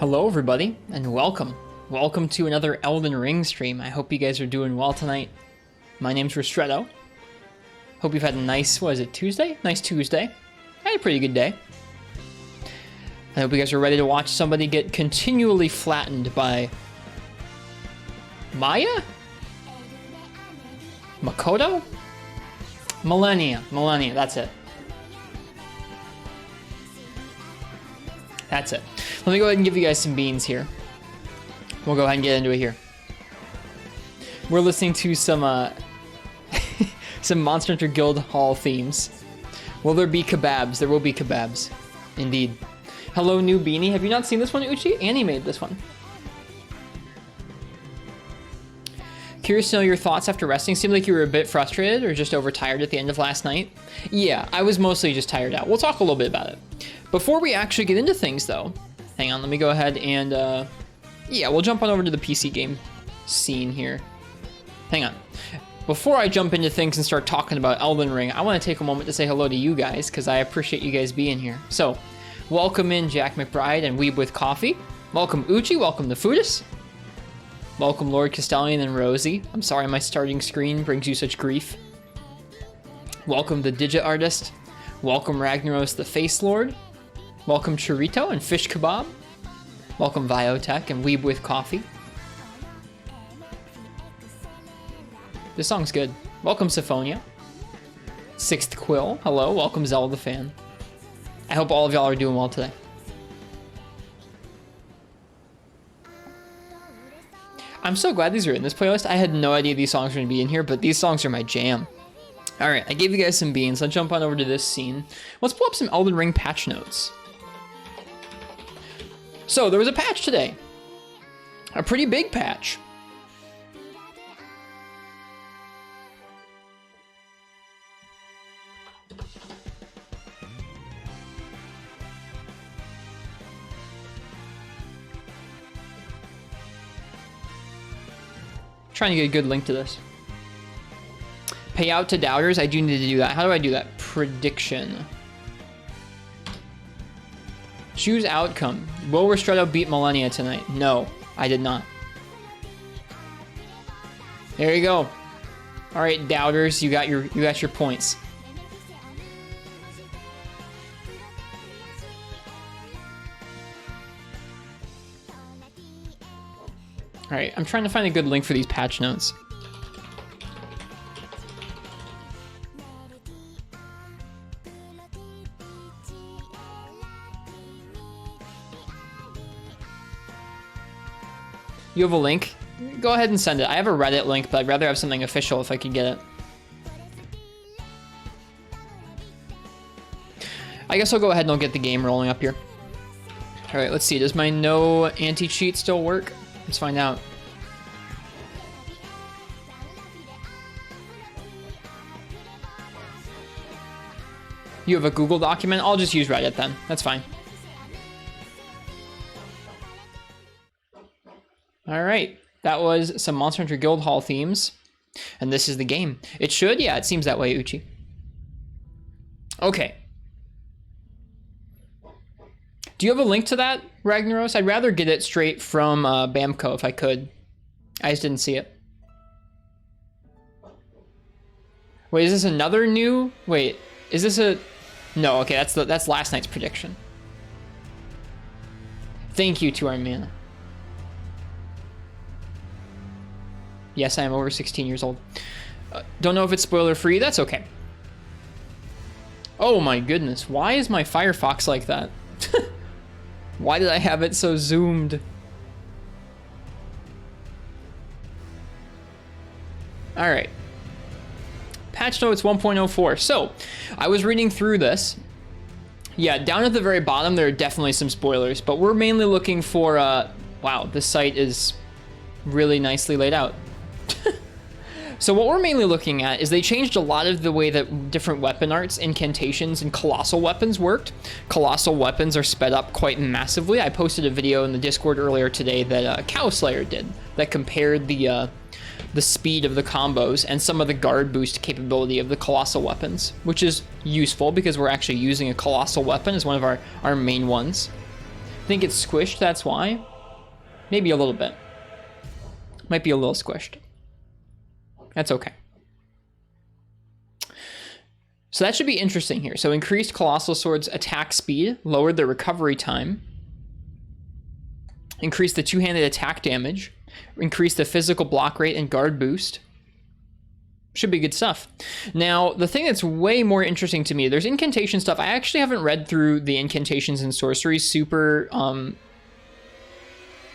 Hello everybody, and welcome. Welcome to another Elden Ring stream. I hope you guys are doing well tonight. My name's Ristretto. Hope you've had a nice, what is it, Tuesday? Nice Tuesday. I had a pretty good day. I hope you guys are ready to watch somebody get continually flattened by Maya? Makoto? Millennia, that's it. That's it. Let me go ahead and give you guys some beans here. We'll go ahead and get into it here. We're listening to some some Monster Hunter Guild Hall themes. Will there be kebabs? There will be kebabs. Indeed. Hello, New Beanie. Have you not seen this one, Uchi? Annie made this one. Curious to know your thoughts after resting. Seemed like you were a bit frustrated or just overtired at the end of last night. Yeah, I was mostly just tired out. We'll talk a little bit about it. Before we actually get into things, though, hang on, let me go ahead and, yeah, we'll jump on over to the PC game scene here. Hang on. Before I jump into things and start talking about Elden Ring, I want to take a moment to say hello to you guys, because I appreciate you guys being here. So, welcome in Jack McBride and Weeb with Coffee. Welcome Uchi, welcome the Foodus. Welcome Lord Castellian and Rosie. I'm sorry my starting screen brings you such grief. Welcome the Digit Artist. Welcome Ragnaros the Face Lord. Welcome Chorito and Fish Kebab. Welcome Biotech and Weeb with Coffee. This song's good. Welcome Syphonia. Sixth Quill. Hello. Welcome Zelda fan. I hope all of y'all are doing well today. I'm so glad these are in this playlist. I had no idea these songs were going to be in here, but these songs are my jam. Alright, I gave you guys some beans. Let's jump on over to this scene. Let's pull up some Elden Ring patch notes. So, there was a patch today. A pretty big patch. Trying to get a good link to this. Pay out to doubters. I do need to do that. How do I do that? Prediction. Choose outcome. Will Ristretto beat Millennia tonight? No, I did not. There you go. All right, doubters, you got your points. All right, I'm trying to find a good link for these patch notes. You have a link? Go ahead and send it. I have a Reddit link, but I'd rather have something official if I could get it. I guess I'll go ahead and I'll get the game rolling up here. All right, let's see. Does my no anti-cheat still work? Let's find out. You have a Google document? I'll just use Reddit then. That's fine. All right, that was some Monster Hunter Guild Hall themes, and this is the game. It should? Yeah, it seems that way, Uchi. Okay. Do you have a link to that, Ragnaros? I'd rather get it straight from Bamco if I could. I just didn't see it. Wait, is this another new? Wait, is this a? No, okay, that's last night's prediction. Thank you to our mana. Yes, I am over 16 years old. Don't know if it's spoiler free. That's okay. Oh my goodness, why is my Firefox like that? Why did I have it so zoomed? All right. Patch notes 1.04. So, I was reading through this. Yeah, down at the very bottom, there are definitely some spoilers, but we're mainly looking for, wow, this site is really nicely laid out. So what we're mainly looking at is they changed a lot of the way that different weapon arts, incantations, and colossal weapons worked. Colossal weapons are sped up quite massively. I posted a video in the Discord earlier today that Cow Slayer did that compared the speed of the combos and some of the guard boost capability of the colossal weapons, which is useful because we're actually using a colossal weapon as one of our main ones. think it's squished, that's why. Maybe a little bit. Might be a little squished. That's okay. So that should be interesting here. So increased Colossal Sword's attack speed, lowered the recovery time, increased the two-handed attack damage, increased the physical block rate and guard boost. Should be good stuff. Now, the thing that's way more interesting to me, there's incantation stuff. I actually haven't read through the incantations and sorceries super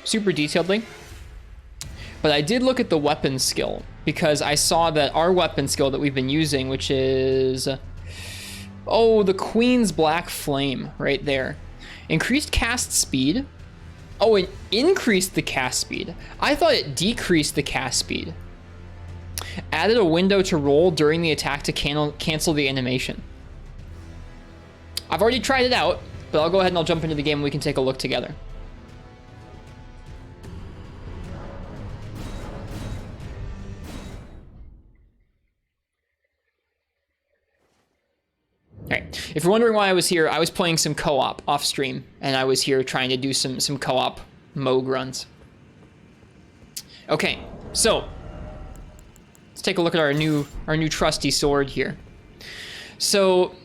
detailedly. But I did look at the weapon skill because I saw that our weapon skill that we've been using, which is, oh, the Queen's Black Flame right there. Increased cast speed. Oh, it increased the cast speed. I thought it decreased the cast speed. Added a window to roll during the attack to cancel the animation. I've already tried it out, but I'll go ahead and I'll jump into the game and we can take a look together. All right, if you're wondering why I was here, I was playing some co-op off stream, and I was here trying to do some co-op Moog runs. Okay, so let's take a look at our new trusty sword here. So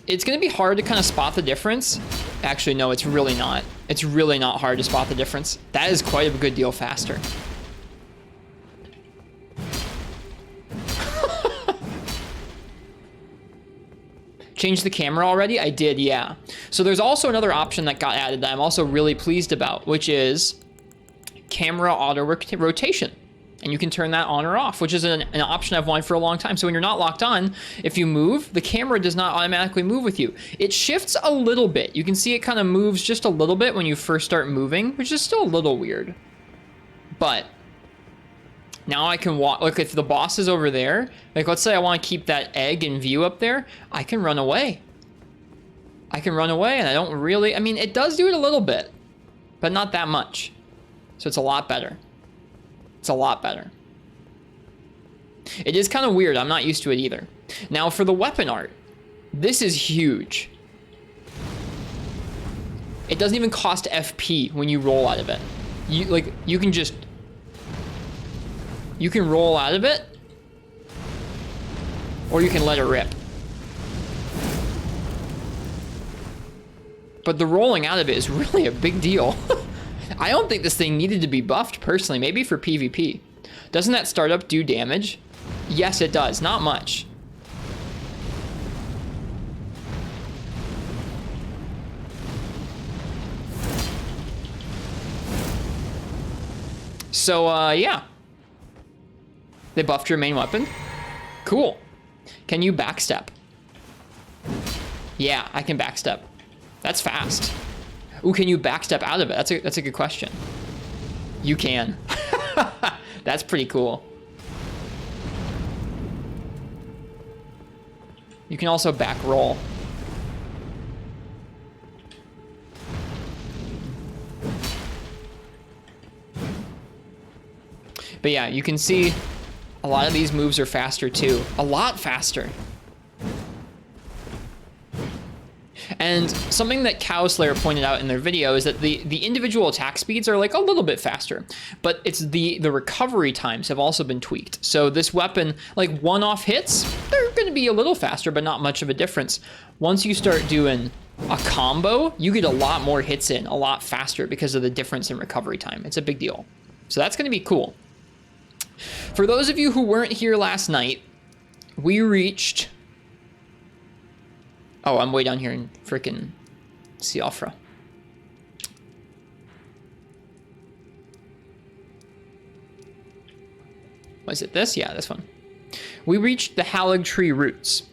it's gonna be hard to kind of spot the difference. Actually, no, it's really not. It's really not hard to spot the difference. That is quite a good deal faster. Changed the camera already? I did, yeah. So there's also another option that got added that I'm also really pleased about, which is camera auto rotation. And you can turn that on or off, which is an option I've wanted for a long time. So when you're not locked on, if you move, the camera does not automatically move with you. It shifts a little bit. You can see it kind of moves just a little bit when you first start moving, which is still a little weird. But now I can walk, look, if the boss is over there, like let's say I want to keep that egg in view up there, I can run away. I can run away and I don't really, I mean, it does do it a little bit, but not that much. So it's a lot better. It's a lot better. It is kind of weird. I'm not used to it either. Now for the weapon art, this is huge. It doesn't even cost FP when you roll out of it. You can just, you can roll out of it, or you can let it rip. But the rolling out of it is really a big deal. I don't think this thing needed to be buffed personally, maybe for PvP. Doesn't that startup do damage? Yes, it does, not much. So, yeah. They buffed your main weapon. Cool. Can you backstep? Yeah, I can backstep. That's fast. Ooh, can you backstep out of it? That's a good question. You can. That's pretty cool. You can also back roll. But yeah, you can see a lot of these moves are faster too. A lot faster. And something that Cowslayer pointed out in their video is that the individual attack speeds are like a little bit faster, but it's the recovery times have also been tweaked. So this weapon, like one-off hits, they're gonna be a little faster, but not much of a difference. Once you start doing a combo, you get a lot more hits in a lot faster because of the difference in recovery time. It's a big deal. So that's gonna be cool. For those of you who weren't here last night, we reached... Oh, I'm way down here in frickin' Siofra. Was it this? Yeah, this one. We reached the Halig Tree roots.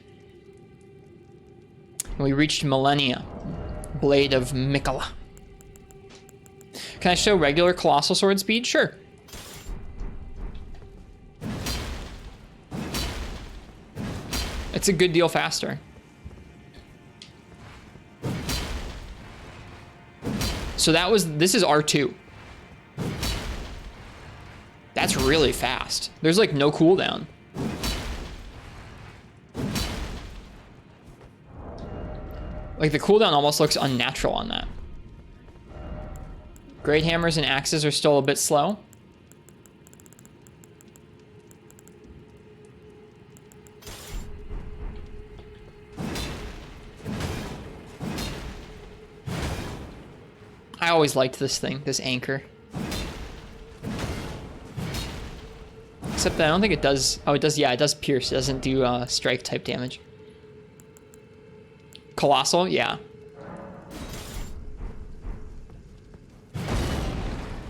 We reached Millennia, Blade of Mikola. Can I show regular Colossal Sword speed? Sure. It's a good deal faster. So this is R2. That's really fast. There's like no cooldown. Like the cooldown almost looks unnatural on that. Great hammers and axes are still a bit slow. I always liked this thing, this anchor. Except that I don't think it does... Oh, it does, yeah, it does pierce. It doesn't do strike type damage. Colossal, yeah.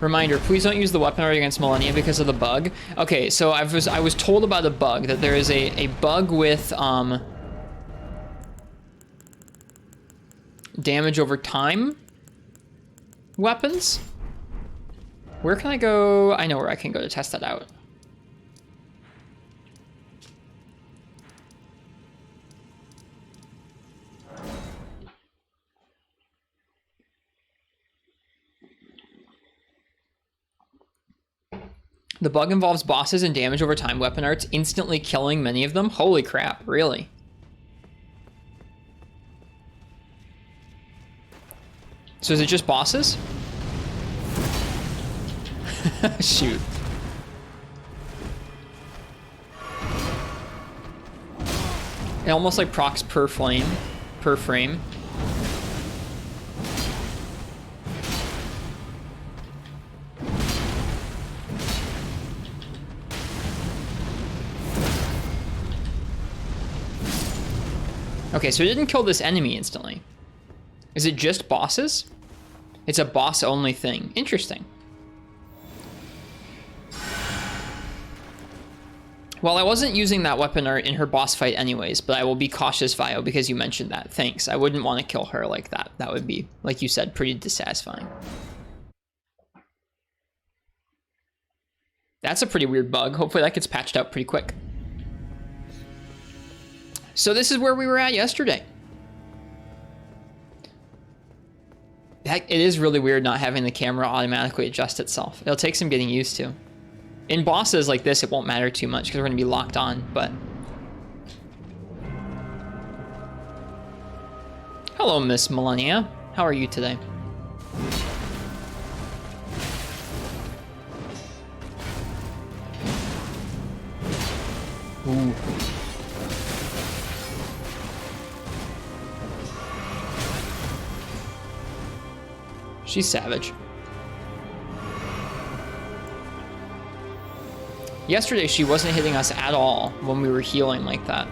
Reminder, please don't use the weapon art against Millennia because of the bug. Okay, so I was told about a bug, that there is a bug with damage over time weapons. Where can I go? I know where I can go to test that out. The bug involves bosses and damage over time weapon arts, instantly killing many of them. Holy crap, really? So is it just bosses? Shoot. It almost like procs per frame. Okay, so it didn't kill this enemy instantly. Is it just bosses? It's a boss-only thing. Interesting. Well, I wasn't using that weapon art in her boss fight anyways, but I will be cautious, Vio, because you mentioned that. Thanks. I wouldn't want to kill her like that. That would be, like you said, pretty dissatisfying. That's a pretty weird bug. Hopefully that gets patched out pretty quick. So this is where we were at yesterday. It is really weird not having the camera automatically adjust itself. It'll take some getting used to. In bosses like this, it won't matter too much because we're going to be locked on, but... Hello, Miss Millennia. How are you today? Ooh. She's savage. Yesterday, she wasn't hitting us at all when we were healing like that.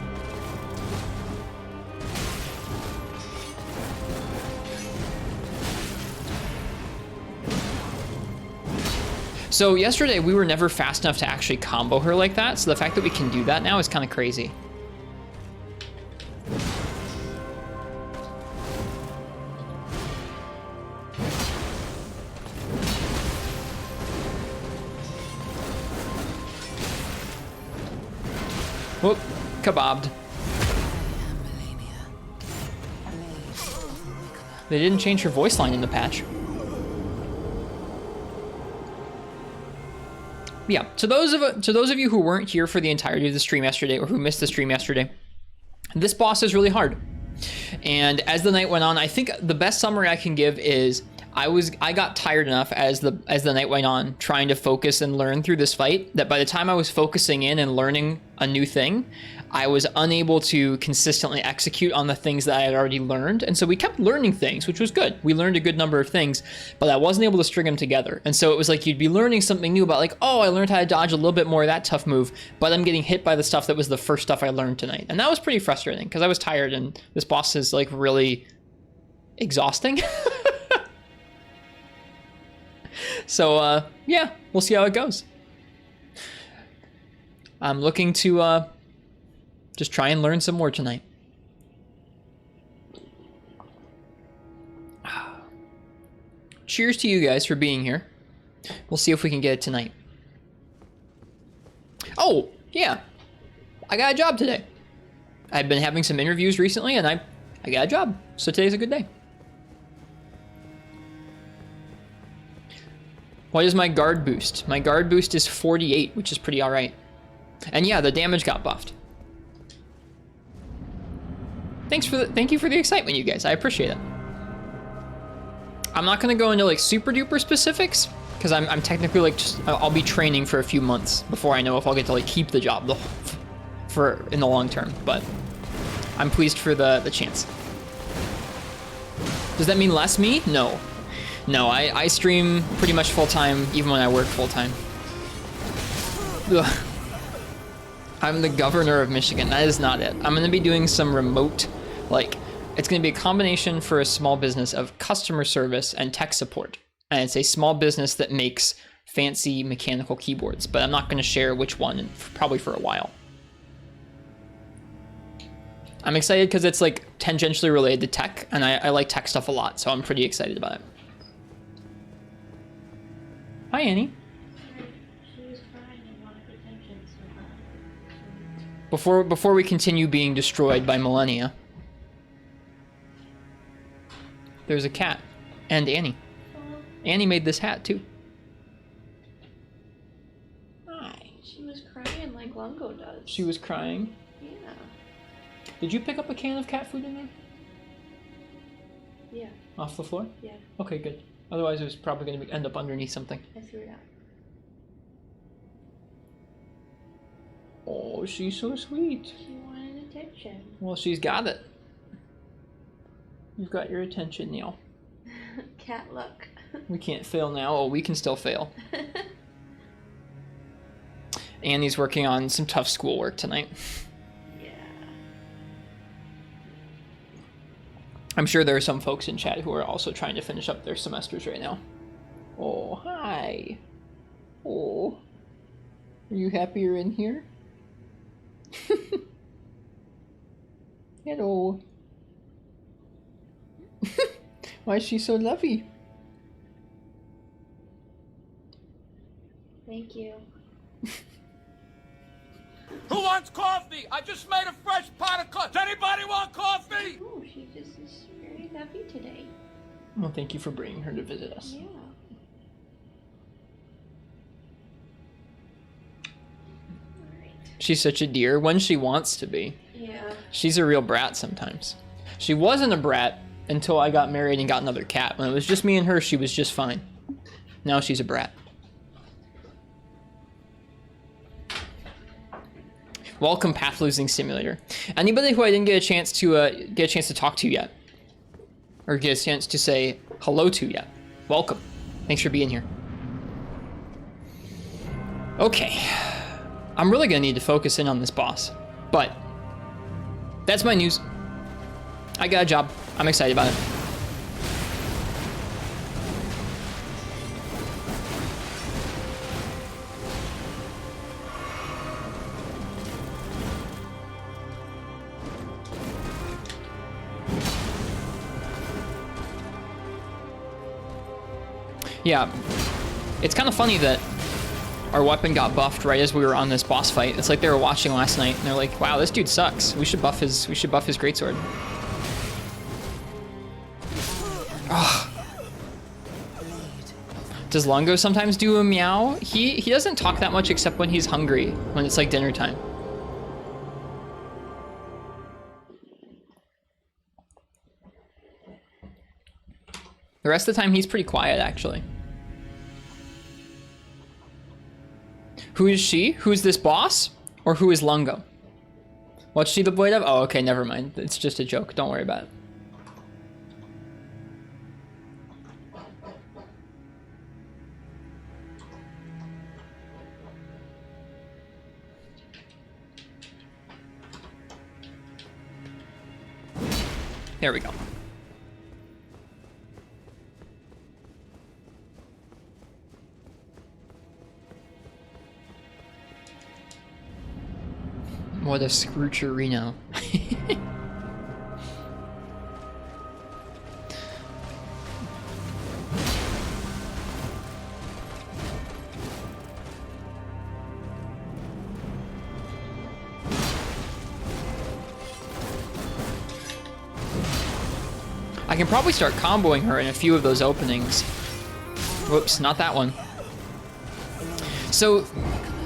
So yesterday, we were never fast enough to actually combo her like that, so the fact that we can do that now is kind of crazy. Whoop, kebabbed. They didn't change her voice line in the patch. Yeah, to those of you who weren't here for the entirety of the stream yesterday, or who missed the stream yesterday, this boss is really hard. And as the night went on, I think the best summary I can give is I got tired enough as the night went on trying to focus and learn through this fight that by the time I was focusing in and learning a new thing, I was unable to consistently execute on the things that I had already learned. And so we kept learning things, which was good. We learned a good number of things, but I wasn't able to string them together. And so it was like you'd be learning something new about like, oh, I learned how to dodge a little bit more of that tough move, but I'm getting hit by the stuff that was the first stuff I learned tonight. And that was pretty frustrating because I was tired and this boss is like really exhausting. So, yeah, we'll see how it goes. I'm looking to just try and learn some more tonight. Cheers to you guys for being here. We'll see if we can get it tonight. Oh, yeah. I got a job today. I've been having some interviews recently, and I got a job. So today's a good day. What is my guard boost? My guard boost is 48, which is pretty all right. And yeah, the damage got buffed. Thank you for the excitement, you guys. I appreciate it. I'm not gonna go into like super duper specifics because I'm technically like I'll be training for a few months before I know if I'll get to like keep the job for in the long term, but I'm pleased for the chance. Does that mean less me? No. No, I stream pretty much full-time even when I work full-time. Ugh. I'm the governor of Michigan. That is not it. I'm gonna be doing some remote, like, it's gonna be a combination for a small business of customer service and tech support. And it's a small business that makes fancy mechanical keyboards, but I'm not gonna share which one, probably for a while. I'm excited because it's like tangentially related to tech, and I like tech stuff a lot, so I'm pretty excited about it. Hi, Annie. Before we continue being destroyed by millennia, there's a cat and Annie. Annie made this hat too. Hi. She was crying like Lungo does. She was crying? Yeah. Did you pick up a can of cat food in there? Yeah. Off the floor? Yeah. Okay, good. Otherwise it was probably going to end up underneath something. I threw it out. Oh, she's so sweet. She wanted attention. Well, she's got it. You've got your attention, Neil. Cat luck. We can't fail now. Oh, we can still fail. Annie's working on some tough schoolwork tonight. Yeah. I'm sure there are some folks in chat who are also trying to finish up their semesters right now. Oh, hi. Oh. Are you happy you're in here? Hello. Why is she so lovely? Thank you. Who wants coffee? I just made a fresh pot of coffee. Does anybody want coffee? Oh, she just is very happy today. Well, thank you for bringing her to visit us. Yeah. She's such a dear when she wants to be. Yeah. She's a real brat sometimes. She wasn't a brat until I got married and got another cat. When it was just me and her, she was just fine. Now she's a brat. Welcome, Path Losing Simulator. Anybody who I didn't get a chance to talk to yet, or get a chance to say hello to yet, welcome. Thanks for being here. Okay. I'm really gonna need to focus in on this boss, but that's my news. I got a job. I'm excited about it. Yeah, it's kind of funny that our weapon got buffed right as we were on this boss fight. It's like they were watching last night and they're like, "Wow, this dude sucks. We should buff his greatsword." Oh. Does Longo sometimes do a meow? He doesn't talk that much except when he's hungry, when it's like dinner time. The rest of the time he's pretty quiet, actually. Who is she? Who's this boss? Or who is Lungo? What's she the blade of? Oh, okay, never mind. It's just a joke. Don't worry about it. There we go. What a Scroocherino. I can probably start comboing her in a few of those openings. Whoops, not that one. So,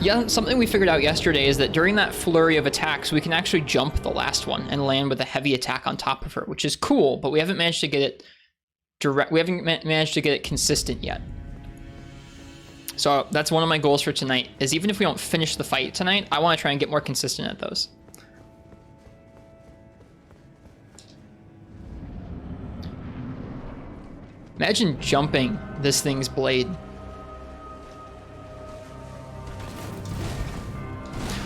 yeah, something we figured out yesterday is that during that flurry of attacks, we can actually jump the last one and land with a heavy attack on top of her, which is cool, but we haven't managed to get it direct. We haven't managed to get it consistent yet. So that's one of my goals for tonight, is even if we don't finish the fight tonight, I want to try and get more consistent at those. Imagine jumping this thing's blade.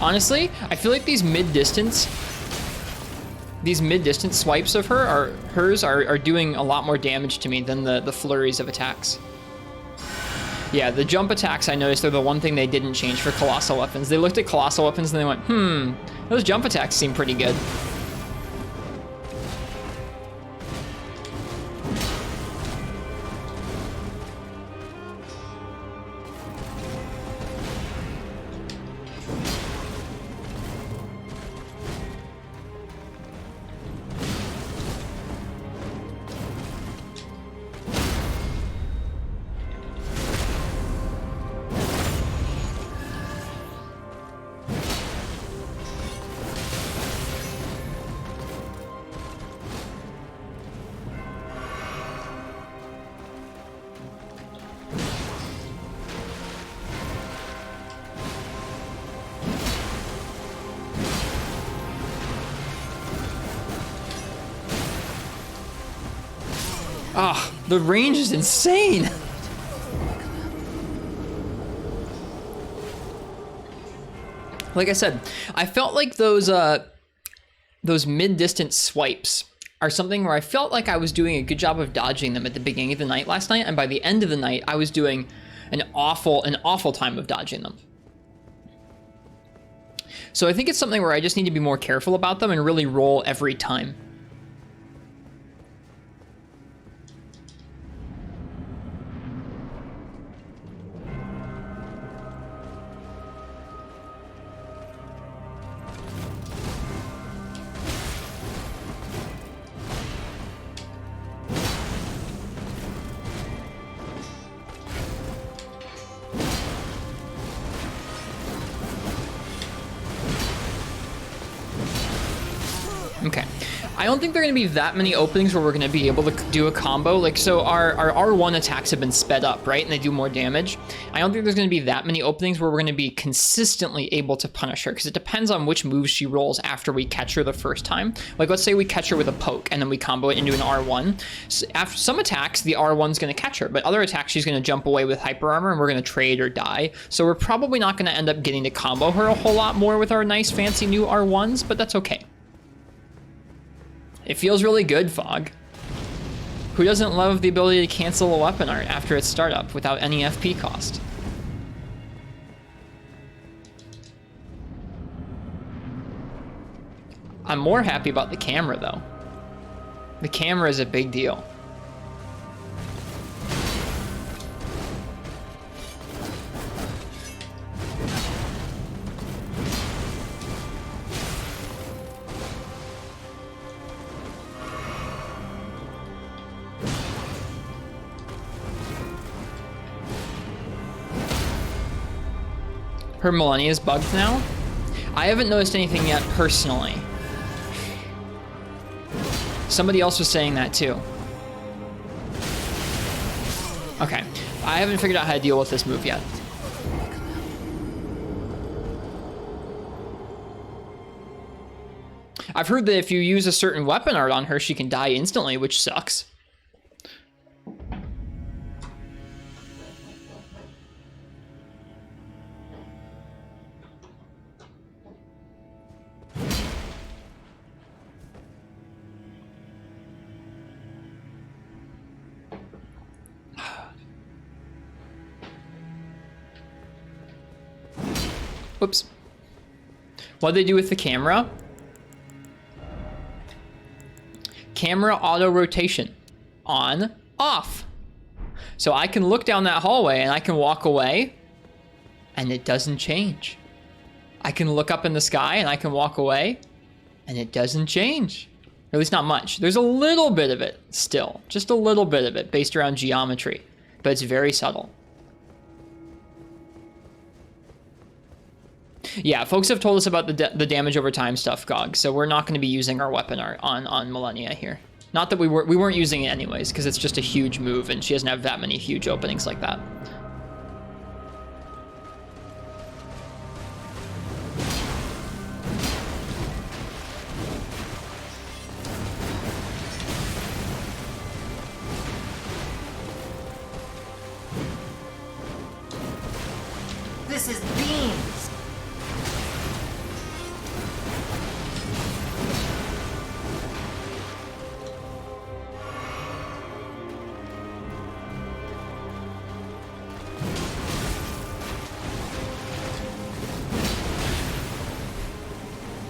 Honestly, I feel like these mid-distance swipes of hers are doing a lot more damage to me than the flurries of attacks. Yeah, the jump attacks, I noticed, they're the one thing they didn't change for colossal weapons. They looked at colossal weapons and they went, those jump attacks seem pretty good. Ah, the range is insane. Like I said, I felt like those mid-distance swipes are something where I felt like I was doing a good job of dodging them at the beginning of the night last night, and by the end of the night, I was doing an awful time of dodging them. So I think it's something where I just need to be more careful about them and really roll every time. Okay, I don't think there are going to be that many openings where we're going to be able to do a combo. Like, so our R1 attacks have been sped up, right? And they do more damage. I don't think there's going to be that many openings where we're going to be consistently able to punish her, because it depends on which moves she rolls after we catch her the first time. Like, let's say we catch her with a poke and then we combo it into an R1. So after some attacks, the R1's going to catch her, but other attacks, she's going to jump away with hyper armor and we're going to trade or die. So we're probably not going to end up getting to combo her a whole lot more with our nice fancy new R1s, but that's okay. It feels really good, Fog. Who doesn't love the ability to cancel a weapon art after its startup without any FP cost? I'm more happy about the camera, though. The camera is a big deal. Her Millennia is bugged now? I haven't noticed anything yet personally. Somebody else was saying that too. Okay, I haven't figured out how to deal with this move yet. I've heard that if you use a certain weapon art on her, she can die instantly, which sucks. Whoops. What'd they do with the camera? Camera auto rotation. On, off. So I can look down that hallway and I can walk away and it doesn't change. I can look up in the sky and I can walk away and it doesn't change. Or at least not much. There's a little bit of it still. Just a little bit of it based around geometry. But it's very subtle. Yeah, folks have told us about the damage over time stuff, GOG, so we're not going to be using our weapon art on Millennia here. Not that we weren't using it anyways, because it's just a huge move, and she doesn't have that many huge openings like that. This is beans!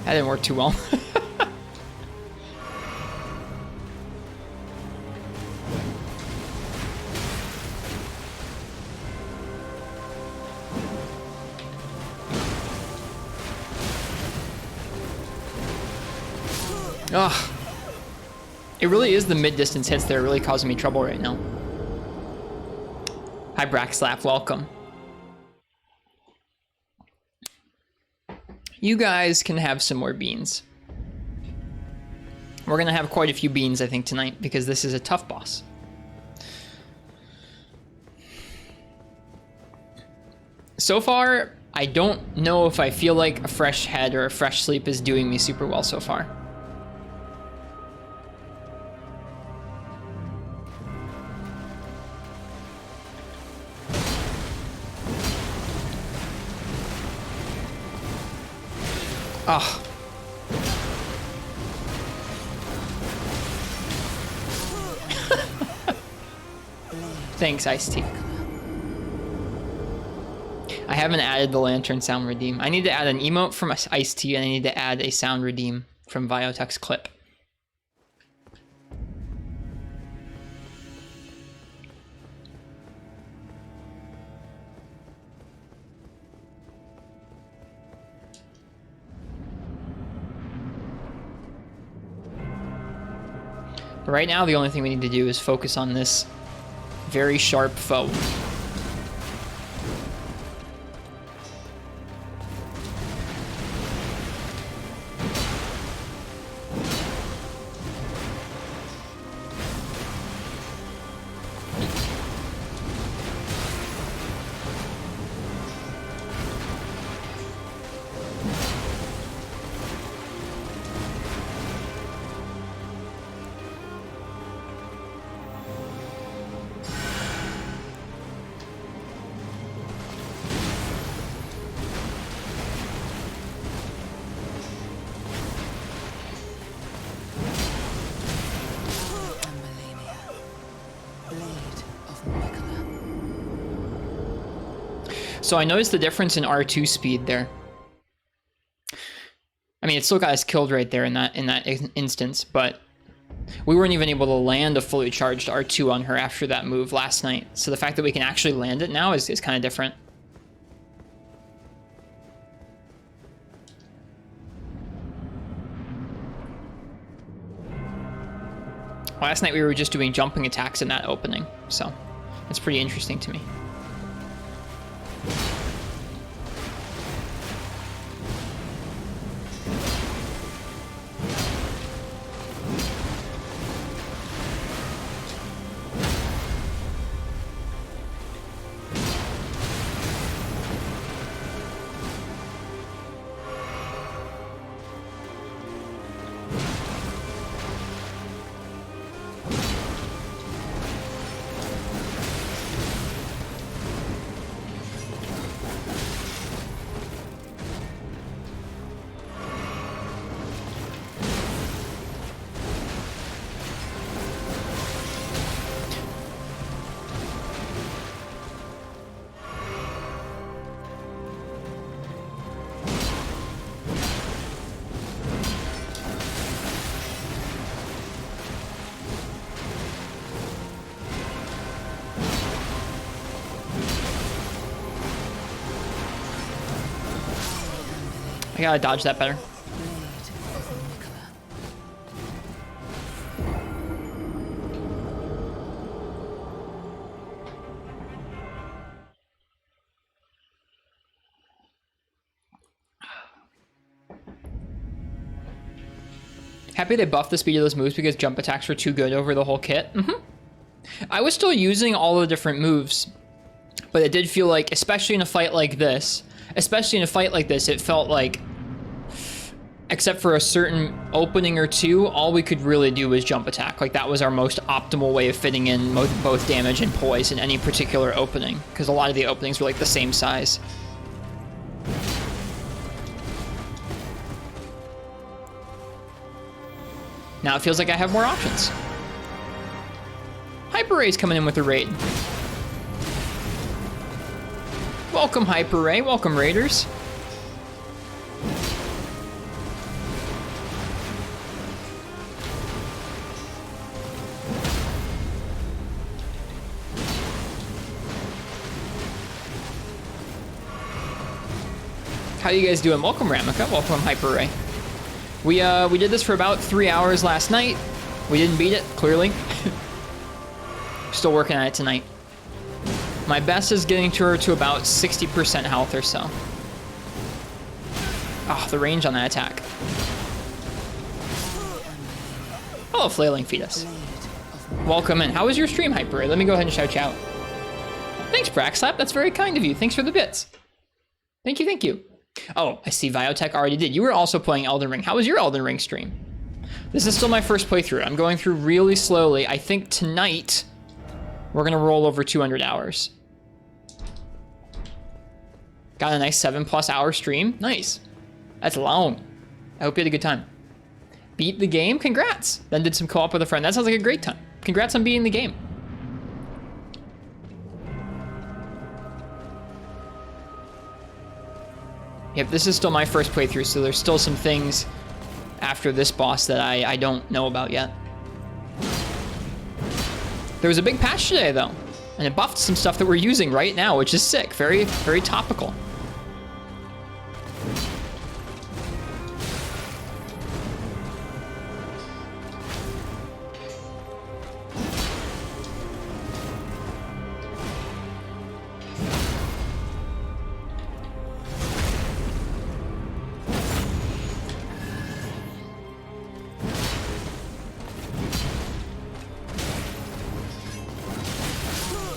That didn't work too well. Ugh. It really is the mid-distance hits that are really causing me trouble right now. Hi, Braxlap, welcome. You guys can have some more beans. We're gonna have quite a few beans, I think, tonight, because this is a tough boss. So far, I don't know if I feel like a fresh head or a fresh sleep is doing me super well so far. Oh. Thanks, Ice-T. I haven't added the lantern sound redeem. I need to add an emote from Ice-T, and I need to add a sound redeem from Viotech's clip. But right now, the only thing we need to do is focus on this very sharp foe. So I noticed the difference in R2 speed there. I mean, it still got us killed right there in that instance, but we weren't even able to land a fully charged R2 on her after that move last night. So the fact that we can actually land it now is kind of different. Last night we were just doing jumping attacks in that opening, so it's pretty interesting to me. I gotta dodge that better. Happy they buffed the speed of those moves because jump attacks were too good over the whole kit. I was still using all the different moves, but it did feel like, especially in a fight like this, it felt like, except for a certain opening or two, all we could really do was jump attack. Like, that was our most optimal way of fitting in both damage and poise in any particular opening, because a lot of the openings were like the same size. Now it feels like I have more options. Hyper Ray's coming in with a raid. Welcome, Hyper Ray. Welcome, Raiders. How you guys doing? Welcome, Ramika. Welcome, Hyper Ray. We did this for about 3 hours last night. We didn't beat it, clearly. Still working on it tonight. My best is getting her to about 60% health or so. Oh, the range on that attack. Hello, Flailing Fetus. Welcome in. How was your stream, Hyper Ray? Let me go ahead and shout you out. Thanks, Braxlap. That's very kind of you. Thanks for the bits. Thank you, thank you. Oh, I see Viotech already did. You were also playing Elden Ring. How was your Elden Ring stream? This is still my first playthrough. I'm going through really slowly. I think tonight we're gonna roll over 200 hours. Got a nice 7+ hour stream. Nice. That's long. I hope you had a good time. Beat the game? Congrats. Then did some co-op with a friend. That sounds like a great time. Congrats on beating the game. Yep, this is still my first playthrough, so there's still some things after this boss that I don't know about yet. There was a big patch today, though, and it buffed some stuff that we're using right now, which is sick. Very, very topical.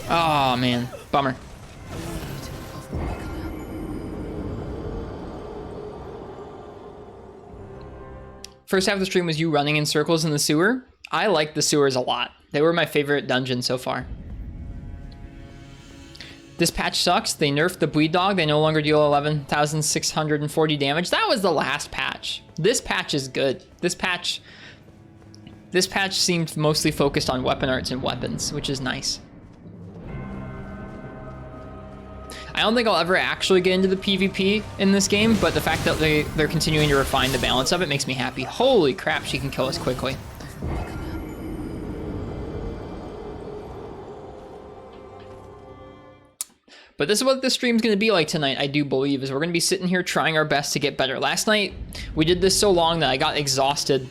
Oh, man. Bummer. First half of the stream was you running in circles in the sewer. I liked the sewers a lot. They were my favorite dungeon so far. This patch sucks. They nerfed the bleed dog. They no longer deal 11,640 damage. That was the last patch. This patch is good. This patch seemed mostly focused on weapon arts and weapons, which is nice. I don't think I'll ever actually get into the PvP in this game, but the fact that they're continuing to refine the balance of it makes me happy. Holy crap, she can kill us quickly. But this is what this stream's gonna be like tonight, I do believe, is we're gonna be sitting here trying our best to get better. Last night, we did this so long that I got exhausted,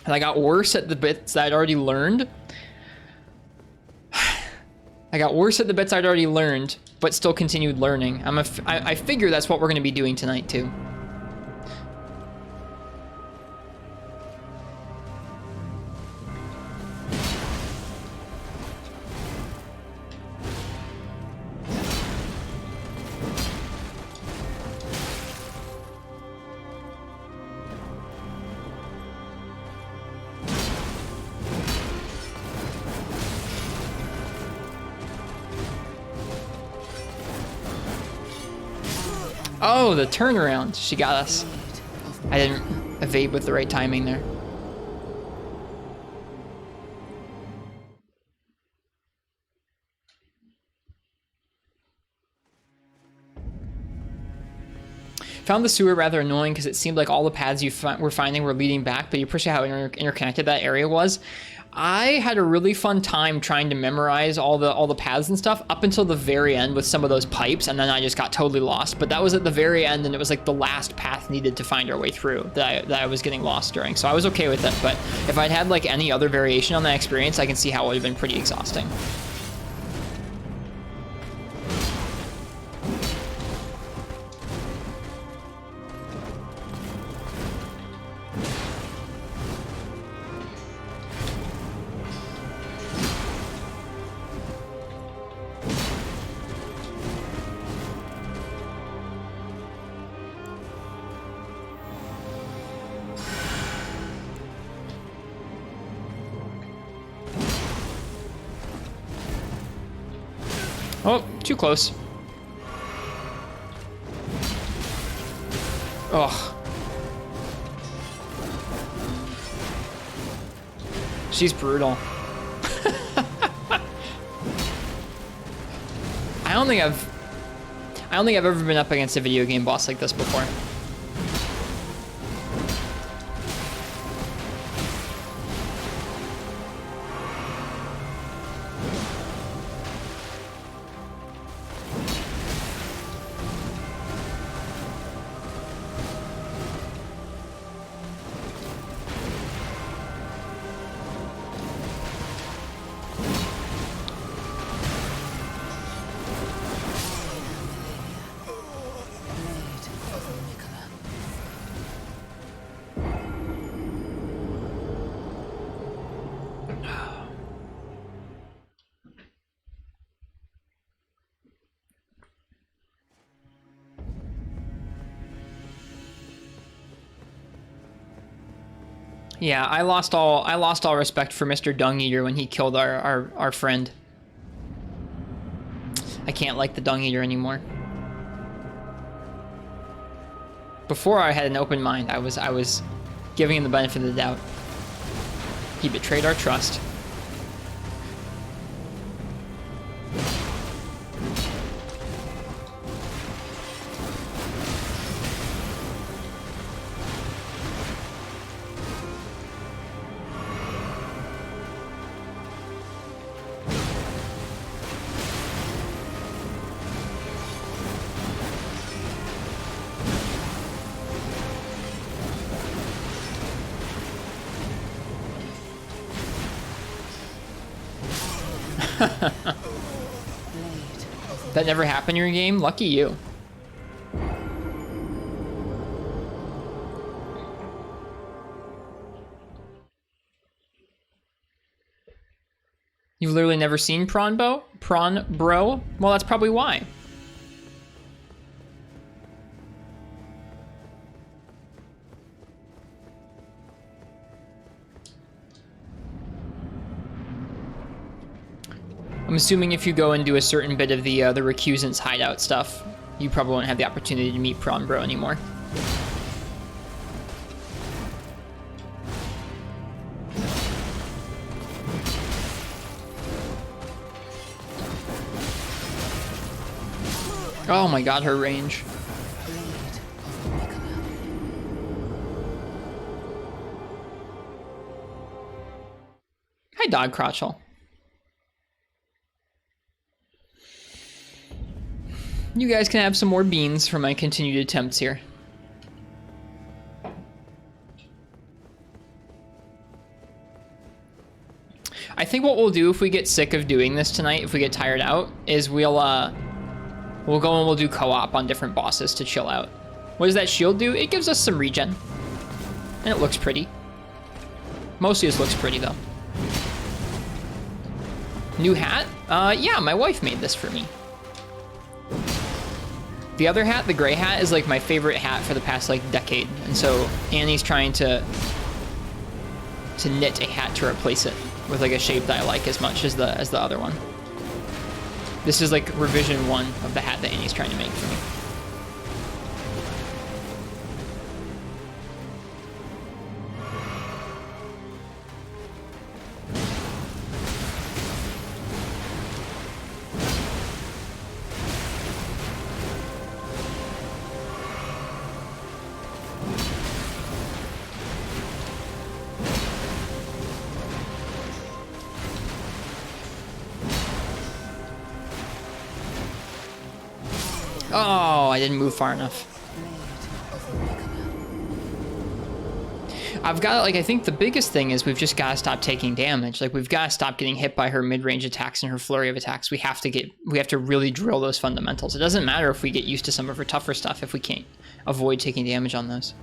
and I got worse at the bits that I'd already learned. But still continued learning. I figure that's what we're gonna be doing tonight too. Oh, the turnaround. She got us. I didn't evade with the right timing there. Found the sewer rather annoying because it seemed like all the paths you were finding were leading back, but you appreciate how interconnected that area was. I had a really fun time trying to memorize all the paths and stuff up until the very end with some of those pipes, and then I just got totally lost. But that was at the very end, and it was like the last path needed to find our way through that I was getting lost during. So I was okay with it. But if I'd had like any other variation on that experience, I can see how it would have been pretty exhausting. Oh, too close. Ugh. She's brutal. I don't think I've ever been up against a video game boss like this before. Yeah, I lost all respect for Mr. Dung Eater when he killed our friend. I can't like the Dung Eater anymore. Before I had an open mind, I was giving him the benefit of the doubt. He betrayed our trust. That never happened in your game? Lucky you. You've literally never seen Prawn Bro? Well, that's probably why. I'm assuming if you go and do a certain bit of the recusant's hideout stuff, you probably won't have the opportunity to meet Prawn Bro anymore. Oh my god, her range. Hi, Dog Crotchel. You guys can have some more beans for my continued attempts here. I think what we'll do if we get sick of doing this tonight, if we get tired out, is we'll go and we'll do co-op on different bosses to chill out. What does that shield do? It gives us some regen. And it looks pretty. Mostly just looks pretty though. New hat? Yeah, my wife made this for me. The other hat, the gray hat, is like my favorite hat for the past like decade. And so Annie's trying to knit a hat to replace it with like a shape that I like as much as the other one. This is like revision 1 of the hat that Annie's trying to make for me. Oh, I didn't move far enough. I've got, like, I think the biggest thing is we've just got to stop taking damage. Like, we've got to stop getting hit by her mid-range attacks and her flurry of attacks. We have to really drill those fundamentals. It doesn't matter if we get used to some of her tougher stuff if we can't avoid taking damage on those.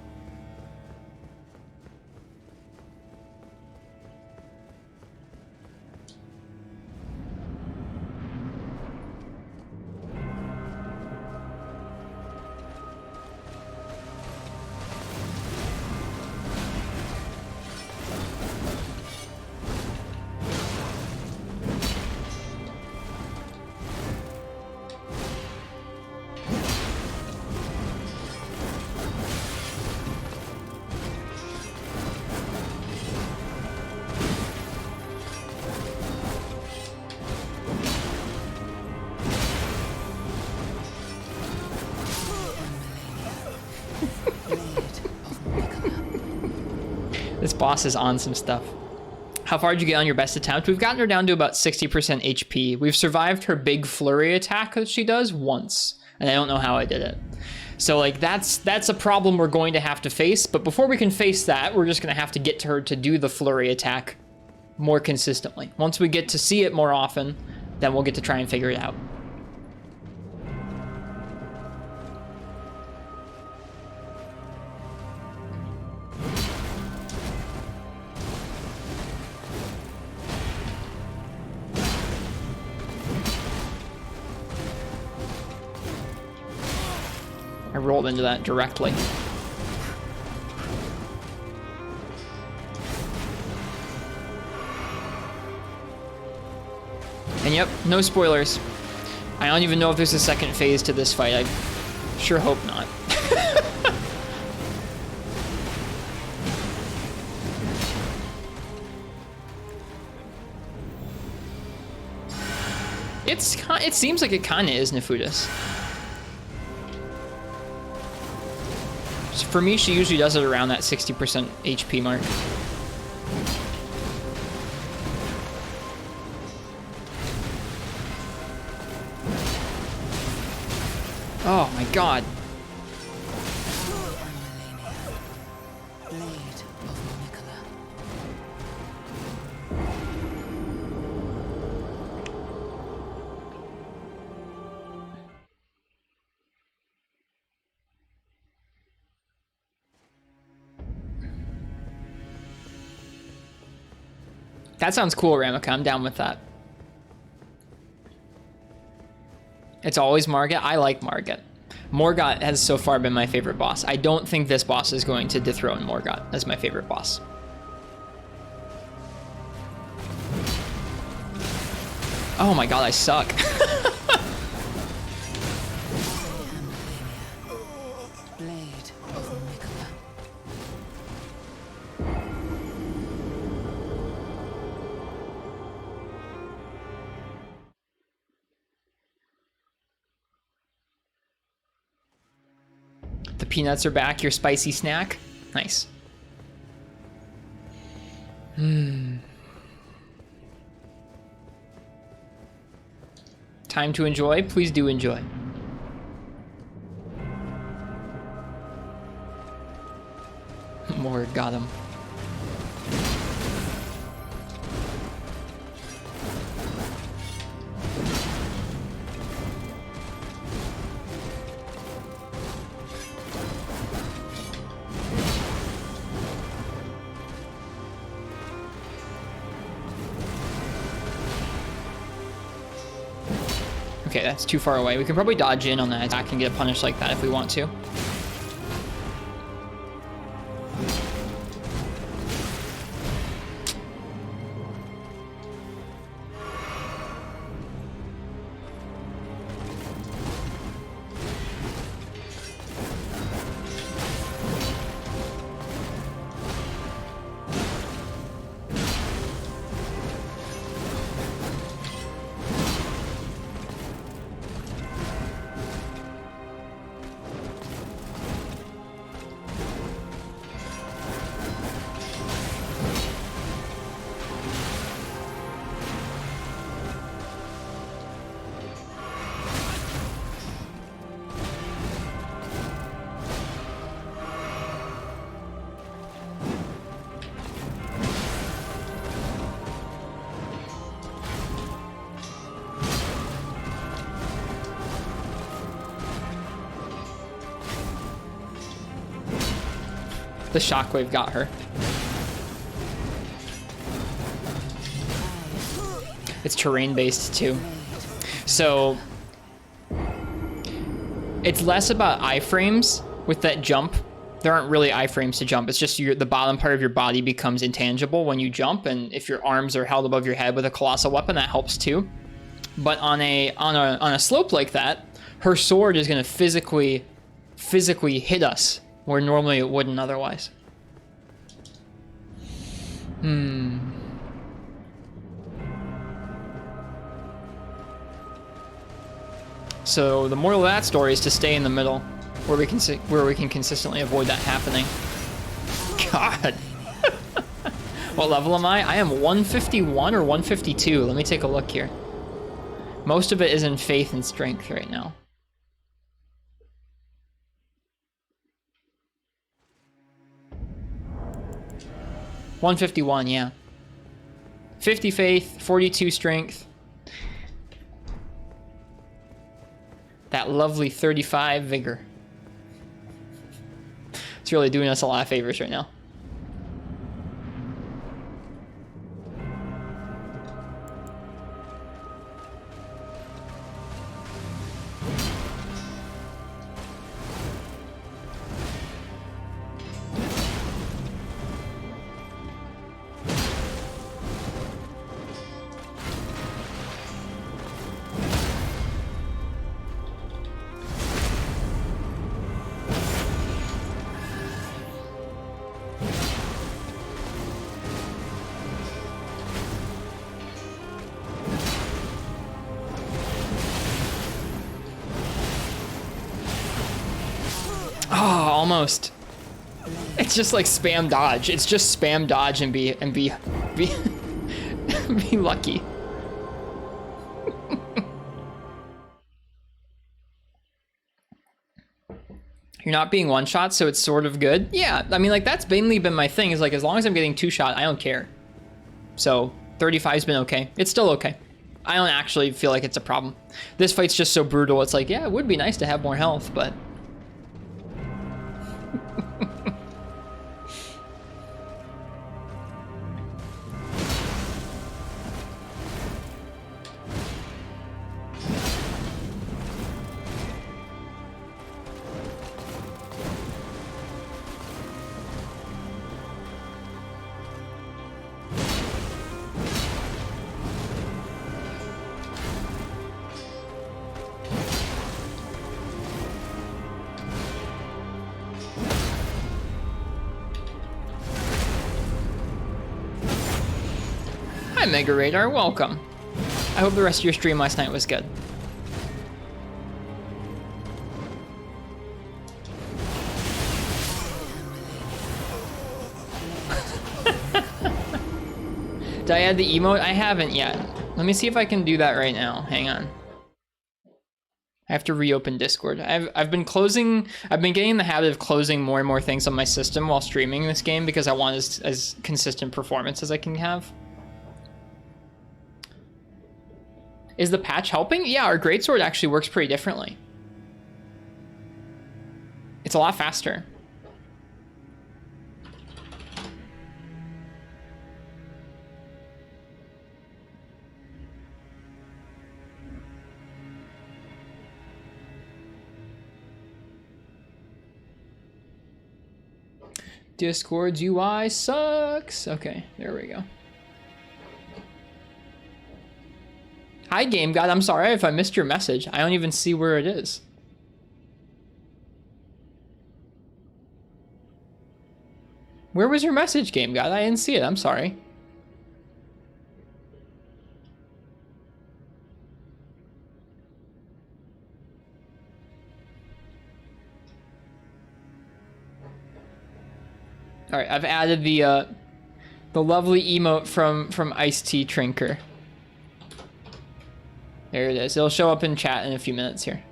This boss is on some stuff. How far did you get on your best attempt? We've gotten her down to about 60% HP. We've survived her big flurry attack that she does once, and I don't know how I did it. So like that's a problem we're going to have to face, but before we can face that, we're just gonna have to get to her to do the flurry attack more consistently. Once we get to see it more often, then we'll get to try and figure it out. I rolled into that directly. And yep, no spoilers. I don't even know if there's a second phase to this fight. I sure hope not. It seems like it kind of is Nefudis. So for me, she usually does it around that 60% HP mark. Oh my god. That sounds cool, Ramika. I'm down with that. It's always Margit. I like Margit. Morgott has so far been my favorite boss. I don't think this boss is going to dethrone Morgott as my favorite boss. Oh my god, I suck. The peanuts are back, your spicy snack. Nice. Time to enjoy? Please do enjoy. More got him. Okay, that's too far away. We can probably dodge in on that attack and get punished like that if we want to. The shockwave got her. It's terrain based too. So it's less about iframes with that jump. There aren't really iframes to jump. It's just the bottom part of your body becomes intangible when you jump, and if your arms are held above your head with a colossal weapon, that helps too. But on a slope like that, her sword is going to physically hit us where normally it wouldn't otherwise. So the moral of that story is to stay in the middle, where we can consistently avoid that happening. God. What level am I? I am 151 or 152. Let me take a look here. Most of it is in faith and strength right now. $151, yeah. 50 faith, 42 strength. That lovely 35 vigor. It's really doing us a lot of favors right now. Almost. It's just like spam dodge. It's just spam dodge and be be lucky. You're not being one shot, so it's sort of good. Yeah, I mean, like, that's mainly been my thing, is like, as long as I'm getting 2 shot, I don't care. So 35's been okay. It's still okay. I don't actually feel like it's a problem. This fight's just so brutal. It's like, yeah, it would be nice to have more health, but hi, Mega Radar, welcome. I hope the rest of your stream last night was good. Did I add the emote? I haven't yet. Let me see if I can do that right now. Hang on. I have to reopen Discord. I've been getting in the habit of closing more and more things on my system while streaming this game because I want as consistent performance as I can have. Is the patch helping? Yeah, our greatsword actually works pretty differently. It's a lot faster. Discord's UI sucks. Okay, there we go. Hi, Game God. I'm sorry if I missed your message. I don't even see where it is. Where was your message, Game God? I didn't see it. I'm sorry. All right, I've added the lovely emote from Iced Tea Trinker. There it is. It'll show up in chat in a few minutes here.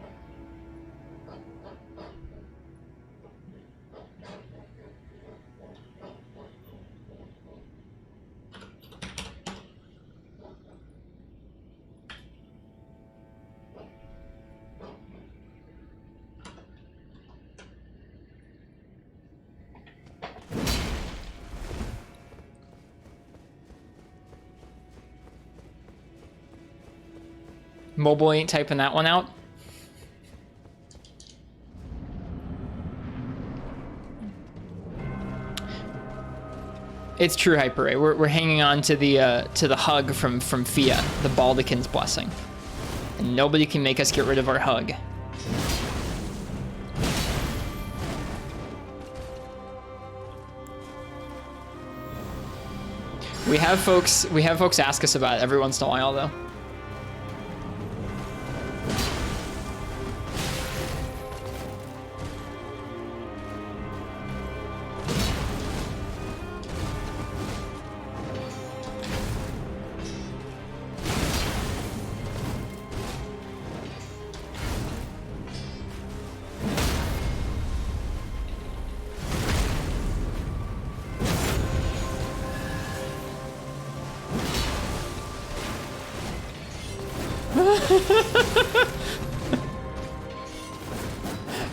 Mobile ain't typing that one out. It's true, Hyper Ray. We're hanging on to the hug from Fia, the Baldekin's blessing, and nobody can make us get rid of our hug. We have folks ask us about it every once in a while, though.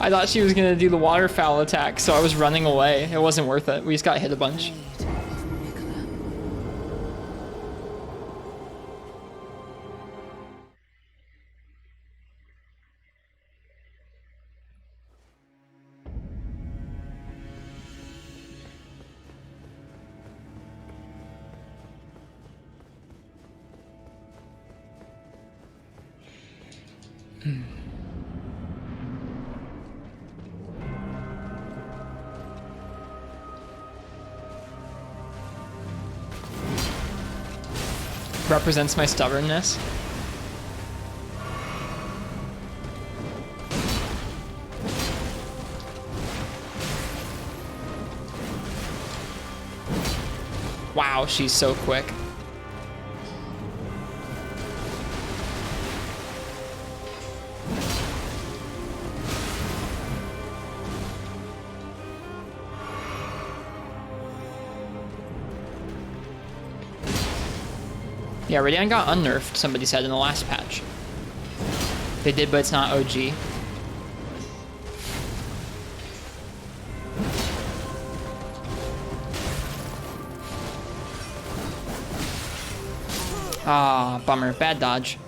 I thought she was gonna do the waterfowl attack, so I was running away. It wasn't worth it. We just got hit a bunch. Represents my stubbornness. Wow, she's so quick. Yeah, Radiant got unnerfed, somebody said in the last patch. They did, but it's not OG. Ah, bummer. Bad dodge.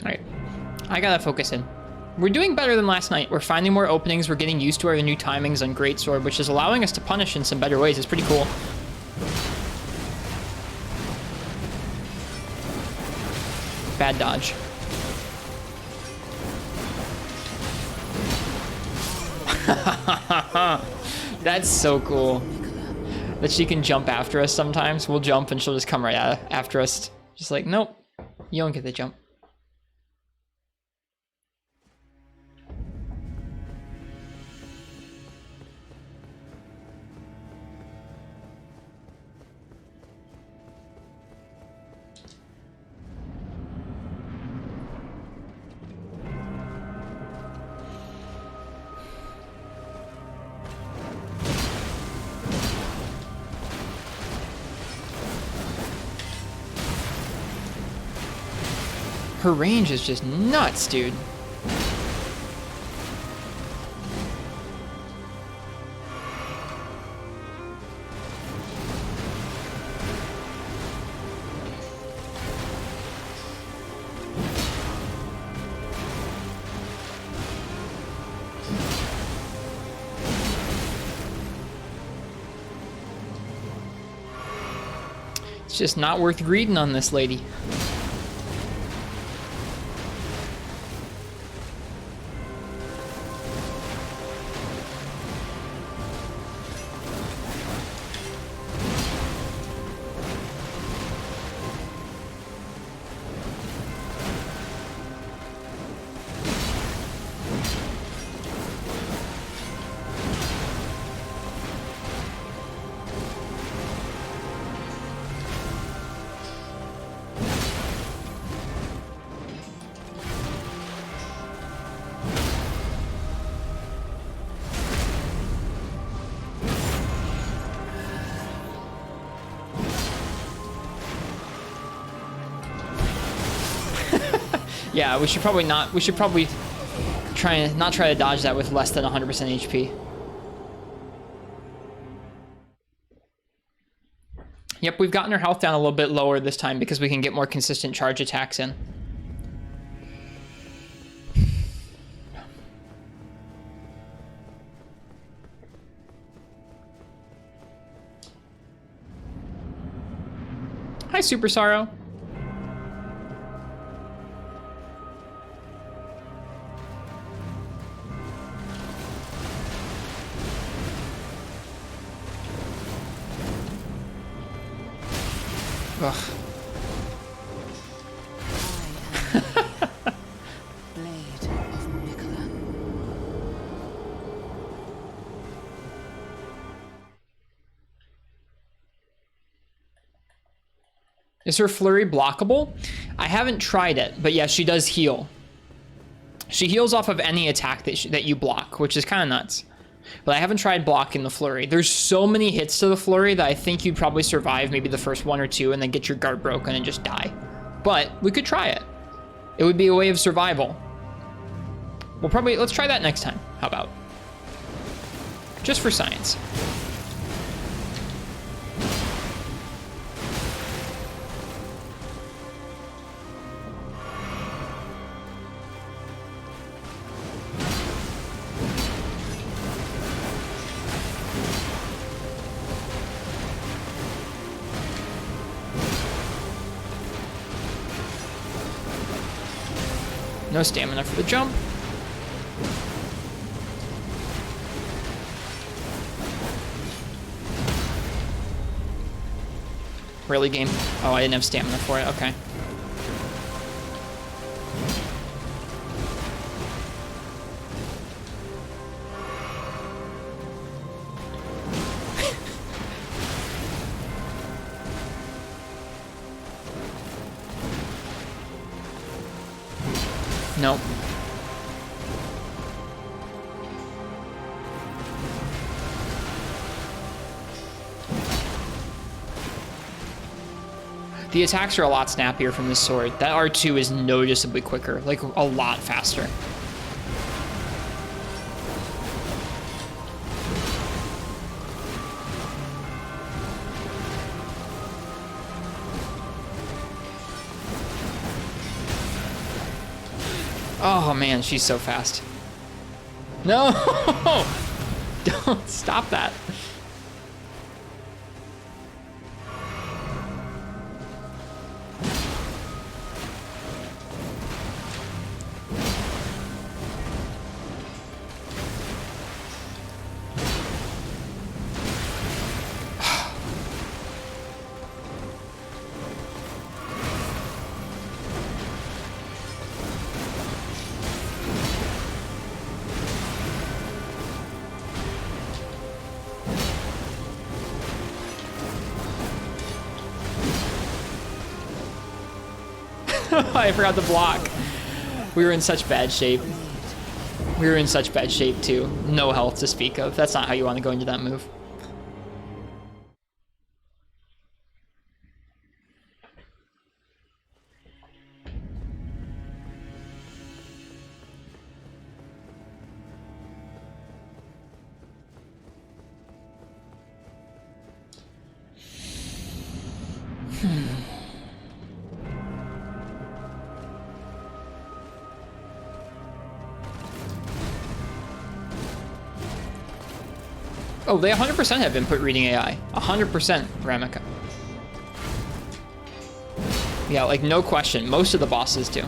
Alright, I gotta focus in. We're doing better than last night. We're finding more openings. We're getting used to our new timings on Greatsword, which is allowing us to punish in some better ways. It's pretty cool. Bad dodge. That's so cool. That she can jump after us sometimes. We'll jump and she'll just come right after us. Just like, nope, you don't get the jump. Her range is just nuts, dude. It's just not worth greeding on this lady. Yeah, we should probably not. We should probably not try to dodge that with less than 100% HP. Yep, we've gotten our health down a little bit lower this time because we can get more consistent charge attacks in. Hi, Super Sorrow. Ugh. Is her flurry blockable? I haven't tried it, but yeah, she does heal. She heals off of any attack that you block, which is kind of nuts. But I haven't tried blocking the flurry. There's so many hits to the flurry that I think you'd probably survive maybe the first one or two and then get your guard broken and just die. But we could try it. It would be a way of survival. Let's try that next time. How about? Just for science. No stamina for the jump. Really, game? Oh, I didn't have stamina for it. Okay. Nope. The attacks are a lot snappier from this sword. That R2 is noticeably quicker, like a lot faster. Oh man, she's so fast. No! Don't stop that. I forgot to block. We were in such bad shape. We were in such bad shape too. No health to speak of. That's not how you want to go into that move. Oh, they 100% have input reading AI. 100%, Ramika. Yeah, like no question. Most of the bosses do.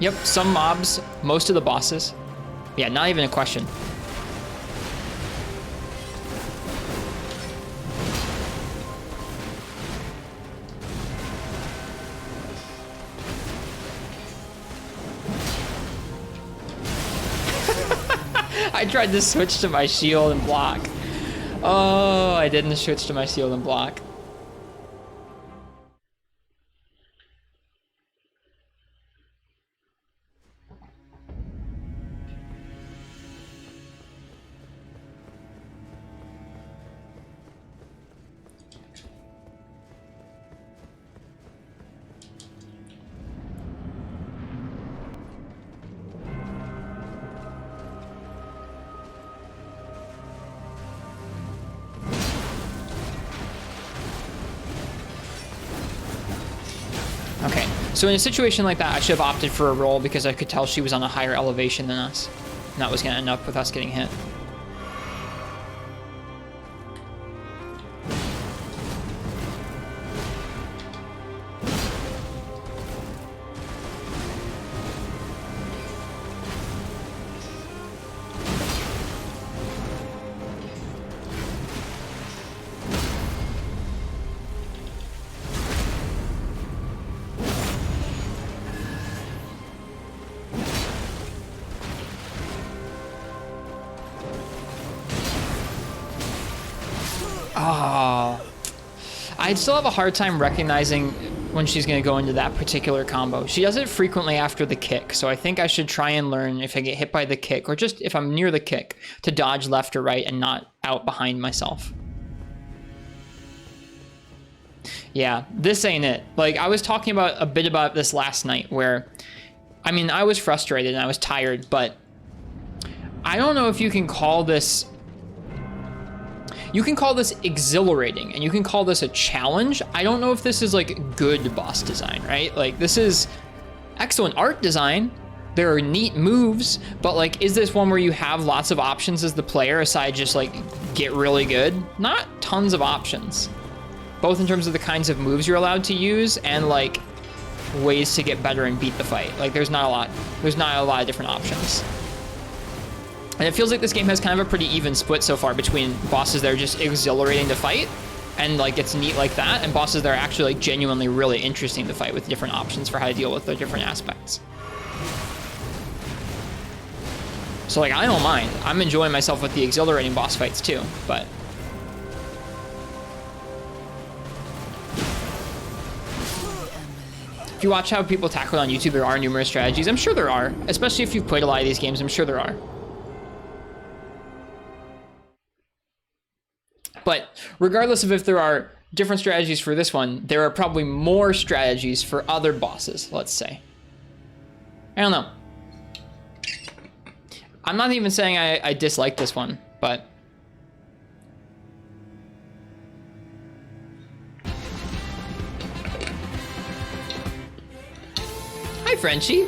Yep, some mobs, most of the bosses. Yeah, not even a question. I tried to switch to my shield and block. Oh, I didn't switch to my shield and block. Okay, so in a situation like that, I should have opted for a roll because I could tell she was on a higher elevation than us. And that was going to end up with us getting hit. Oh, I'd still have a hard time recognizing when she's going to go into that particular combo. She does it frequently after the kick, so I think I should try and learn if I get hit by the kick, or just if I'm near the kick, to dodge left or right and not out behind myself. Yeah, this ain't it. Like, I was talking about a bit about this last night where, I mean, I was frustrated and I was tired, but I don't know if you can call this... You can call this exhilarating, and you can call this a challenge. I don't know if this is like good boss design, right? Like, this is excellent art design. There are neat moves, but like, is this one where you have lots of options as the player aside just like get really good? Not tons of options, both in terms of the kinds of moves you're allowed to use and like ways to get better and beat the fight. Like, there's not a lot of different options. And it feels like this game has kind of a pretty even split so far between bosses that are just exhilarating to fight and like it's neat like that, and bosses that are actually like genuinely really interesting to fight with different options for how to deal with the different aspects. So like, I don't mind. I'm enjoying myself with the exhilarating boss fights too, but... If you watch how people tackle it on YouTube, there are numerous strategies. I'm sure there are, especially if you've played a lot of these games, I'm sure there are. But regardless of if there are different strategies for this one, there are probably more strategies for other bosses, let's say. I don't know. I'm not even saying I dislike this one, but... Hi, Frenchie.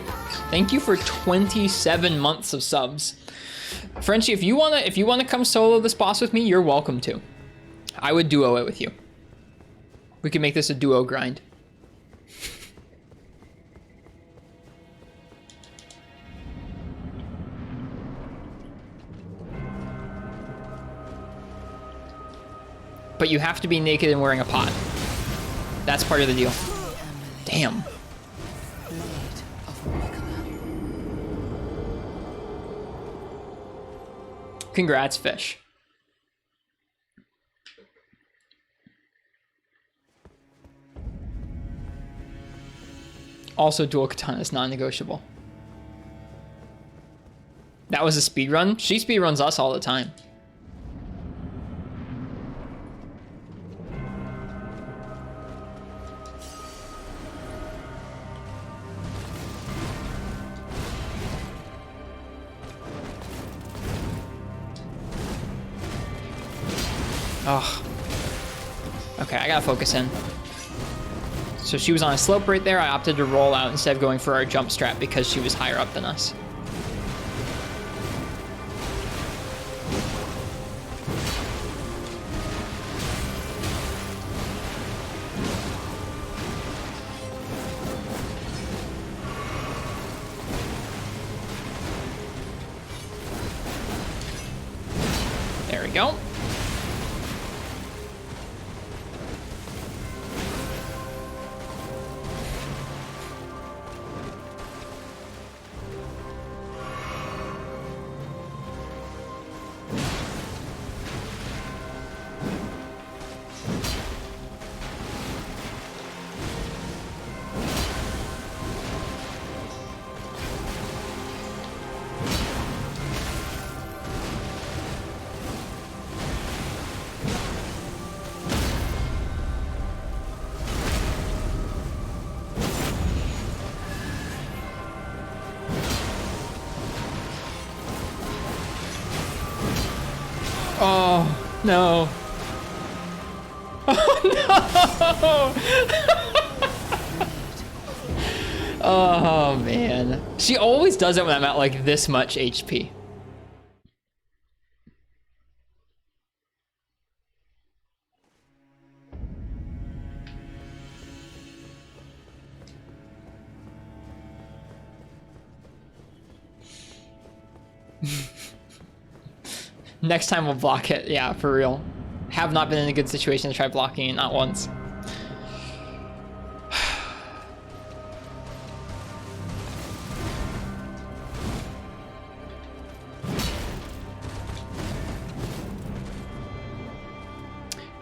Thank you for 27 months of subs. Frenchie, if you wanna come solo this boss with me, you're welcome to. I would duo it with you. We can make this a duo grind. But you have to be naked and wearing a pot. That's part of the deal. Damn. Congrats, Fish. Also, dual katana is non-negotiable. That was a speed run. She speed runs us all the time. Oh. Okay, I gotta focus in. So she was on a slope right there. I opted to roll out instead of going for our jump strat because she was higher up than us. There we go. Oh, no. Oh, no. Oh, man. She always does it when I'm at, like, this much HP. Next time we'll block it. Yeah, for real. Have not been in a good situation to try blocking it, not once.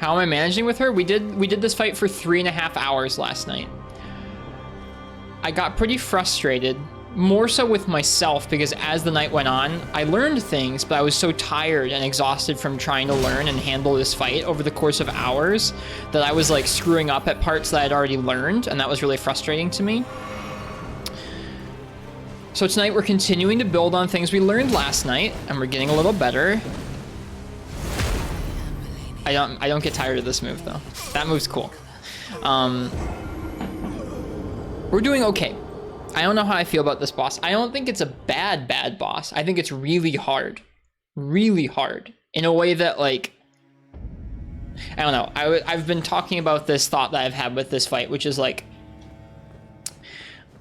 How am I managing with her? We did this fight for 3.5 hours last night. I got pretty frustrated, more so with myself, because as the night went on, I learned things, but I was so tired and exhausted from trying to learn and handle this fight over the course of hours that I was like screwing up at parts that I'd already learned, and that was really frustrating to me. So tonight we're continuing to build on things we learned last night, and we're getting a little better. I don't get tired of this move though. That move's cool. We're doing okay. I don't know how I feel about this boss. I don't think it's a bad boss. I think it's really hard. Really hard. In a way that, like, I don't know. I've been talking about this thought that I've had with this fight, which is like,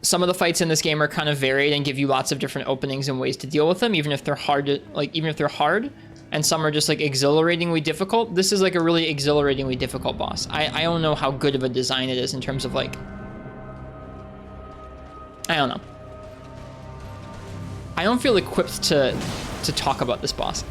some of the fights in this game are kind of varied and give you lots of different openings and ways to deal with them, even if they're hard to, like, even if they're hard, and some are just like exhilaratingly difficult. This is like a really exhilaratingly difficult boss. I don't know how good of a design it is in terms of like, I don't know. I don't feel equipped to talk about this boss.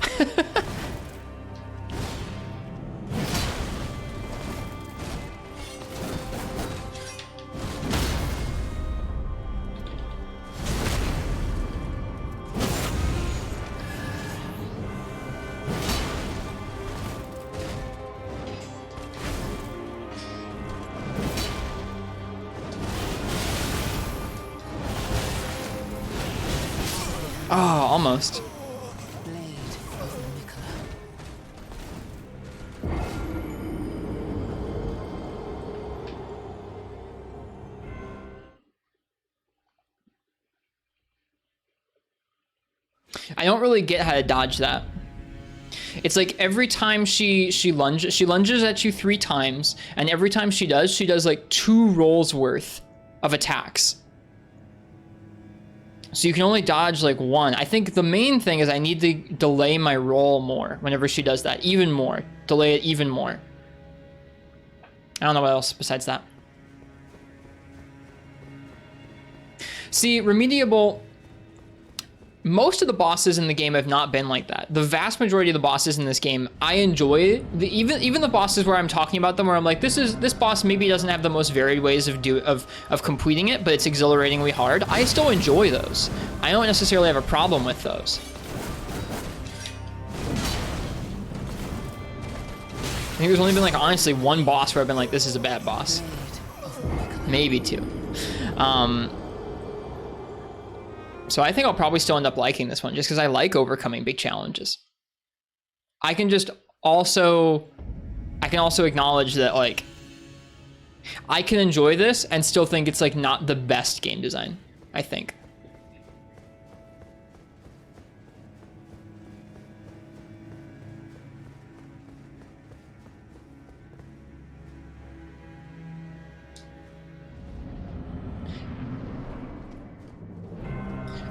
Oh, almost. I don't really get how to dodge that. It's like every time she lunges at you 3 times, and every time she does like 2 rolls worth of attacks. So you can only dodge like 1. I think the main thing is I need to delay my roll more whenever she does that. Even more. Delay it even more. I don't know what else besides that. See, Remediable, most of the bosses in the game have not been like that. The vast majority of the bosses in this game, I enjoy. Even the bosses where I'm talking about them, where I'm like, this boss maybe doesn't have the most varied ways of completing it, but it's exhilaratingly hard. I still enjoy those. I don't necessarily have a problem with those. I think there's only been like honestly 1 boss where I've been like, this is a bad boss. Maybe 2. So I think I'll probably still end up liking this one just because I like overcoming big challenges. I can also acknowledge that like I can enjoy this and still think it's like not the best game design, I think.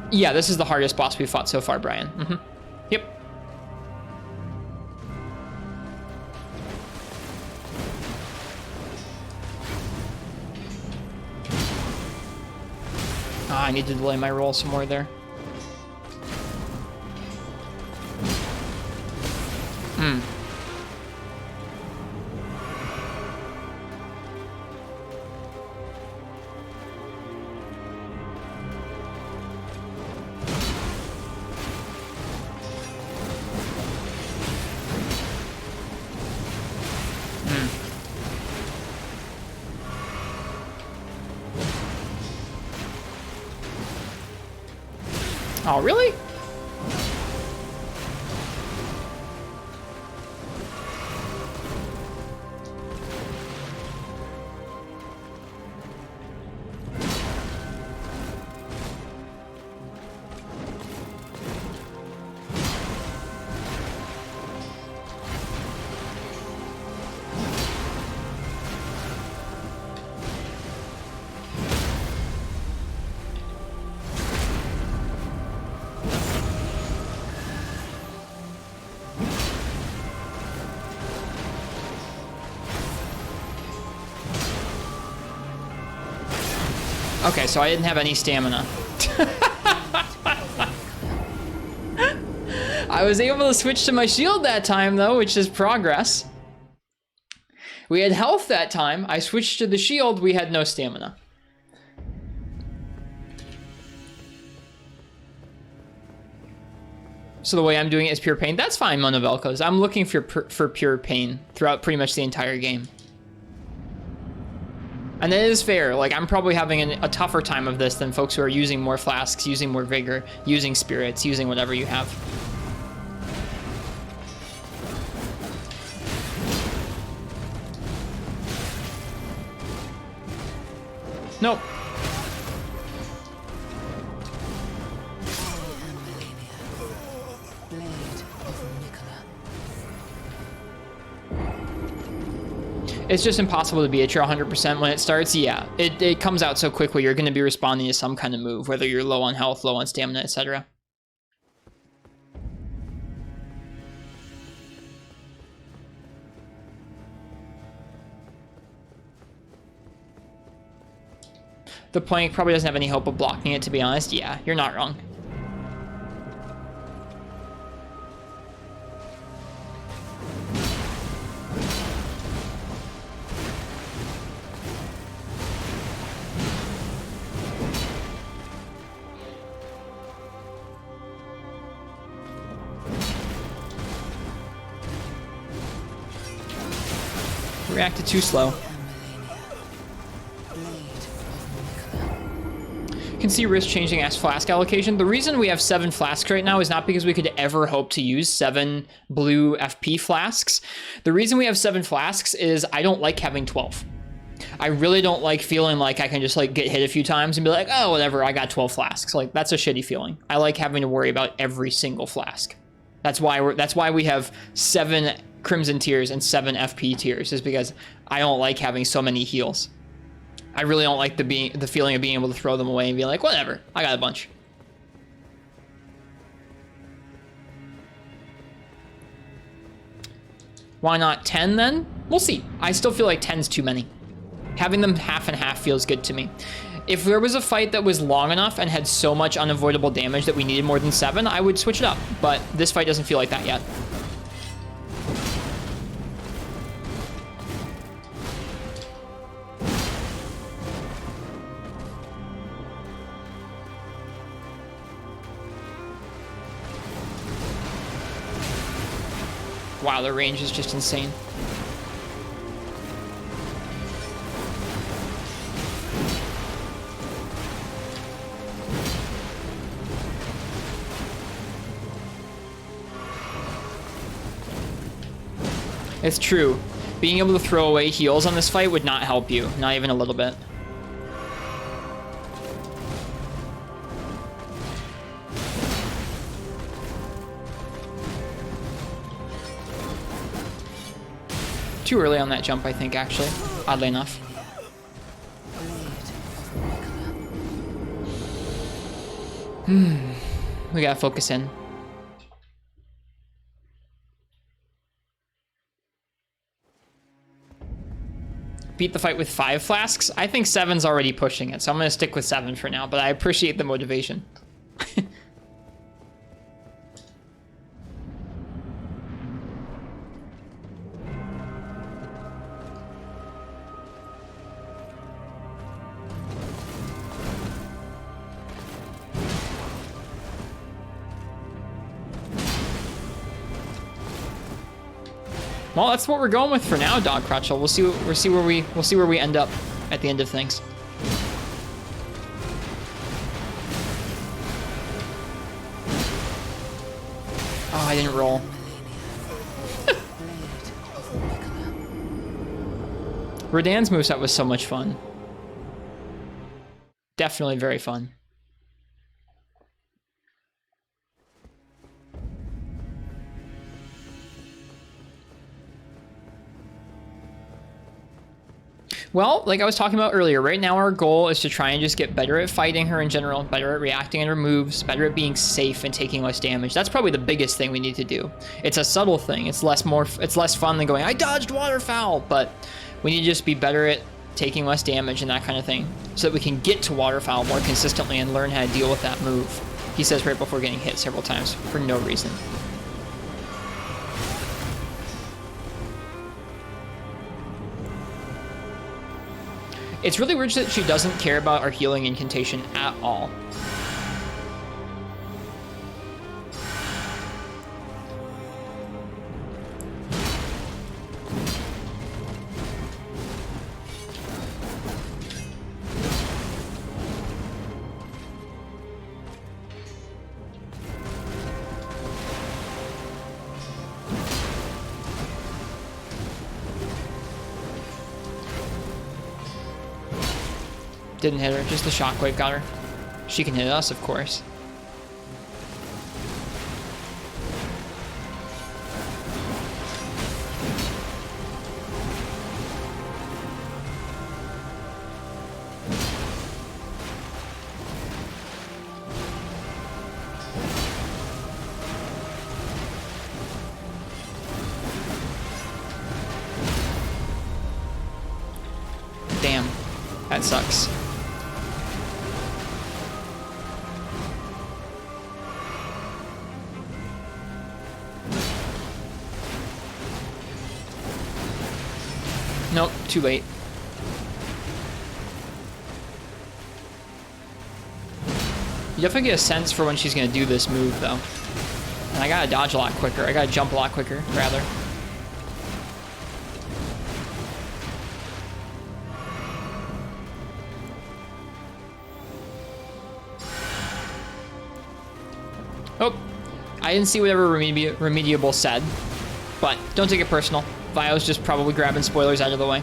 Yeah, this is the hardest boss we've fought so far, Brian. Mm-hmm. Yep. I need to delay my roll some more there. Oh, really? Okay, so I didn't have any stamina. I was able to switch to my shield that time, though, which is progress. We had health that time. I switched to the shield. We had no stamina. So the way I'm doing it is pure pain. That's fine, Monovelcos. I'm looking for pure pain throughout pretty much the entire game. And that is fair. Like, I'm probably having a tougher time of this than folks who are using more flasks, using more vigor, using spirits, using whatever you have. Nope. It's just impossible to be at your 100% when it starts. Yeah, it comes out so quickly. You're going to be responding to some kind of move, whether you're low on health, low on stamina, etc. The plank probably doesn't have any hope of blocking it, to be honest. Yeah, you're not wrong. Reacted too slow. You can see Rist changing as flask allocation. The reason we have 7 flasks right now is not because we could ever hope to use 7 blue FP flasks. The reason we have 7 flasks is I don't like having 12. I really don't like feeling like I can just like get hit a few times and be like, oh, whatever, I got 12 flasks. Like, that's a shitty feeling. I like having to worry about every single flask. That's why we have 7 Crimson tiers and 7 FP tiers, is because I don't like having so many heals. I really don't like the feeling of being able to throw them away and be like, whatever, I got a bunch. Why not 10 then? We'll see. I still feel like 10's too many. Having them half and half feels good to me. If there was a fight that was long enough and had so much unavoidable damage that we needed more than 7, I would switch it up. But this fight doesn't feel like that yet. Wow, the range is just insane. It's true. Being able to throw away heals on this fight would not help you, not even a little bit. Too early on that jump, I think, actually, oddly enough. We gotta focus in. Beat the fight with 5 flasks? I think 7's already pushing it, so I'm gonna stick with 7 for now, but I appreciate the motivation. Well, that's what we're going with for now, Dog Crutchel. We'll see where we end up at the end of things. Oh, I didn't roll. Radan's moveset was so much fun. Definitely very fun. Well, like I was talking about earlier, right now our goal is to try and just get better at fighting her in general, better at reacting in her moves, better at being safe and taking less damage. That's probably the biggest thing we need to do. It's a subtle thing. It's less fun than going, I dodged waterfowl, but we need to just be better at taking less damage and that kind of thing so that we can get to waterfowl more consistently and learn how to deal with that move. He says right before getting hit several times for no reason. It's really weird that she doesn't care about our healing incantation at all. Didn't hit her, just the shockwave got her. She can hit us, of course. Damn, that sucks. Nope, too late. You definitely get a sense for when she's gonna do this move, though. And I gotta dodge a lot quicker. I gotta jump a lot quicker, rather. Oh, I didn't see whatever Remediable said, but don't take it personal. Vio's just probably grabbing spoilers out of the way.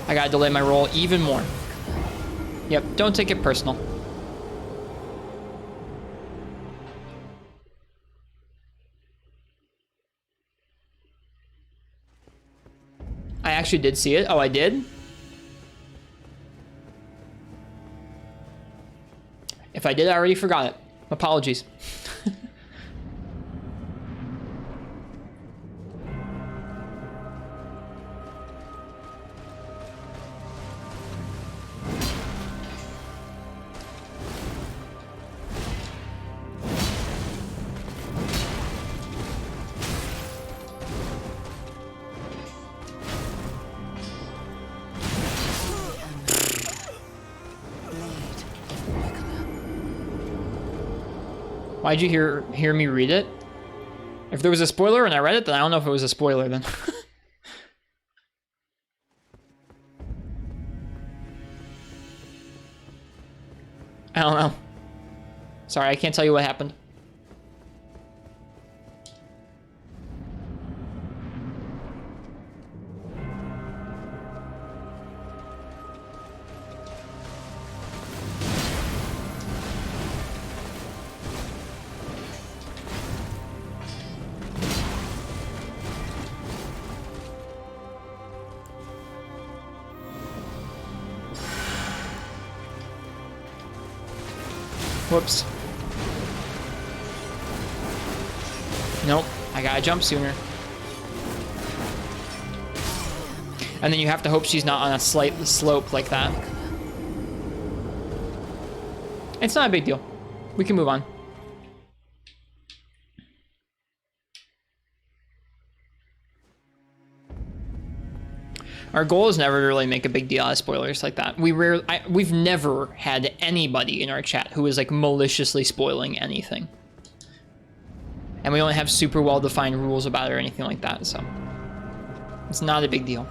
I gotta delay my roll even more. Yep, don't take it personal. I actually did see it. Oh, I did? If I did, I already forgot it. Apologies. Why'd you hear me read it? If there was a spoiler and I read it, then I don't know if it was a spoiler then. I don't know. Sorry, I can't tell you what happened. Whoops. Nope, I gotta jump sooner. And then you have to hope she's not on a slight slope like that. It's not a big deal. We can move on. Our goal is never to really make a big deal out of spoilers like that. We've never had anybody in our chat who is like maliciously spoiling anything. And we don't have super well-defined rules about it or anything like that, so it's not a big deal.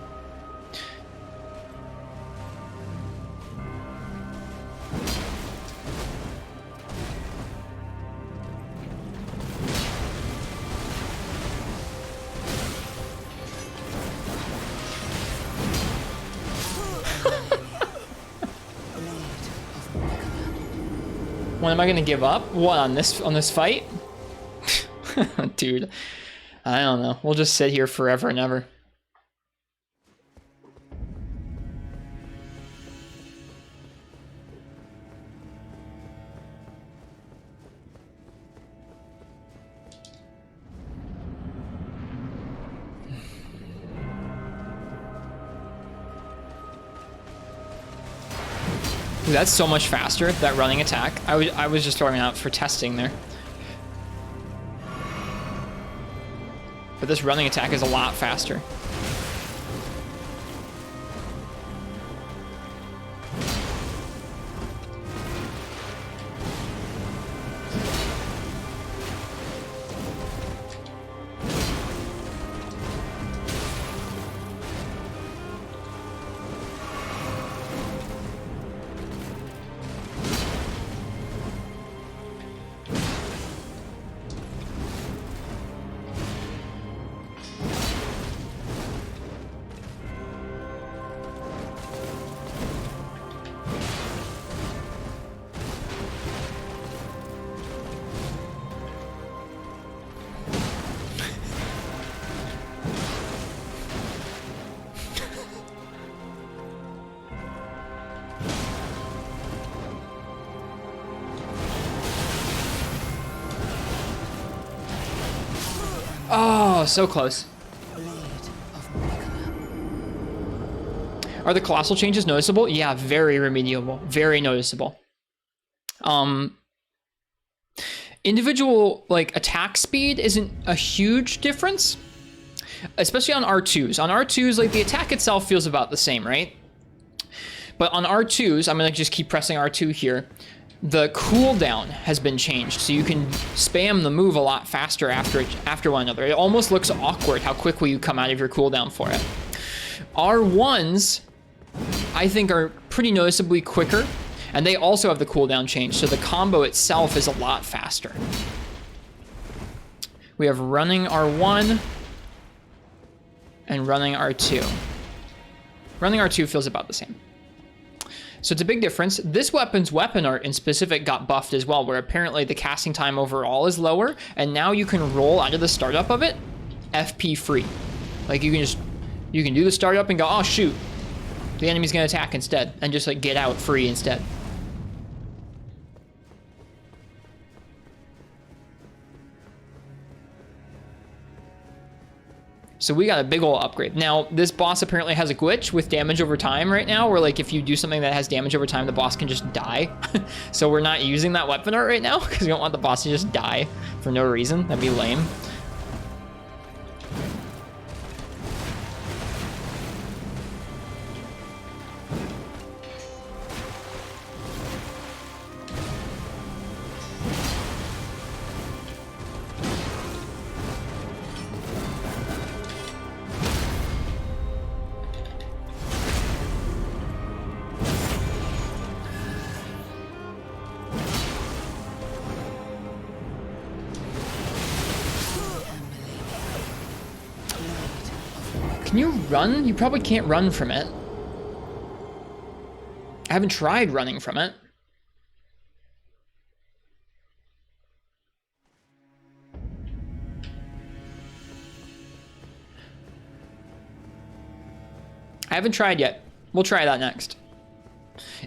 When am I gonna give up? What, on this fight? Dude, I don't know. We'll just sit here forever and ever. Dude, that's so much faster, that running attack. I was just throwing it out for testing there. But this running attack is a lot faster. Oh, so close. Are the colossal changes noticeable? Yeah, very remediable, very noticeable. Individual like attack speed isn't a huge difference, especially on R2s. On R2s, like the attack itself feels about the same, right? But on R2s, I'm gonna just keep pressing R2 here. The cooldown has been changed, so you can spam the move a lot faster after one another. It almost looks awkward how quickly you come out of your cooldown for it. R1s, I think, are pretty noticeably quicker, and they also have the cooldown change, so the combo itself is a lot faster. We have running R1 and running R2. Running R2 feels about the same. So it's a big difference. This weapon's weapon art in specific got buffed as well, where apparently the casting time overall is lower, and now you can roll out of the startup of it FP free. Like you can do the startup and go, oh shoot, the enemy's gonna attack instead, and just like get out free instead. So we got a big ol' upgrade. Now, this boss apparently has a glitch with damage over time right now, where like if you do something that has damage over time, the boss can just die. So we're not using that weapon art right now, because we don't want the boss to just die for no reason. That'd be lame. Can you run? You probably can't run from it. I haven't tried running from it. I haven't tried yet. We'll try that next.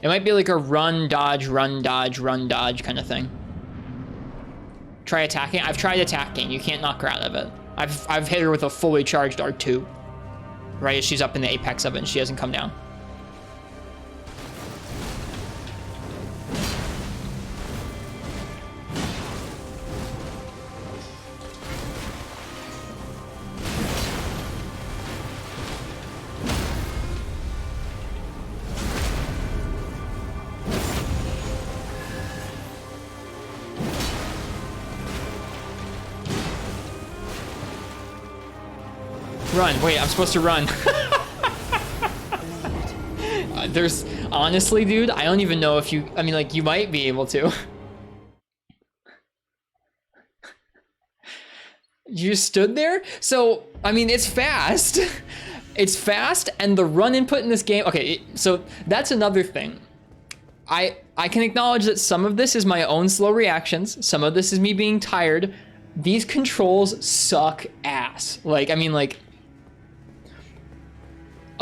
It might be like a run, dodge, run, dodge, run, dodge kind of thing. Try attacking. I've tried attacking. You can't knock her out of it. I've hit her with a fully charged R2. Right as she's up in the apex of it and she hasn't come down. Run. Wait, I'm supposed to run. There's... Honestly, dude, I don't even know if you... I mean, like, you might be able to. You just stood there? So, I mean, it's fast. It's fast, and the run input in this game... Okay, so that's another thing. I can acknowledge that some of this is my own slow reactions. Some of this is me being tired. These controls suck ass. Like, I mean, like...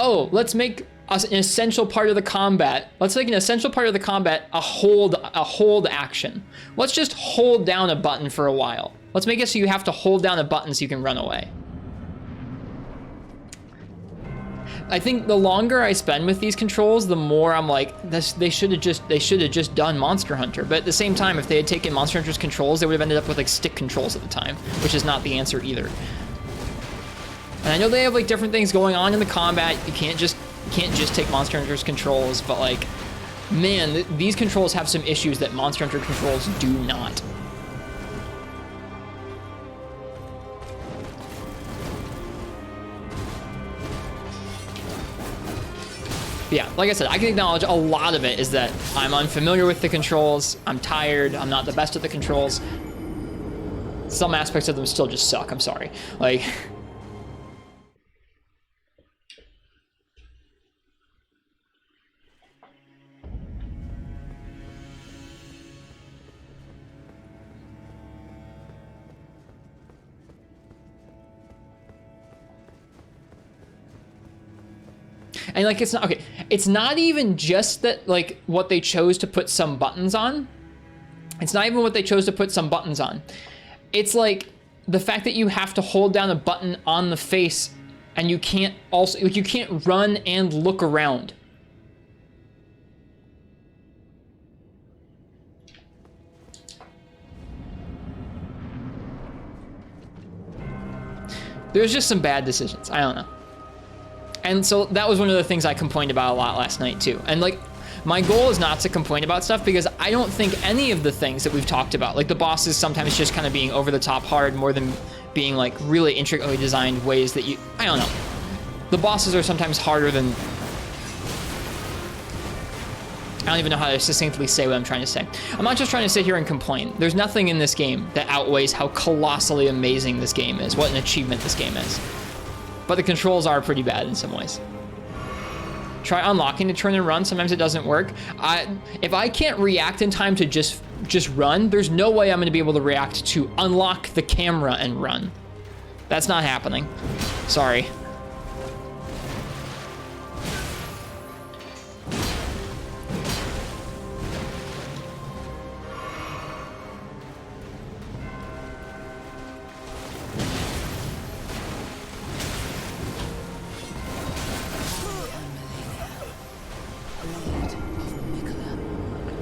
Oh, let's make an essential part of the combat. Let's make an essential part of the combat a hold action. Let's just hold down a button for a while. Let's make it so you have to hold down a button so you can run away. I think the longer I spend with these controls, the more I'm like, they should have just done Monster Hunter. But at the same time, if they had taken Monster Hunter's controls, they would have ended up with like stick controls at the time, which is not the answer either. And I know they have like different things going on in the combat. You can't just take Monster Hunter's controls, but like, man, these controls have some issues that Monster Hunter controls do not. Yeah, like I said, I can acknowledge a lot of it is that I'm unfamiliar with the controls, I'm tired, I'm not the best at the controls. Some aspects of them still just suck, I'm sorry. Like... And like, it's not, okay, it's not even just that, like, what they chose to put some buttons on. It's not even what they chose to put some buttons on. It's like, the fact that you have to hold down a button on the face and you can't also, like, you can't run and look around. There's just some bad decisions. I don't know. And so that was one of the things I complained about a lot last night too. And like, my goal is not to complain about stuff because I don't think any of the things that we've talked about, like the bosses sometimes just kind of being over the top hard more than being like really intricately designed ways that you, I don't know. The bosses are sometimes harder than, I don't even know how to succinctly say what I'm trying to say. I'm not just trying to sit here and complain. There's nothing in this game that outweighs how colossally amazing this game is, what an achievement this game is. But the controls are pretty bad in some ways. Try unlocking to turn and run, sometimes it doesn't work. If I can't react in time to just run, there's no way I'm gonna be able to react to unlock the camera and run. That's not happening. Sorry.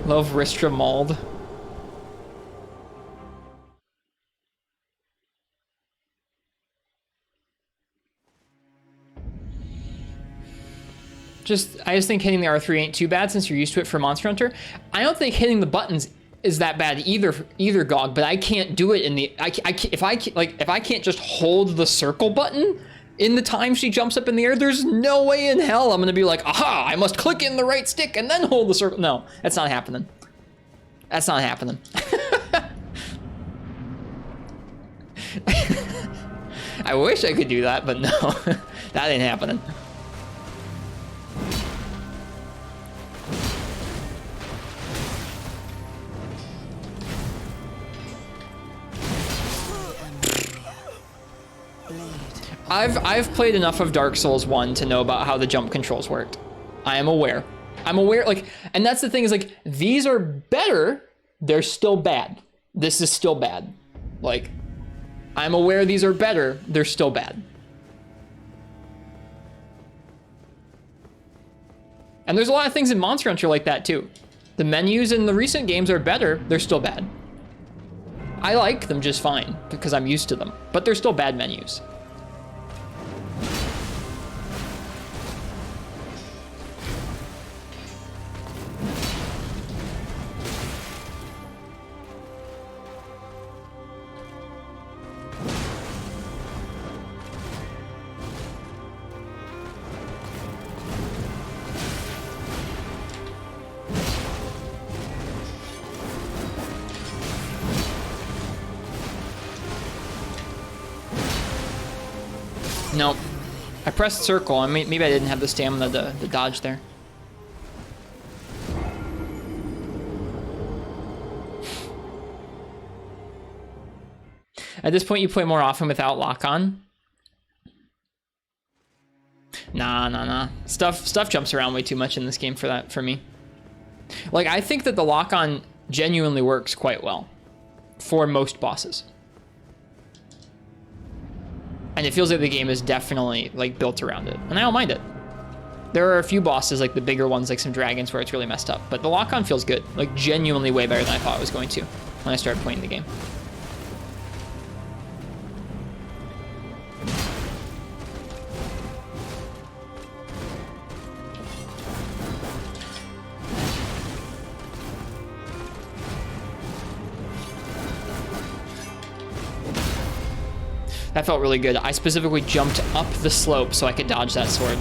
Love Ristretto mold. I just think hitting the R3 ain't too bad since you're used to it for Monster Hunter. I don't think hitting the buttons is that bad either, Gog. But I can't do it in the if I can't just hold the circle button in the time she jumps up in the air, there's no way in hell I'm gonna be like, aha, I must click in the right stick and then hold the circle. No, that's not happening. That's not happening. I wish I could do that, but no, that ain't happening. I've played enough of Dark Souls 1 to know about how the jump controls worked. I am aware. I'm aware, like, and that's the thing is like, these are better, they're still bad. This is still bad. Like, I'm aware these are better, they're still bad. And there's a lot of things in Monster Hunter like that too. The menus in the recent games are better, they're still bad. I like them just fine because I'm used to them, but they're still bad menus. Nope. I pressed circle. Maybe I didn't have the stamina to dodge there. At this point, you play more often without lock-on. Nah. Stuff jumps around way too much in this game for me. Like, I think that the lock-on genuinely works quite well for most bosses. And it feels like the game is definitely like built around it. And I don't mind it. There are a few bosses, like the bigger ones, like some dragons, where it's really messed up. But the lock-on feels good. Like genuinely way better than I thought it was going to when I started playing the game. That felt really good. I specifically jumped up the slope so I could dodge that sword.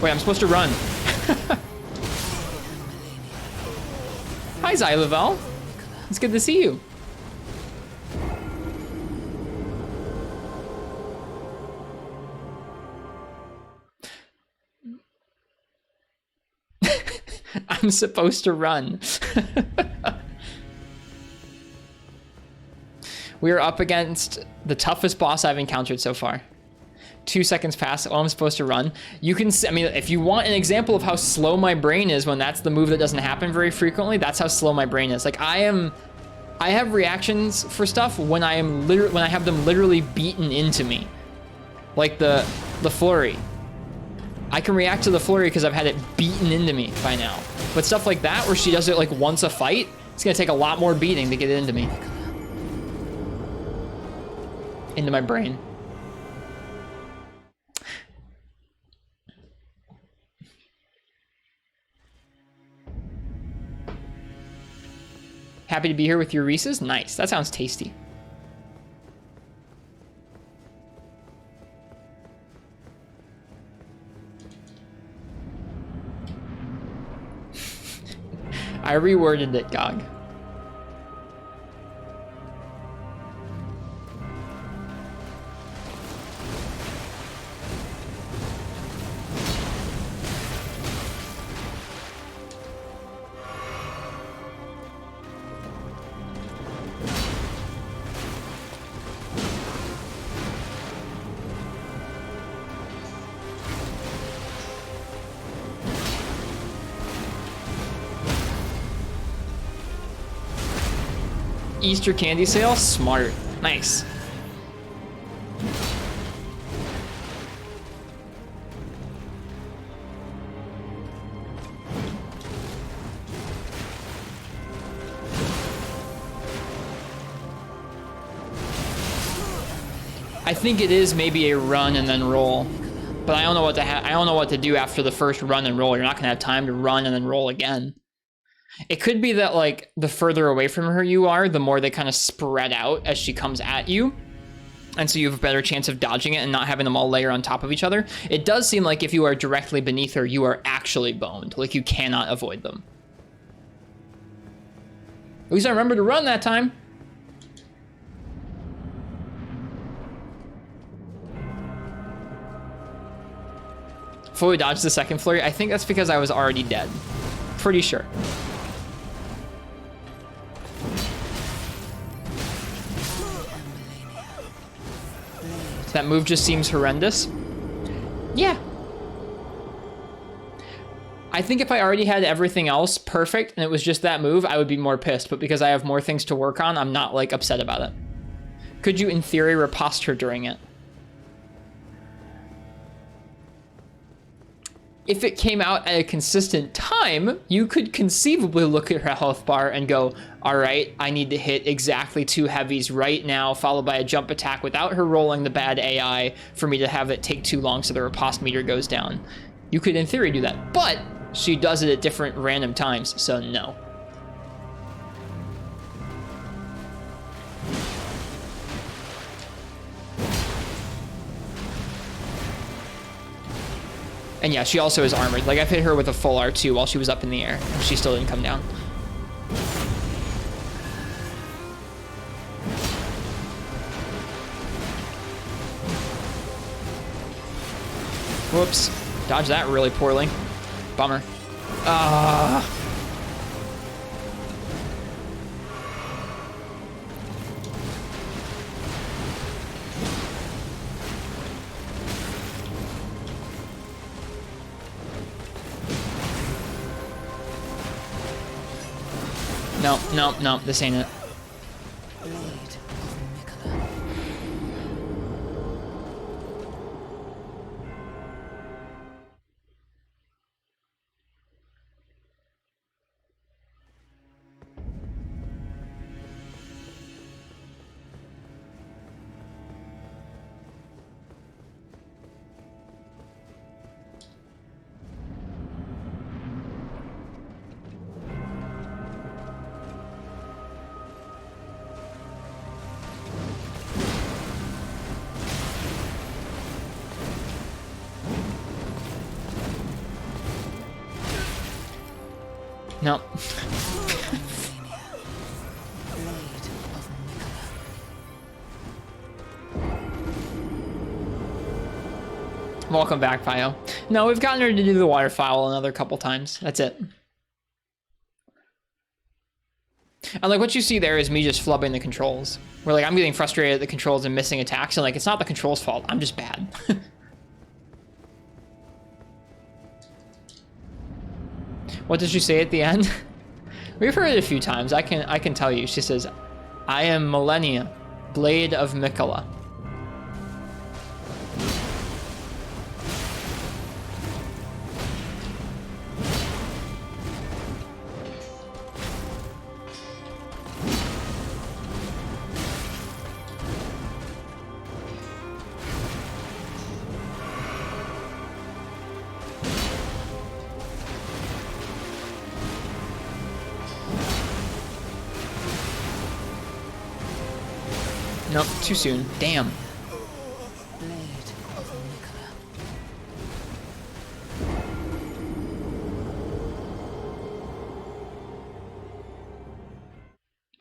Wait, I'm supposed to run. Hi, Xylavel. It's good to see you. I'm supposed to run. We are up against the toughest boss I've encountered so far. 2 seconds past while I'm supposed to run. You can, I mean, if you want an example of how slow my brain is when that's the move that doesn't happen very frequently, that's how slow my brain is. Like I have reactions for stuff when I have them literally beaten into me. Like the flurry. I can react to the flurry because I've had it beaten into me by now. But stuff like that, where she does it like once a fight, it's gonna take a lot more beating to get it into me. Into my brain. Happy to be here with your Reese's? Nice, that sounds tasty. I reworded it, Gog. Easter candy sale? Smart. Nice. I think it is maybe a run and then roll, but I don't know what to I don't know what to do after the first run and roll. You're not gonna have time to run and then roll again. It could be that like the further away from her you are, the more they kind of spread out as she comes at you. And so you have a better chance of dodging it and not having them all layer on top of each other. It does seem like if you are directly beneath her, you are actually boned. Like you cannot avoid them. At least I remember to run that time. Fully dodged the second flurry. I think that's because I was already dead. Pretty sure. That move just seems horrendous. Yeah. I think if I already had everything else perfect and it was just that move, I would be more pissed. But because I have more things to work on, I'm not like upset about it. Could you, in theory, riposte her during it? If it came out at a consistent time, you could conceivably look at her health bar and go, all right, I need to hit exactly 2 heavies right now, followed by a jump attack without her rolling the bad AI for me to have it take too long so the riposte meter goes down. You could, in theory, do that, but she does it at different random times, so no. And yeah, she also is armored. Like I've hit her with a full R2 while she was up in the air, and she still didn't come down. Whoops. Dodged that really poorly. Bummer. No, this ain't it. No. Welcome back, Pio. No, we've gotten her to do the waterfowl another couple times. That's it. And like what you see there is me just flubbing the controls. Where like I'm getting frustrated at the controls and missing attacks, and like it's not the controls' fault. I'm just bad. What did she say at the end? We've heard it a few times. I can tell you. She says, "I am Millennia, Blade of Mikola." Nope, too soon. Damn.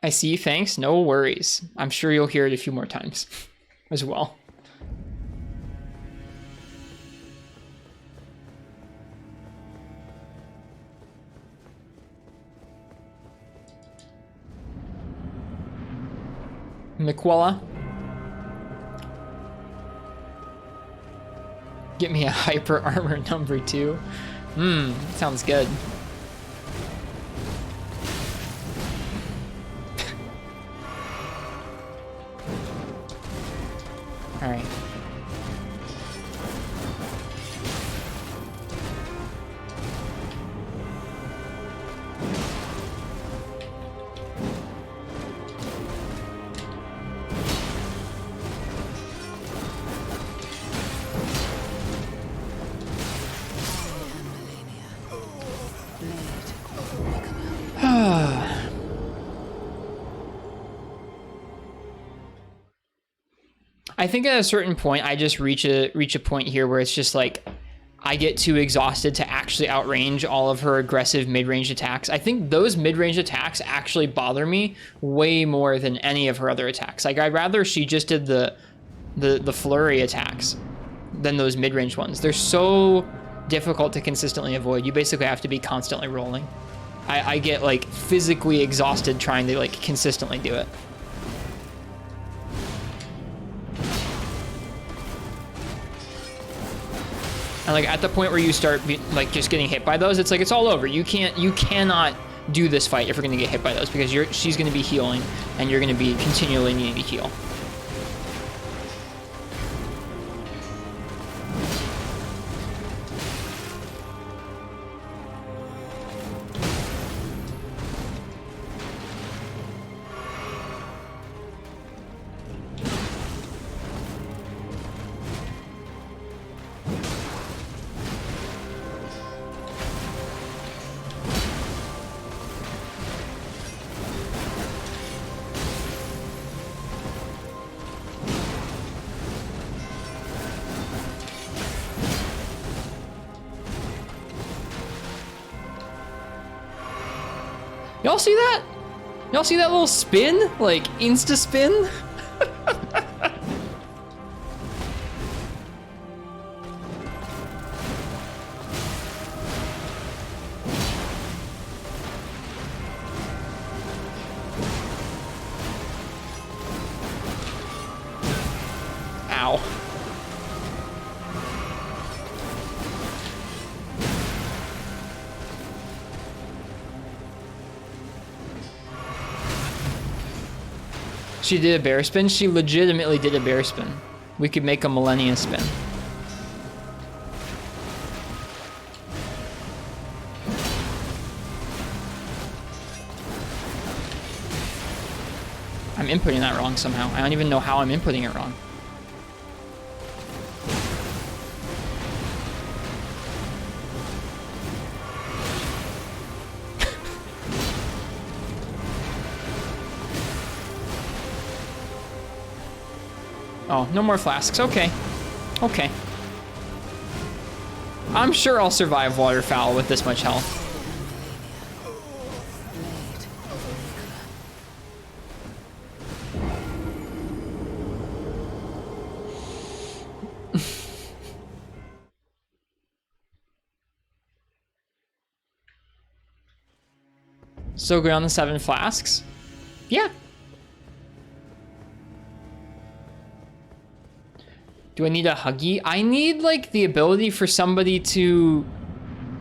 I see, thanks. No worries. I'm sure you'll hear it a few more times as well. Mikola. Get me a hyper armor number 2. Sounds good. All right. I think at a certain point, I just reach a point here where it's just like, I get too exhausted to actually outrange all of her aggressive mid-range attacks. I think those mid-range attacks actually bother me way more than any of her other attacks. Like, I'd rather she just did the flurry attacks than those mid-range ones. They're so difficult to consistently avoid. You basically have to be constantly rolling. I get like physically exhausted trying to like consistently do it. And like at the point where you start like just getting hit by those, it's like it's all over. You cannot do this fight if you're gonna get hit by those, because she's gonna be healing and you're gonna be continually needing to heal. Y'all see that? Y'all see that little spin? Like, insta spin? Ow. She did a bear spin? She legitimately did a bear spin. We could make a millennia spin. I'm inputting that wrong somehow. I don't even know how I'm inputting it wrong. Oh, no more flasks. Okay. Okay. I'm sure I'll survive waterfowl with this much health. So good on the 7 flasks. Yeah. Do I need a Huggy? I need like the ability for somebody to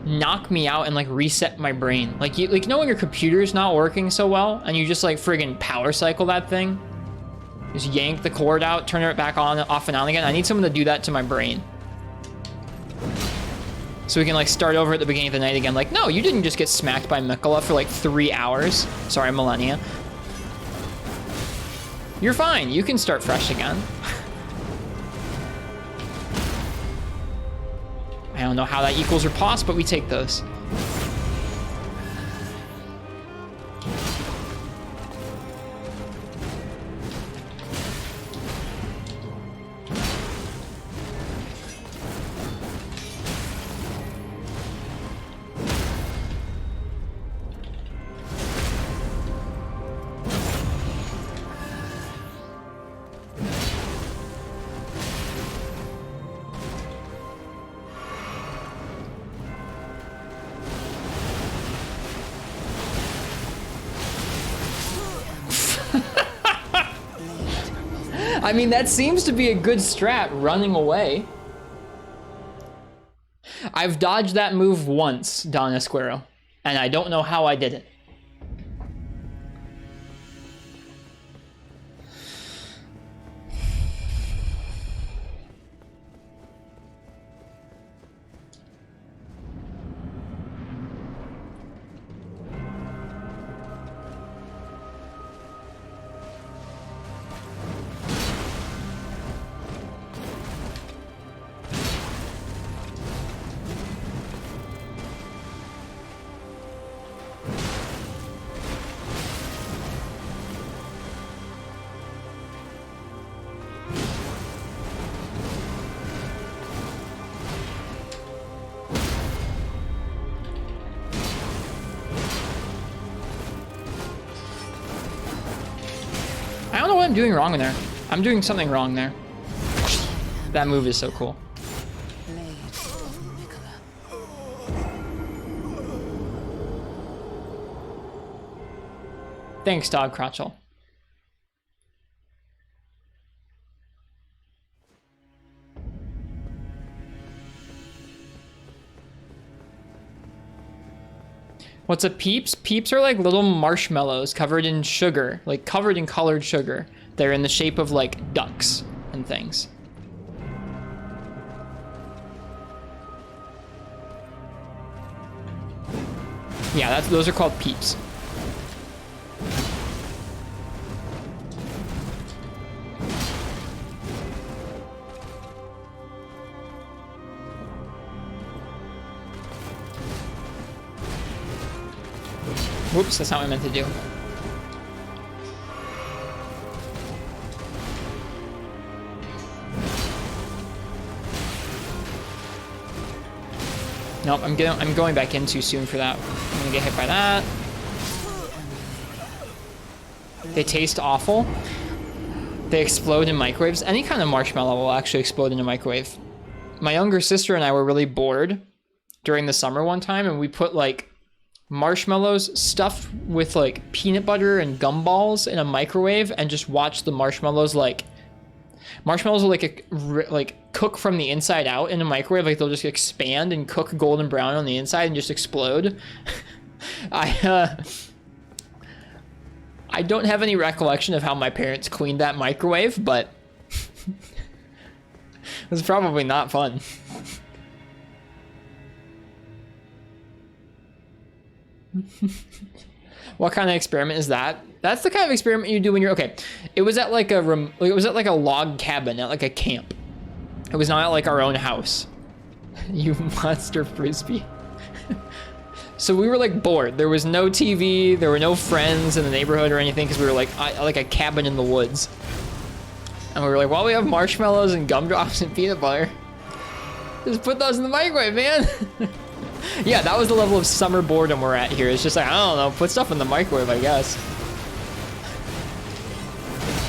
knock me out and like reset my brain. Like you know when your computer's not working so well and you just like friggin' power cycle that thing? Just yank the cord out, turn it back on, off and on again. I need someone to do that to my brain. So we can like start over at the beginning of the night again. Like, no, you didn't just get smacked by Mikola for like 3 hours. Sorry, Millennia. You're fine, you can start fresh again. I don't know how that equals or pos, but we take those. I mean, that seems to be a good strat, running away. I've dodged that move once, Don Esquero, and I don't know how I did it. I don't know what I'm doing wrong in there. I'm doing something wrong there. That move is so cool. Thanks, Dog Crotchel. What's a Peeps? Peeps are like little marshmallows covered in sugar, like covered in colored sugar. They're in the shape of like ducks and things. Yeah, those are called Peeps. Whoops, that's not what I meant to do. Nope, I'm going back in too soon for that. I'm gonna get hit by that. They taste awful. They explode in microwaves. Any kind of marshmallow will actually explode in a microwave. My younger sister and I were really bored during the summer one time, and we put like marshmallows stuffed with like peanut butter and gumballs in a microwave and just watch the marshmallows like will like cook from the inside out in a microwave. Like they'll just expand and cook golden brown on the inside and just explode. I don't have any recollection of how my parents cleaned that microwave, but it was probably not fun. What kind of experiment is that? That's the kind of experiment you do when you're okay. It was at like a log cabin at like a camp. It was not at like our own house. You monster frisbee. So we were like bored. There was no TV. There were no friends in the neighborhood or anything because we were like a cabin in the woods. And we were like, well, we have marshmallows and gumdrops and peanut butter. Just put those in the microwave, man. Yeah, that was the level of summer boredom we're at here. It's just like, I don't know, put stuff in the microwave, I guess.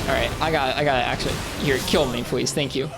All right, I gotta actually, here, kill me, please, thank you.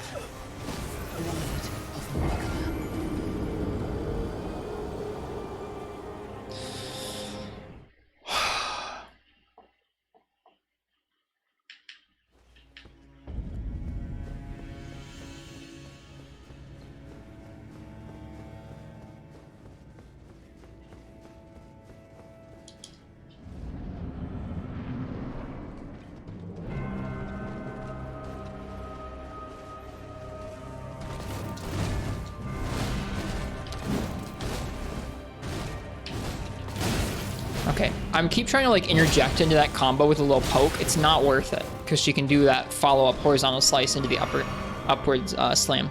Okay, I'm keep trying to like interject into that combo with a little poke. It's not worth it because she can do that follow-up horizontal slice into the upwards slam.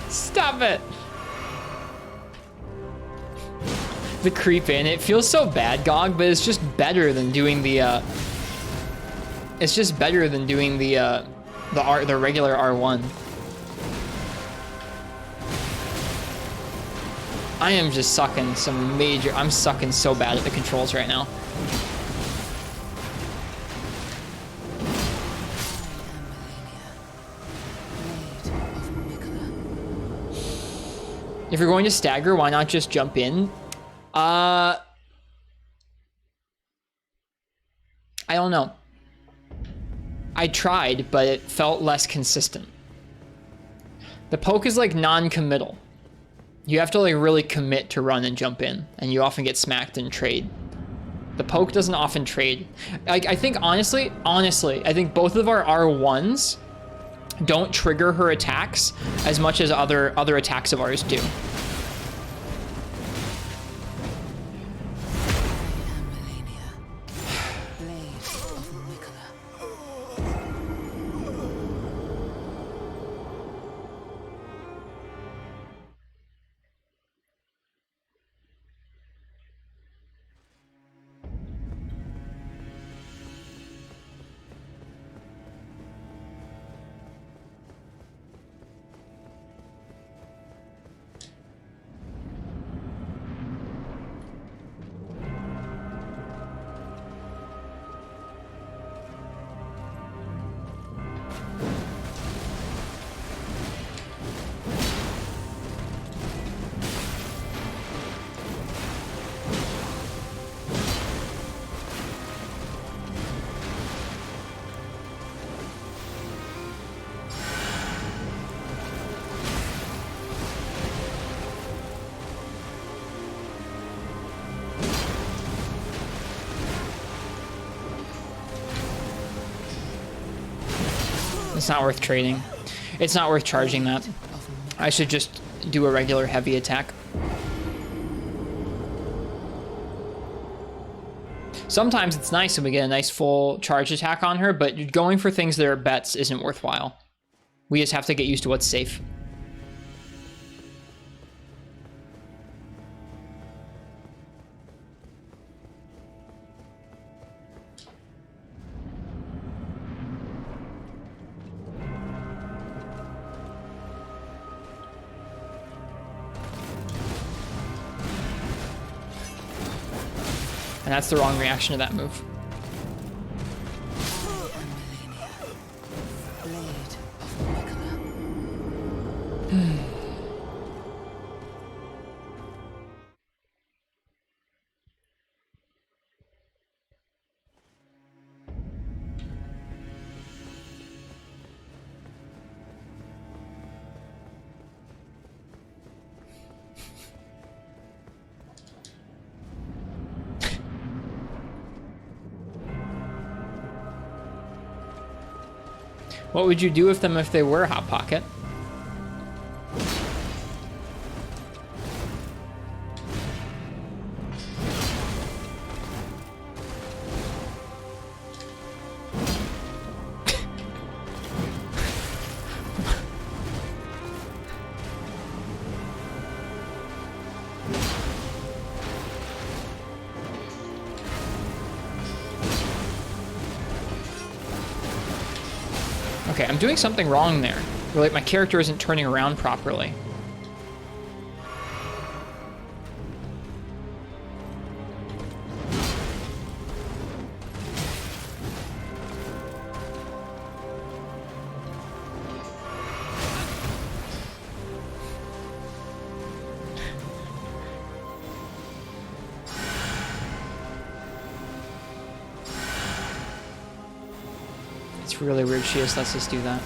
Stop it. The creep in. It feels so bad, Gog, but it's just better than doing the it's just better than doing the regular R1. I am just sucking some major. I'm sucking so bad at the controls right now. If you're going to stagger, why not just jump in? I don't know. I tried, but it felt less consistent. The poke is like non-committal. You have to like really commit to run and jump in, and you often get smacked in trade. The poke doesn't often trade. Like, I think honestly, I think both of our R1s don't trigger her attacks as much as other attacks of ours do. It's not worth trading. It's not worth charging that. I should just do a regular heavy attack. Sometimes it's nice when we get a nice full charge attack on her, but going for things that are bets isn't worthwhile. We just have to get used to what's safe. And that's the wrong reaction to that move. What would you do with them if they were Hot Pocket? Okay, I'm doing something wrong there. Where, like, my character isn't turning around properly. It's really weird she just lets us do that.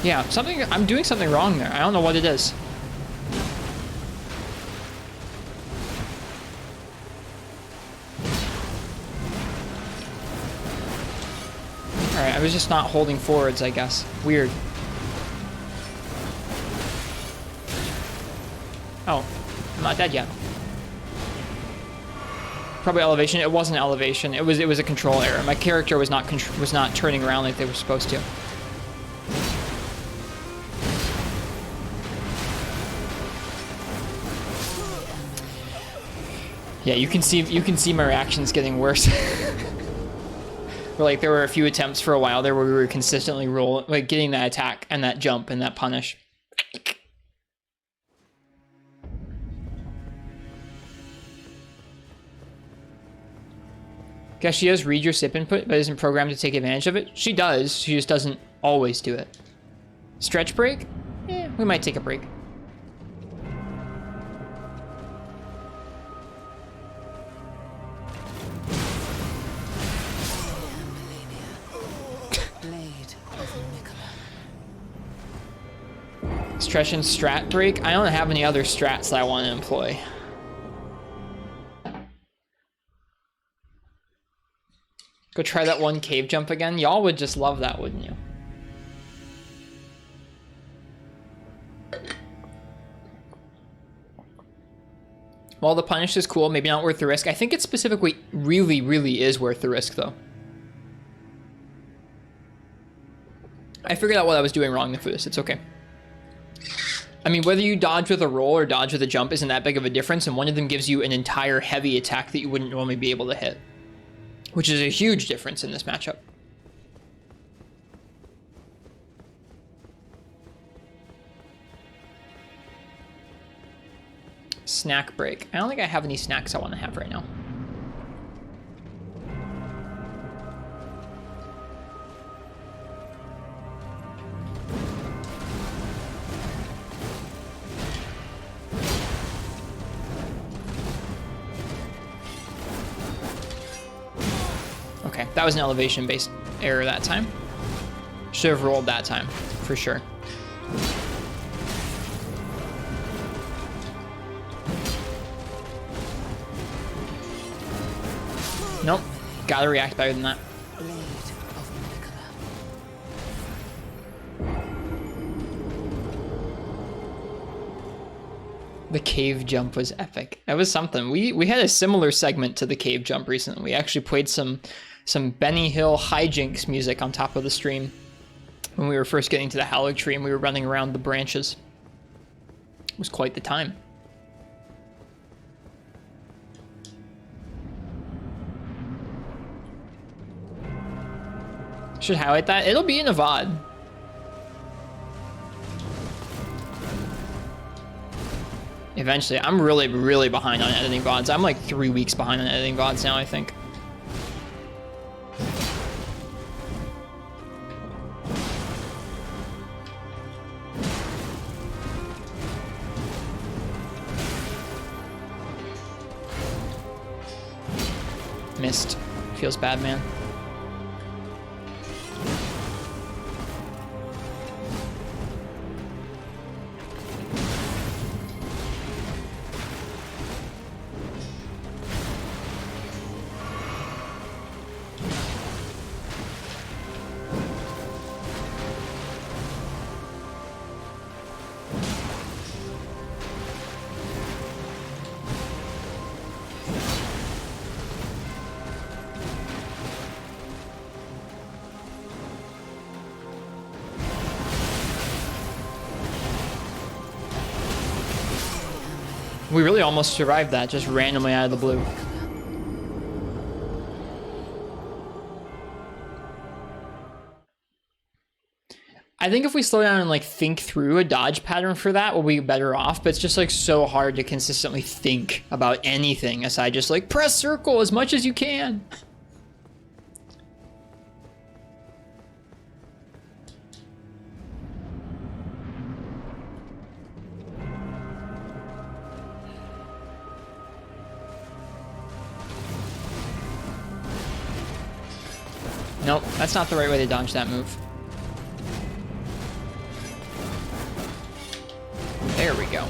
Yeah, I'm doing something wrong there. I don't know what it is. Alright, I was just not holding forwards, I guess. Weird. Oh, I'm not dead yet. Probably elevation. It wasn't elevation. It was a control error. My character was not turning around like they were supposed to. Yeah, you can see my reactions getting worse. Like there were a few attempts for a while there where we were consistently getting that attack and that jump and that punish. Guess she does read your SIP input, but isn't programmed to take advantage of it. She does. She just doesn't always do it. Stretch break? Yeah, we might take a break. Stretch and strat break. I don't have any other strats that I want to employ. Go try that one cave jump again. Y'all would just love that, wouldn't you? While the punish is cool, maybe not worth the risk. I think it specifically really, really is worth the risk, though. I figured out what I was doing wrong for this. It's okay. I mean, whether you dodge with a roll or dodge with a jump isn't that big of a difference, and one of them gives you an entire heavy attack that you wouldn't normally be able to hit, which is a huge difference in this matchup. Snack break. I don't think I have any snacks I want to have right now. Okay, that was an elevation-based error that time. Should have rolled that time, for sure. Nope, gotta react better than that. The cave jump was epic. That was something. We had a similar segment to the cave jump recently. We actually played some Benny Hill hijinks music on top of the stream when we were first getting to the Hallowed Tree and we were running around the branches. It was quite the time. Should highlight that. It'll be in a VOD. Eventually. I'm really, really behind on editing VODs. I'm like 3 weeks behind on editing VODs now, I think. Missed. Feels bad, man. We really almost survived that, just randomly out of the blue. I think if we slow down and like think through a dodge pattern for that, we'll be better off. But it's just like so hard to consistently think about anything aside just like press circle as much as you can. Nope, that's not the right way to dodge that move. There we go.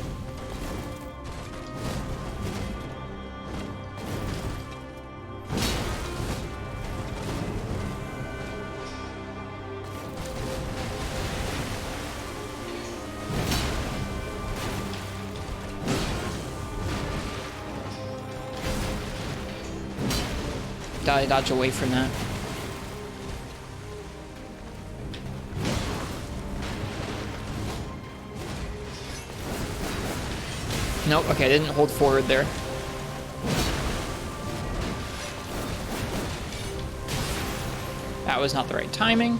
Gotta dodge away from that. Nope, okay, I didn't hold forward there. That was not the right timing.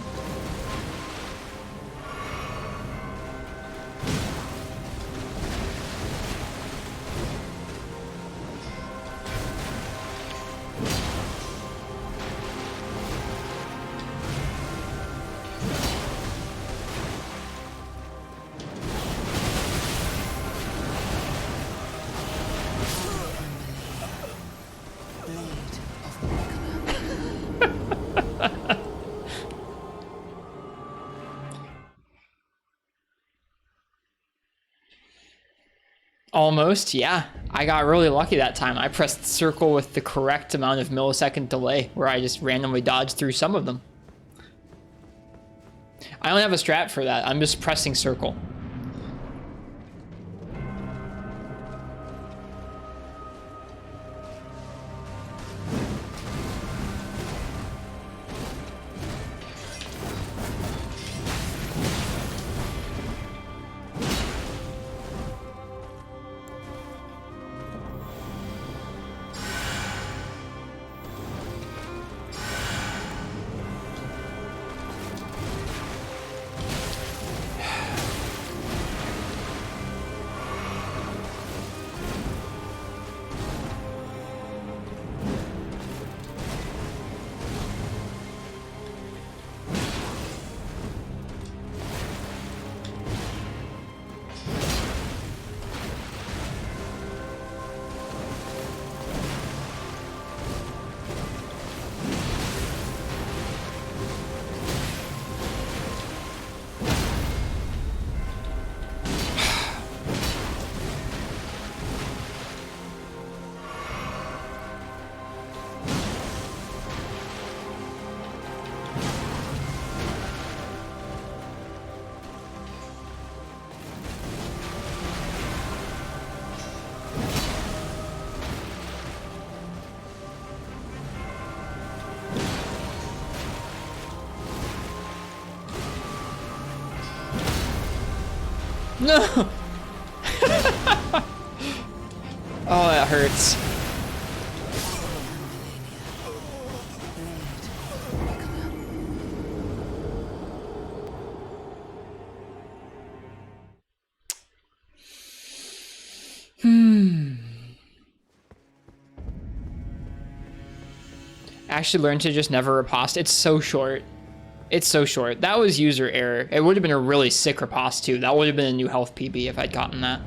Almost, yeah. I got really lucky that time. I pressed circle with the correct amount of millisecond delay where I just randomly dodged through some of them. I don't have a strat for that. I'm just pressing circle. No! Oh, that hurts. Actually learned to just never riposte. It's so short. It's so short. That was user error. It would have been a really sick riposte too. That would have been a new health PB if I'd gotten that.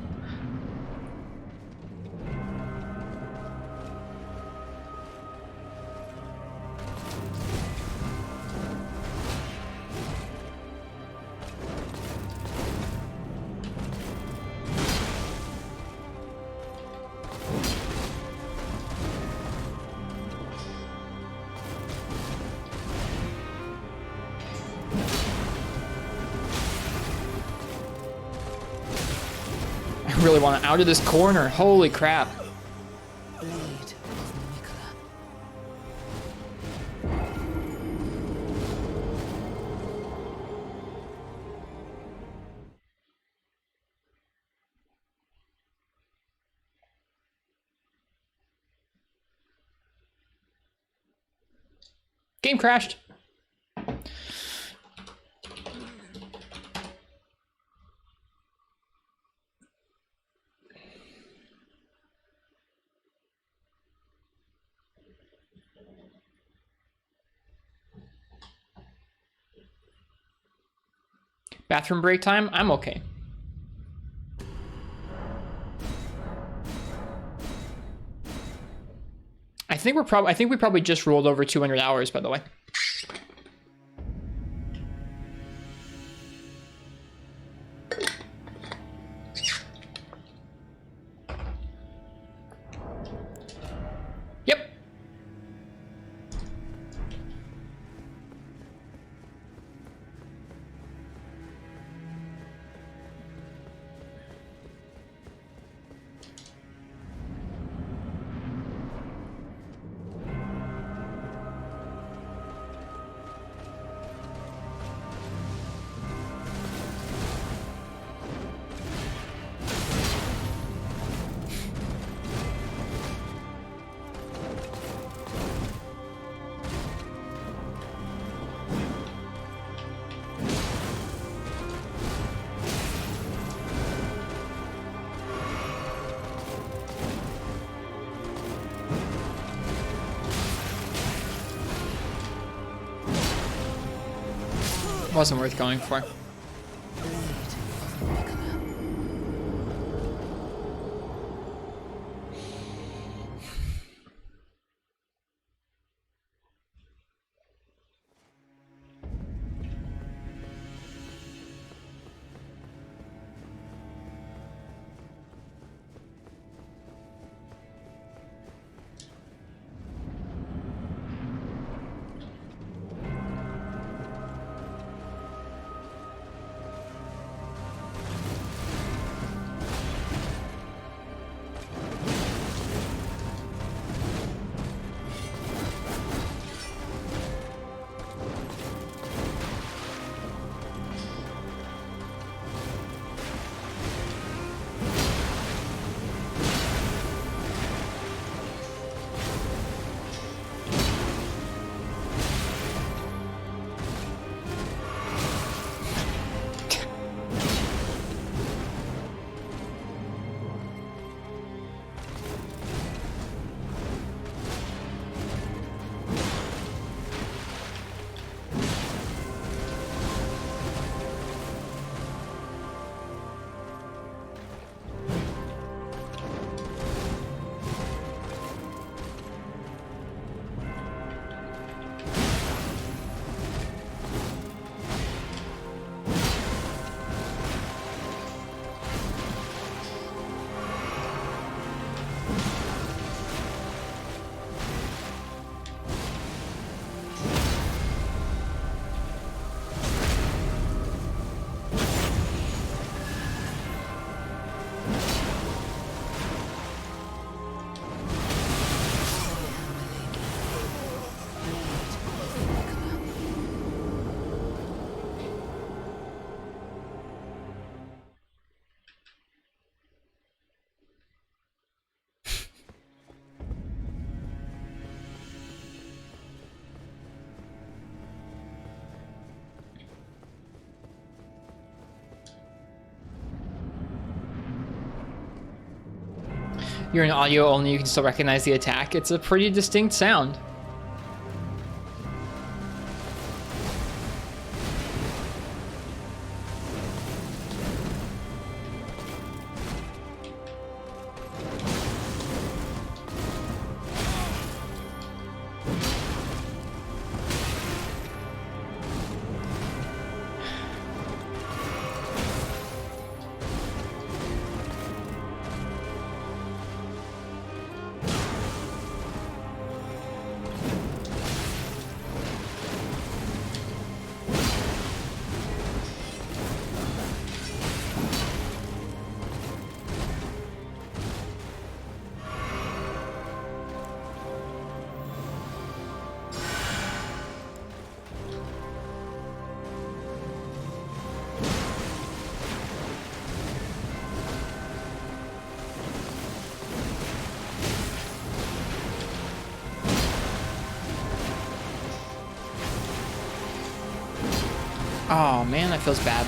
I really want to out of this corner. Holy crap. Game crashed. Bathroom break time? I'm okay. I think we probably just rolled over 200 hours, by the way. Yep. Wasn't worth going for. You're in audio only, you can still recognize the attack. It's a pretty distinct sound. Oh man, that feels bad.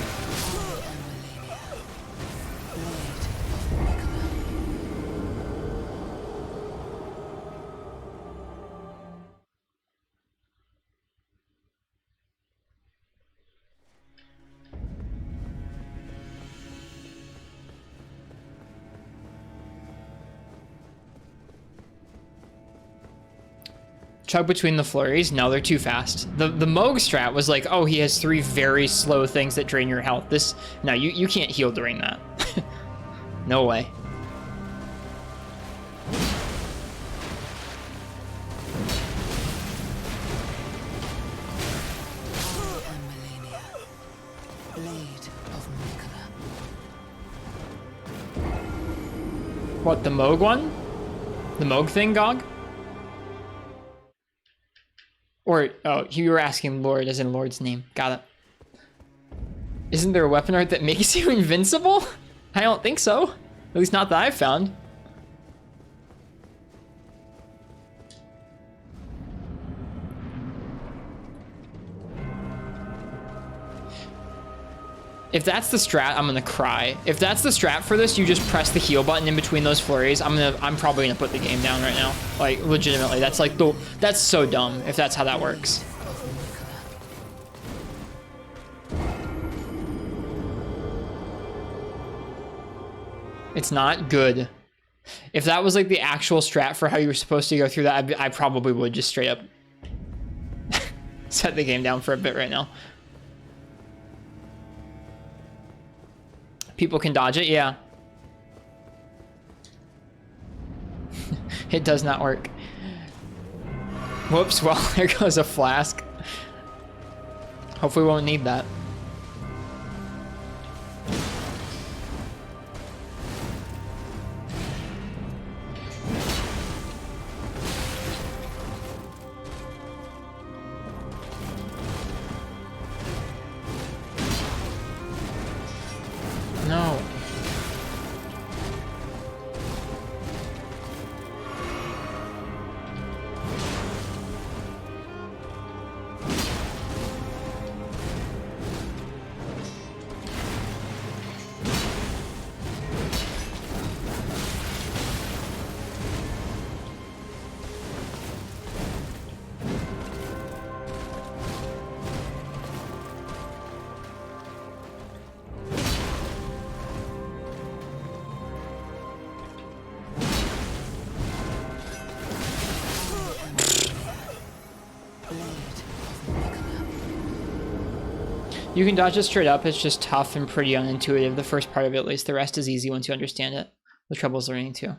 Chug between the flurries? No, they're too fast. The Moog strat was like, oh, he has 3 very slow things that drain your health. This, no, you can't heal during that. No way. What, the Moog one? The Moog thing, Gog? Or, oh, you were asking Lord as in Lord's name. Got it. Isn't there a weapon art that makes you invincible? I don't think so. At least not that I've found. If that's the strat, I'm gonna cry. If that's the strat for this, you just press the heal button in between those flurries. I'm probably gonna put the game down right now. Like, legitimately, that's like that's so dumb if that's how that works. It's not good. If that was like the actual strat for how you were supposed to go through that, I probably would just straight up set the game down for a bit right now. People can dodge it, yeah. It does not work. Whoops, well, there goes a flask. Hopefully we won't need that. No. You can dodge it straight up, it's just tough and pretty unintuitive, the first part of it at least. The rest is easy once you understand it. The trouble's learning too.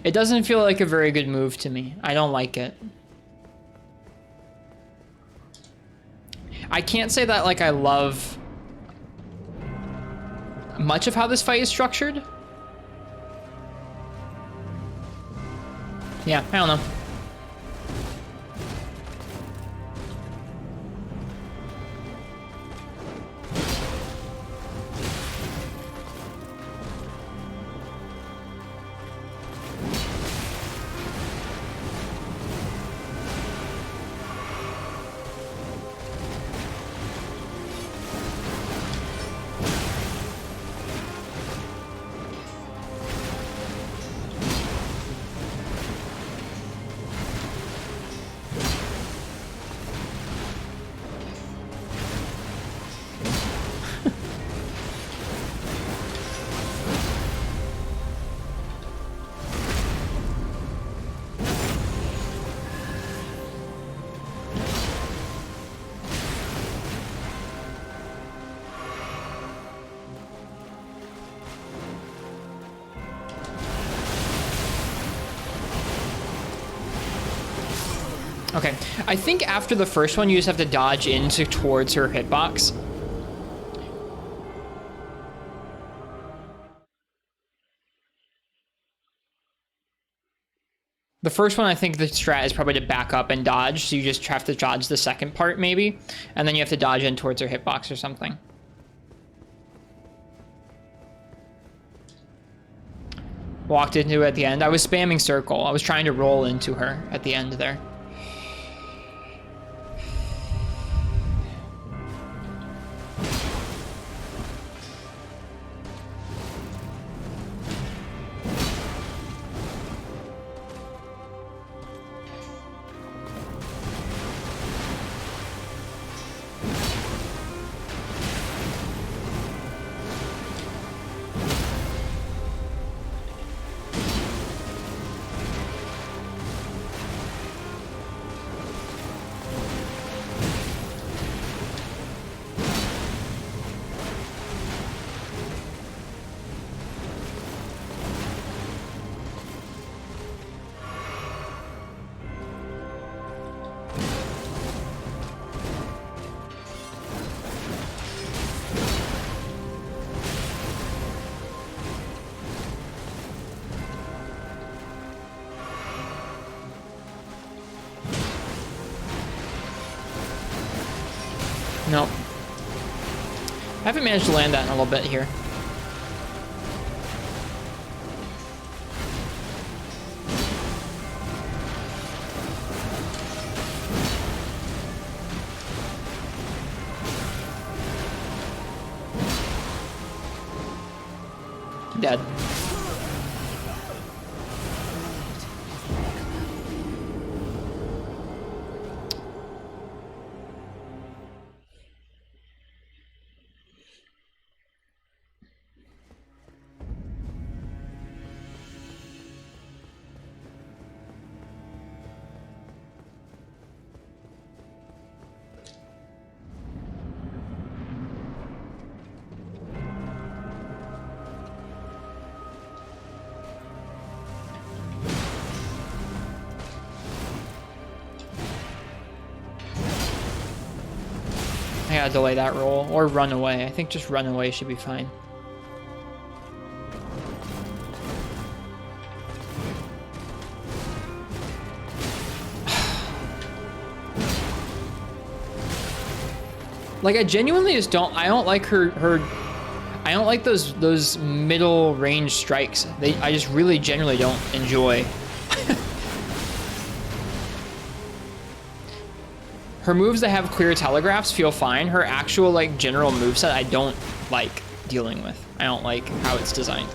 It doesn't feel like a very good move to me. I don't like it. I can't say that like I love much of how this fight is structured. Yeah, I don't know. Okay, I think after the first one, you just have to dodge into towards her hitbox. The first one, I think the strat is probably to back up and dodge, so you just have to dodge the second part, maybe, and then you have to dodge in towards her hitbox or something. Walked into it at the end. I was spamming circle. I was trying to roll into her at the end there. I haven't managed to land that in a little bit here. Dead. I gotta delay that roll or run away. I think just run away should be fine. Like I genuinely just I don't like her I don't like those middle range strikes. I just really generally don't enjoy. Her moves that have clear telegraphs feel fine. Her actual like general moveset I don't like dealing with. I don't like how it's designed.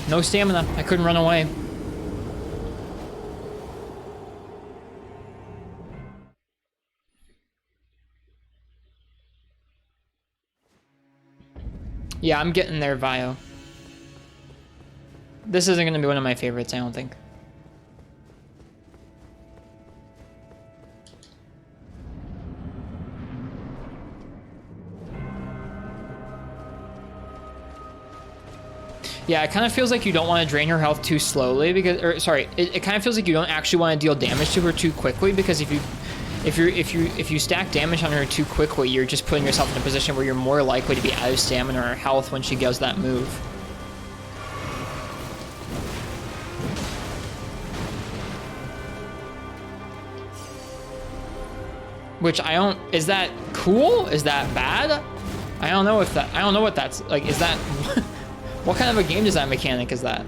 No stamina. I couldn't run away. Yeah, I'm getting there, Vio. This isn't going to be one of my favorites, I don't think. Yeah, it kind of feels like you don't want to drain her health too slowly because, or sorry, it kind of feels like you don't actually want to deal damage to her too quickly because if you stack damage on her too quickly, you're just putting yourself in a position where you're more likely to be out of stamina or health when she does that move. Which I don't, is that cool? Is that bad? I don't know what that's, like, is that, what kind of a game design mechanic is that?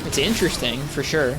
It's interesting, for sure.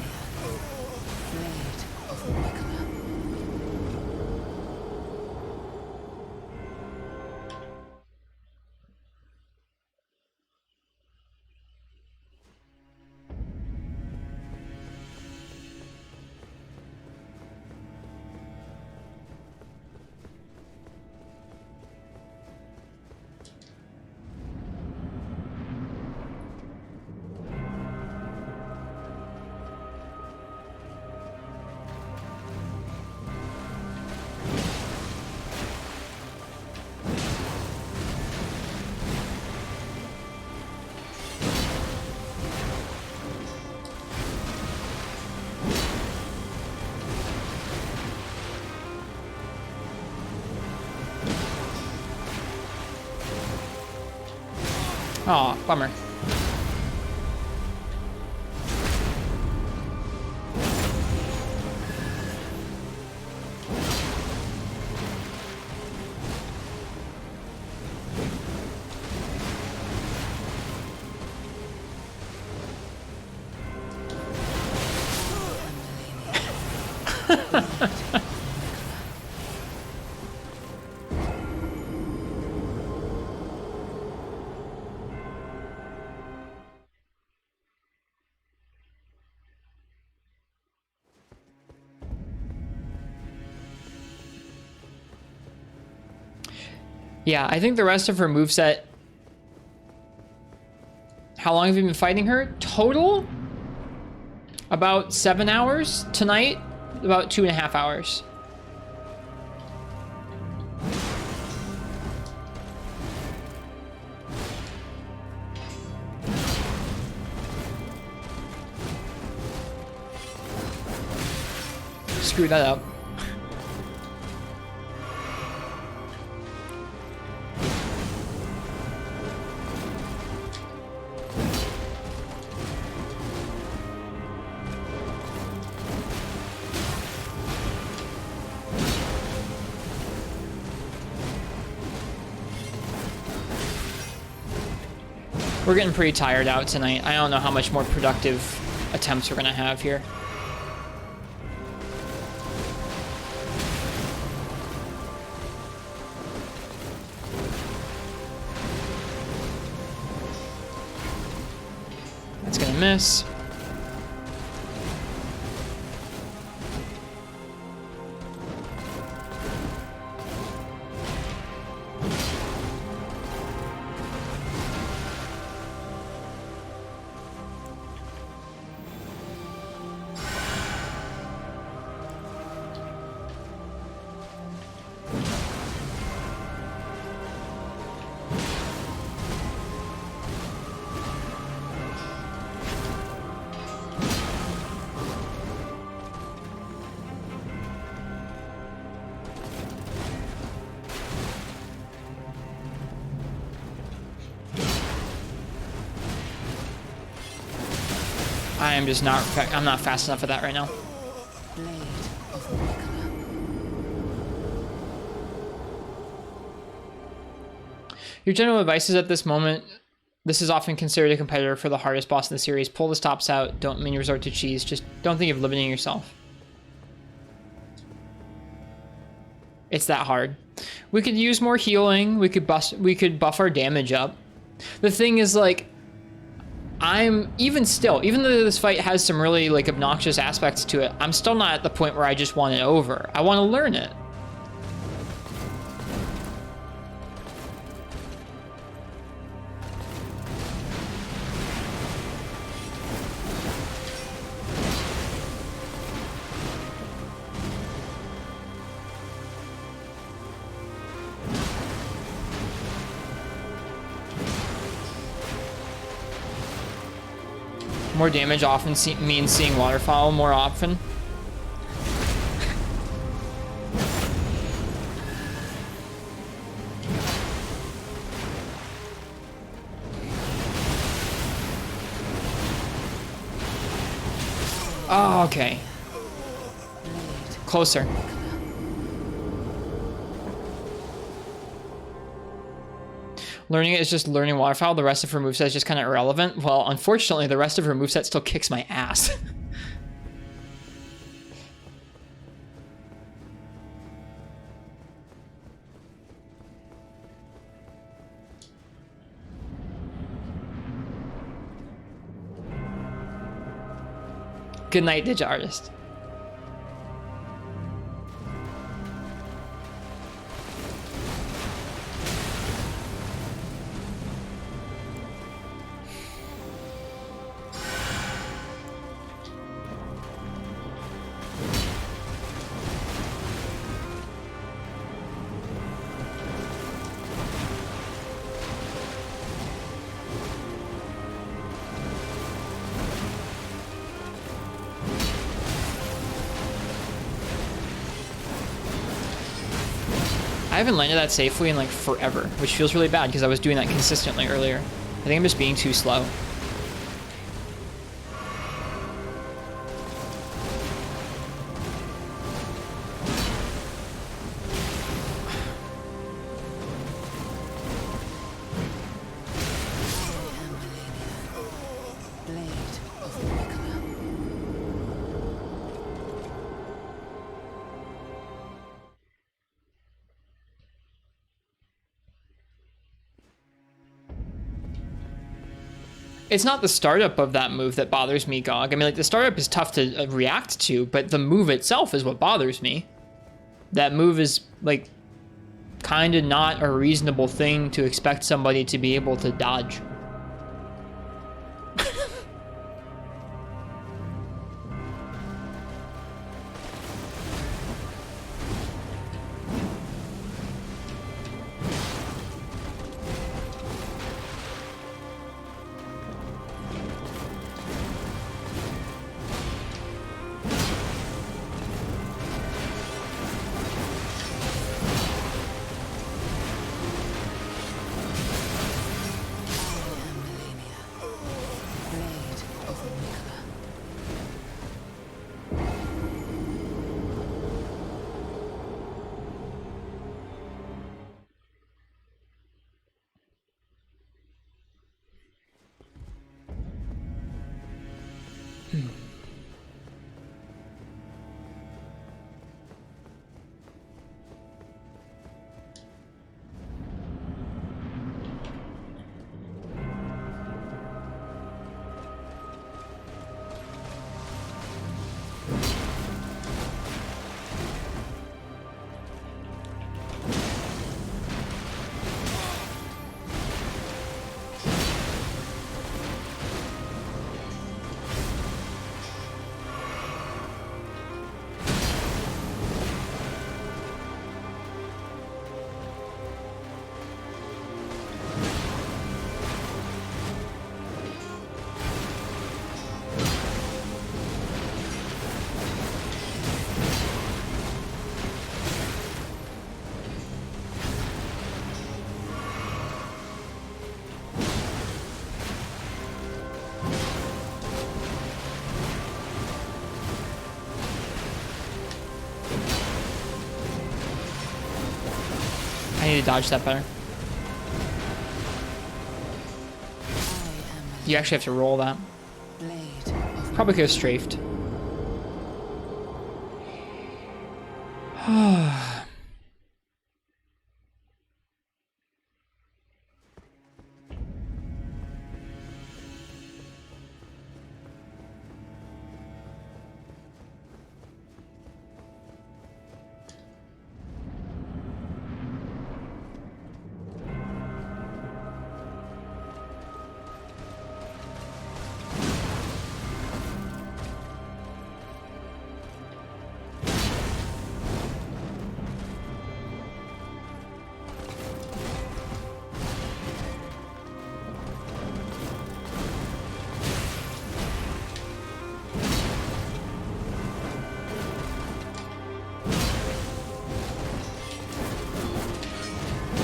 Aw, bummer. Yeah, I think the rest of her moveset... How long have you been fighting her? Total? About 7 hours. Tonight, about 2.5 hours. Screw that up. We're getting pretty tired out tonight. I don't know how much more productive attempts we're gonna have here. That's gonna miss. I'm just not, I'm not fast enough for that right now. Your general advice is at this moment, this is often considered a competitor for the hardest boss in the series. Pull the stops out, don't mean resort to cheese, just don't think of limiting yourself. It's that hard. We could use more healing, we could buff our damage up. The thing is, like, even though this fight has some really like obnoxious aspects to it, I'm still not at the point where I just want it over. I want to learn it. More damage often means seeing waterfowl more often. Oh, okay. Closer. Learning it is just learning waterfowl. The rest of her moveset is just kind of irrelevant. Well, unfortunately, the rest of her moveset still kicks my ass. Good night, Digi Artist. I haven't landed that safely in like forever, which feels really bad because I was doing that consistently earlier. I think I'm just being too slow. It's not the startup of that move that bothers me, GOG. I mean, like, the startup is tough to react to, but the move itself is what bothers me. That move is, like, kind of not a reasonable thing to expect somebody to be able to dodge. I need to dodge that better. You actually have to roll that. Probably could have strafed.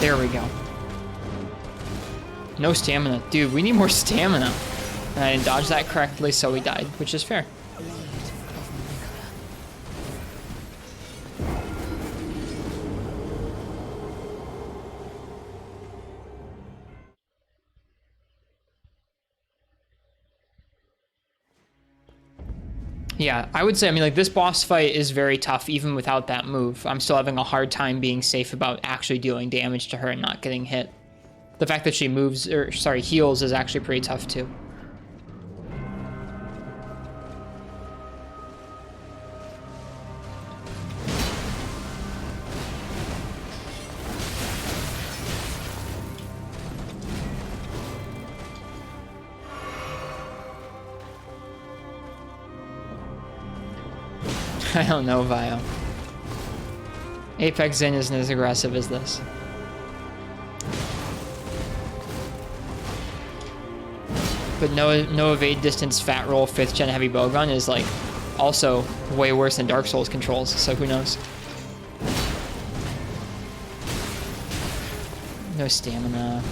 There we go. No stamina. Dude, we need more stamina. And I didn't dodge that correctly, so we died, which is fair. Yeah, I would say, I mean, like, this boss fight is very tough even without that move. I'm still having a hard time being safe about actually dealing damage to her and not getting hit. The fact that she moves, or sorry, heals is actually pretty tough too. I don't know, Vio. Apex Zen isn't as aggressive as this. But no evade distance fat roll 5th gen heavy bowgun is like also way worse than Dark Souls controls, so who knows. No stamina.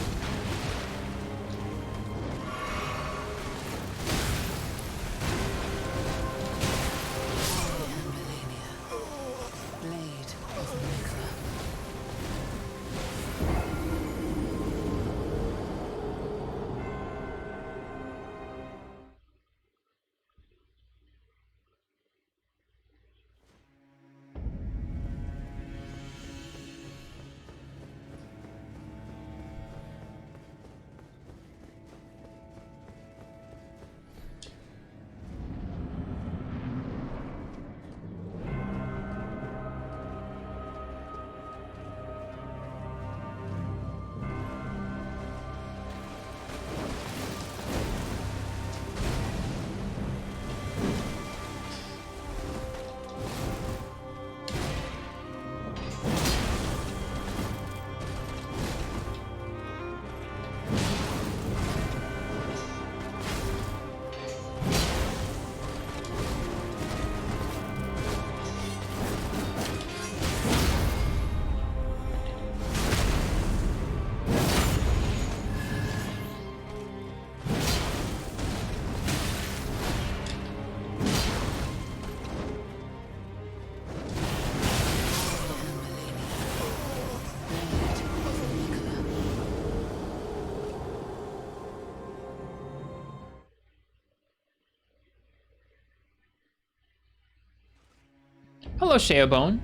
Hello, Sheobone.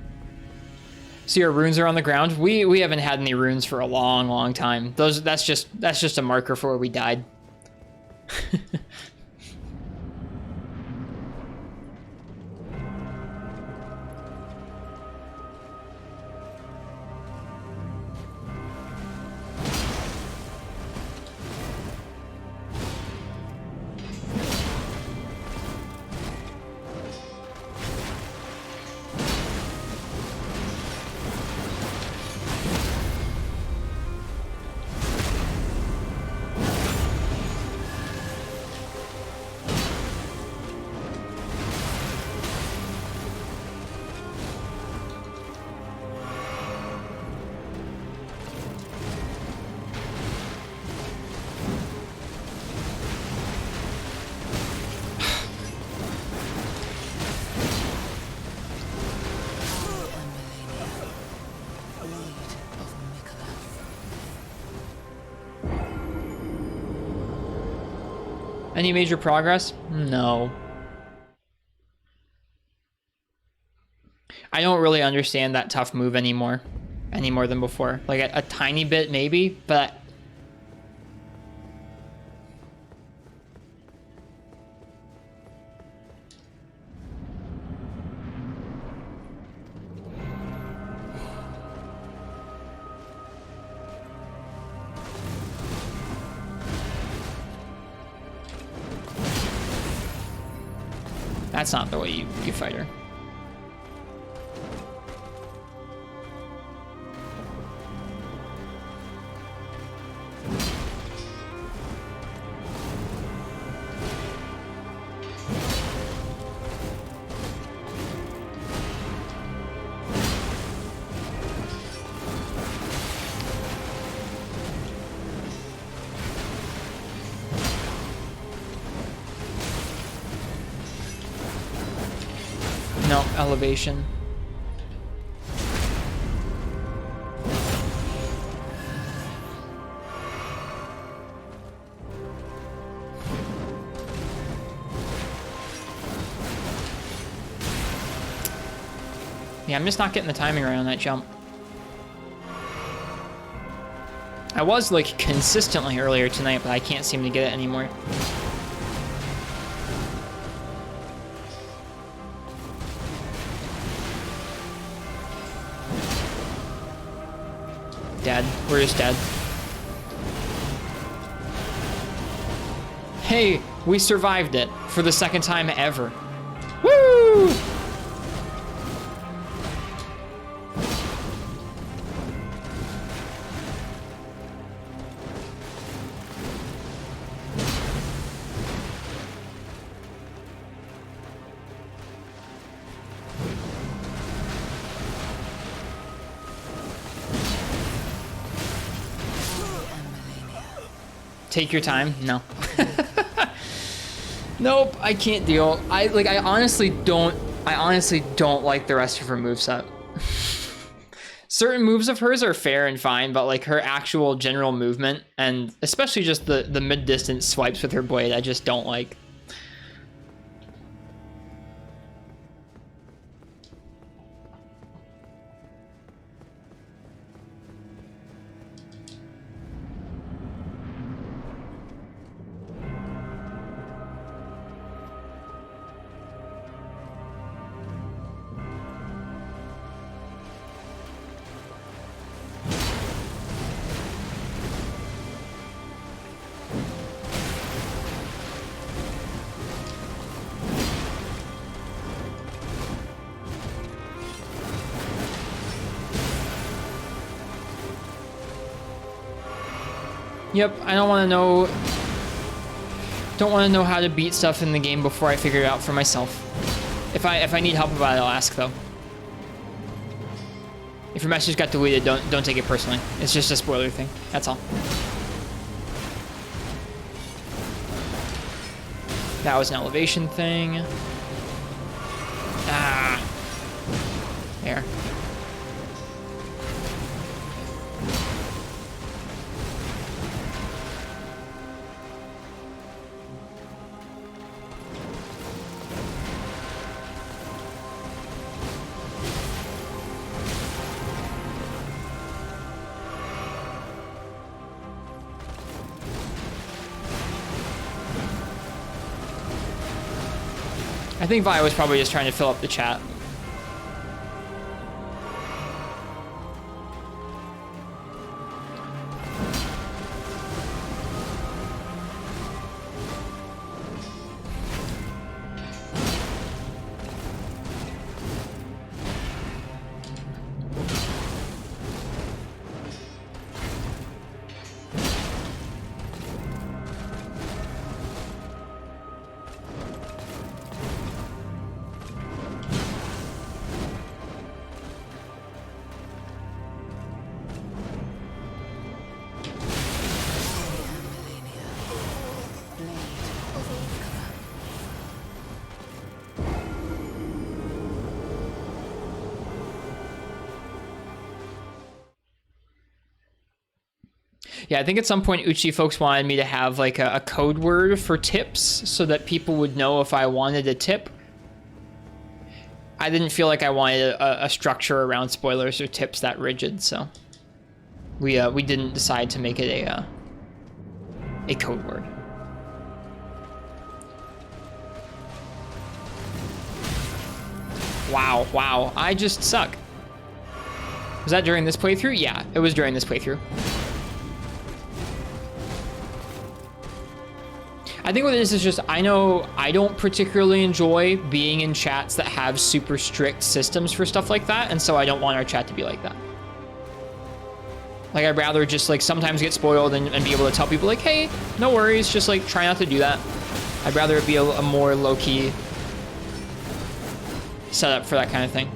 See, our runes are on the ground. We haven't had any runes for a long, long time. That's just a marker for where we died. Any major progress? No. I don't really understand that tough move anymore. Any more than before. Like a tiny bit maybe, but... That's not the way you fight her. No, elevation. Yeah, I'm just not getting the timing right on that jump. I was like consistently earlier tonight, but I can't seem to get it anymore. Dead. We're just dead. Hey, we survived it for the second time ever. Woo! Take your time? No. Nope, I can't deal. I honestly don't like the rest of her moveset. Certain moves of hers are fair and fine, but like her actual general movement and especially just the mid-distance swipes with her blade, I just don't like. Yep, I don't want to know how to beat stuff in the game before I figure it out for myself. If I need help about it, I'll ask though. If your message got deleted, don't take it personally. It's just a spoiler thing. That's all. That was an elevation thing. Ah. There. I think Vi was probably just trying to fill up the chat. Yeah, I think at some point Uchi folks wanted me to have like a code word for tips so that people would know if I wanted a tip. I didn't feel like I wanted a structure around spoilers or tips that rigid, so we didn't decide to make it a code word. Wow, I just suck. Was that during this playthrough? Yeah, it was during this playthrough. I think what it is just, I know I don't particularly enjoy being in chats that have super strict systems for stuff like that, and so I don't want our chat to be like that. Like, I'd rather just, like, sometimes get spoiled and be able to tell people, like, hey, no worries, just, like, try not to do that. I'd rather it be a more low-key setup for that kind of thing.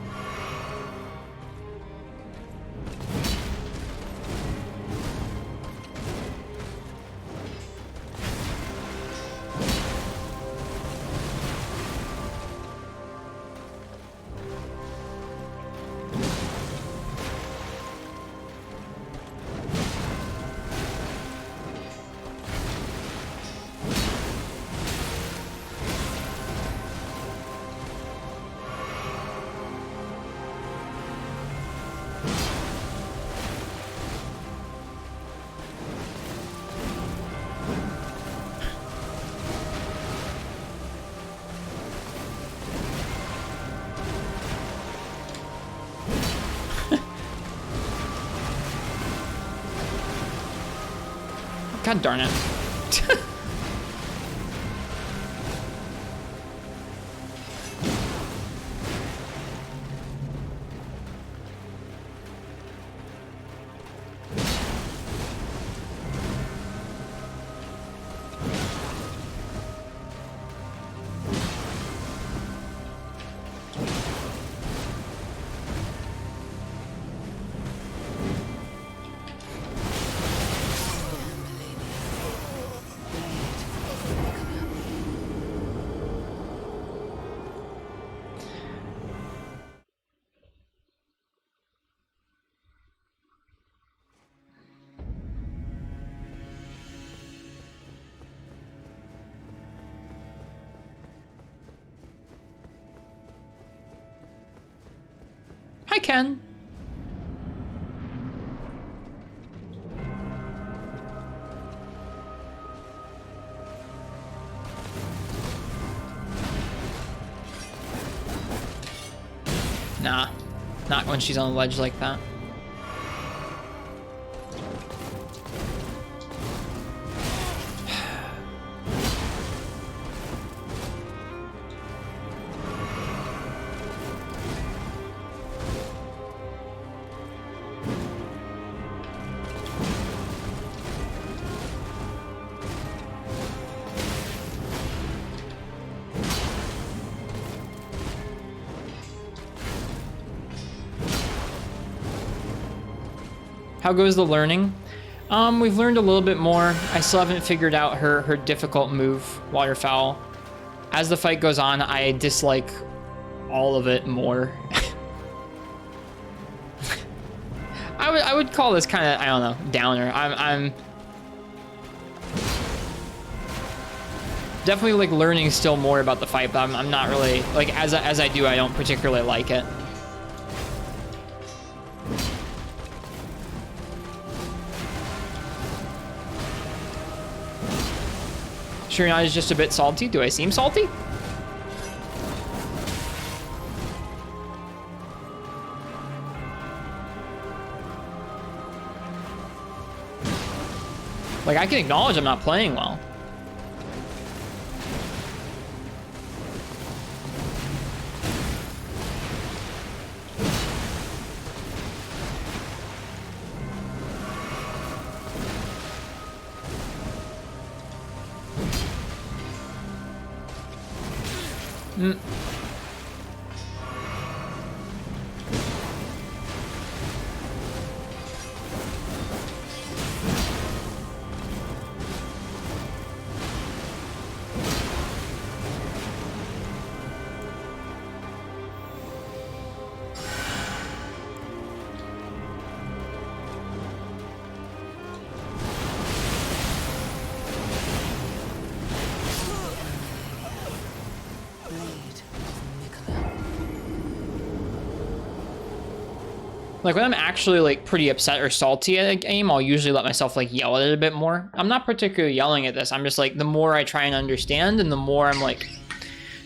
God darn it. Hi, Ken. Nah, not when she's on the ledge like that. How goes the learning? We've learned a little bit more. I still haven't figured out her difficult move, Waterfowl. As the fight goes on, I dislike all of it more. I would call this kind of, I don't know, downer. I'm definitely like learning still more about the fight, but I'm not really, like, as I do, I don't particularly like it. Sure, not is just a bit salty. Do I seem salty? Like, I can acknowledge I'm not playing well. Like, when I'm actually, like, pretty upset or salty at a game, I'll usually let myself, like, yell at it a bit more. I'm not particularly yelling at this. I'm just, like, the more I try and understand and the more I'm, like,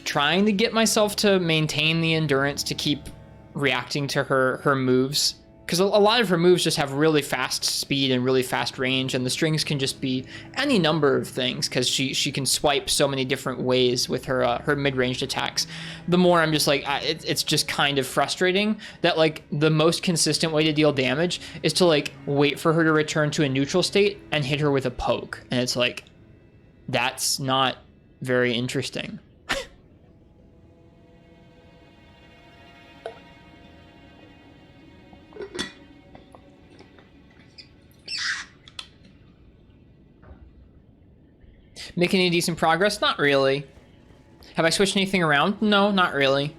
trying to get myself to maintain the endurance to keep reacting to her moves. Because a lot of her moves just have really fast speed and really fast range, and the strings can just be any number of things because she can swipe so many different ways with her her mid-ranged attacks. The more I'm just like, it's just kind of frustrating that, like, the most consistent way to deal damage is to, like, wait for her to return to a neutral state and hit her with a poke. And it's like, that's not very interesting. Making any decent progress? Not really. Have I switched anything around? No, not really.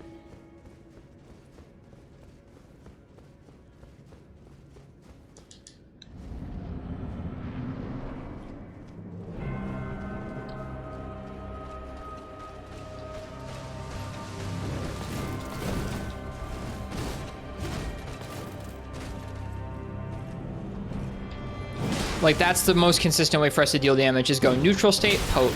Like, that's the most consistent way for us to deal damage, is go neutral state, poke.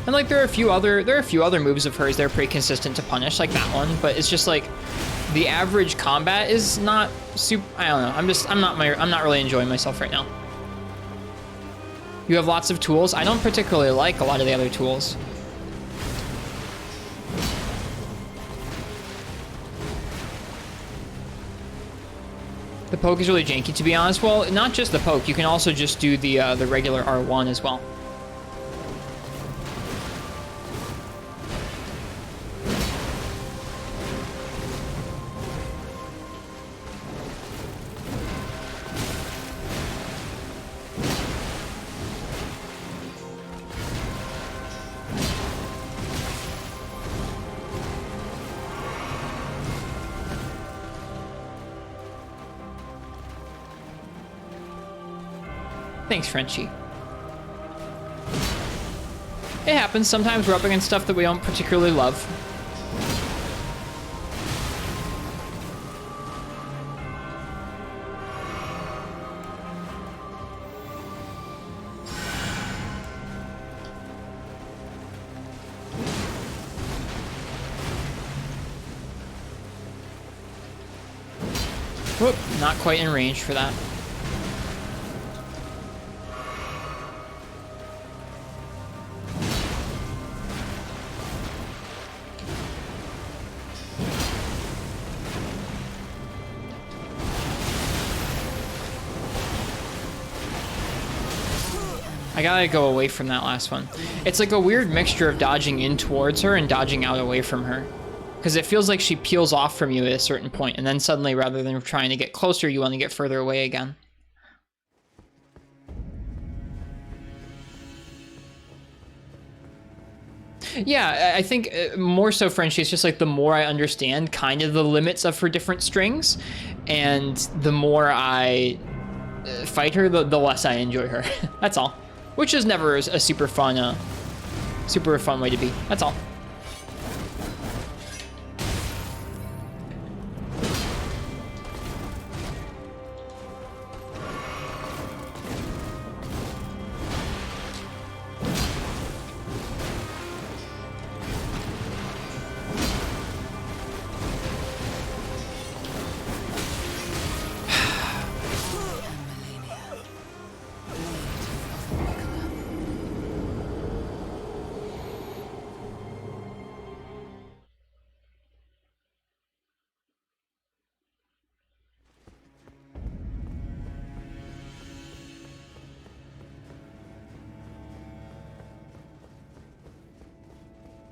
And, like, there are a few other moves of hers that are pretty consistent to punish, like that one, but it's just like the average combat is not super. I don't know. I'm not really enjoying myself right now. You have lots of tools. I don't particularly like a lot of the other tools. The poke is really janky, to be honest. Well, not just the poke. You can also just do the regular R1 as well. Thanks, Frenchie. It happens. Sometimes we're up against stuff that we don't particularly love. Whoop, not quite in range for that. I gotta go away from that last one. It's like a weird mixture of dodging in towards her and dodging out away from her. Because it feels like she peels off from you at a certain point, and then suddenly, rather than trying to get closer, you want to get further away again. Yeah, I think more so, Frenchie, it's just like the more I understand kind of the limits of her different strings, and the more I fight her, the less I enjoy her. That's all. Which is never a super fun way to be. That's all.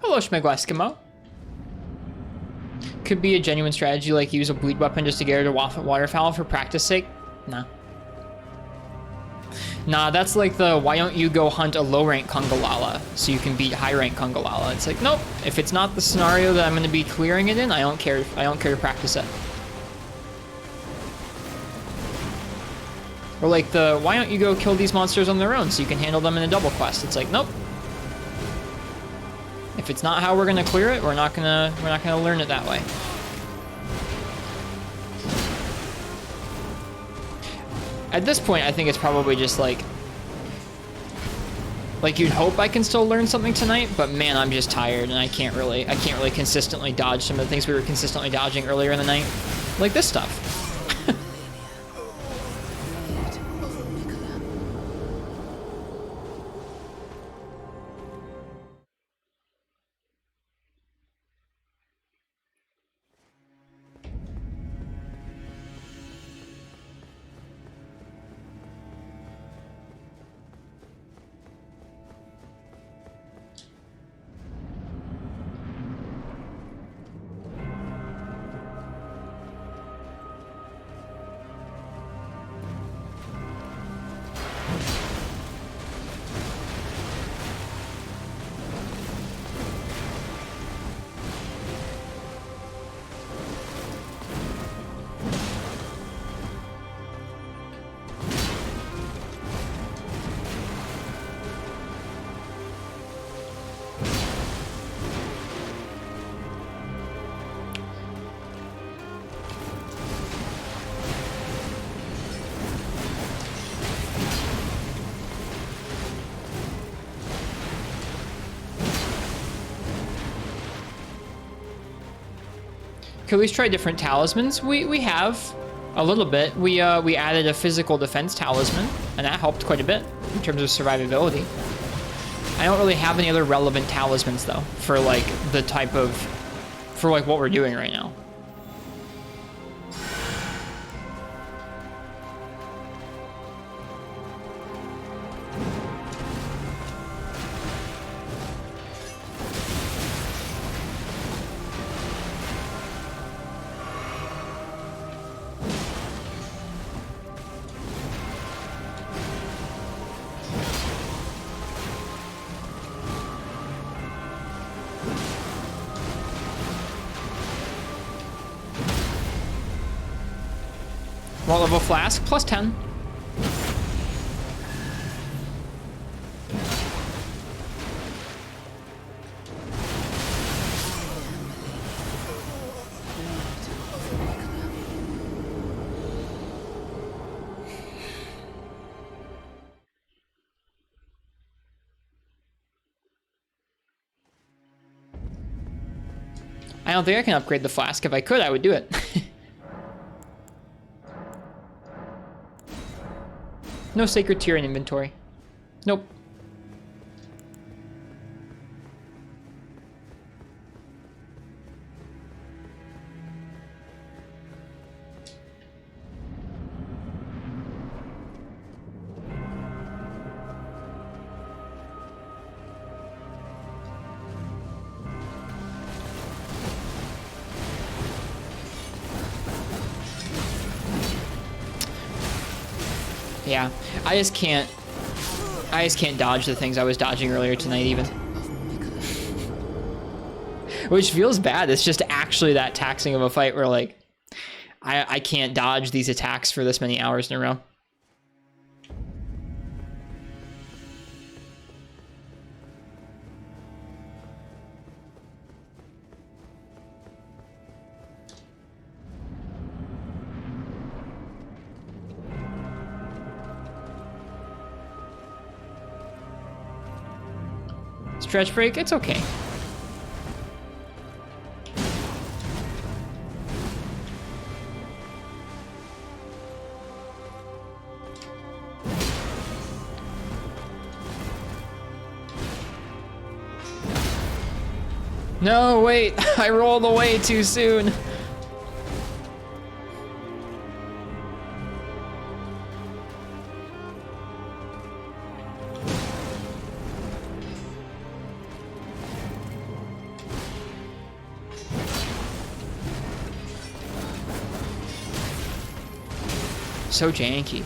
Hello, Schmegel Eskimo. Could be a genuine strategy, like use a bleed weapon just to get her to waterfowl for practice sake. Nah. Nah, that's like the why don't you go hunt a low rank Kungalala so you can beat high rank Kungalala. It's like, nope. If it's not the scenario that I'm going to be clearing it in, I don't care. I don't care to practice it. Or like the why don't you go kill these monsters on their own so you can handle them in a double quest. It's like, nope. If it's not how we're gonna clear it, we're not gonna learn it that way. At this point, I think it's probably just like you'd hope I can still learn something tonight, but man, I'm just tired and I can't really consistently dodge some of the things we were consistently dodging earlier in the night, like this stuff. Could we try different talismans? We have a little bit. We added a physical defense talisman, and that helped quite a bit in terms of survivability. I don't really have any other relevant talismans though for like the type of what we're doing right now. What level flask? Plus 10. I don't think I can upgrade the flask. If I could, I would do it. No sacred tier in inventory. Nope. Yeah, I just can't dodge the things I was dodging earlier tonight even. Which feels bad. It's just actually that taxing of a fight where like, I can't dodge these attacks for this many hours in a row. Stretch break, it's okay. No, wait, I rolled away too soon. So janky.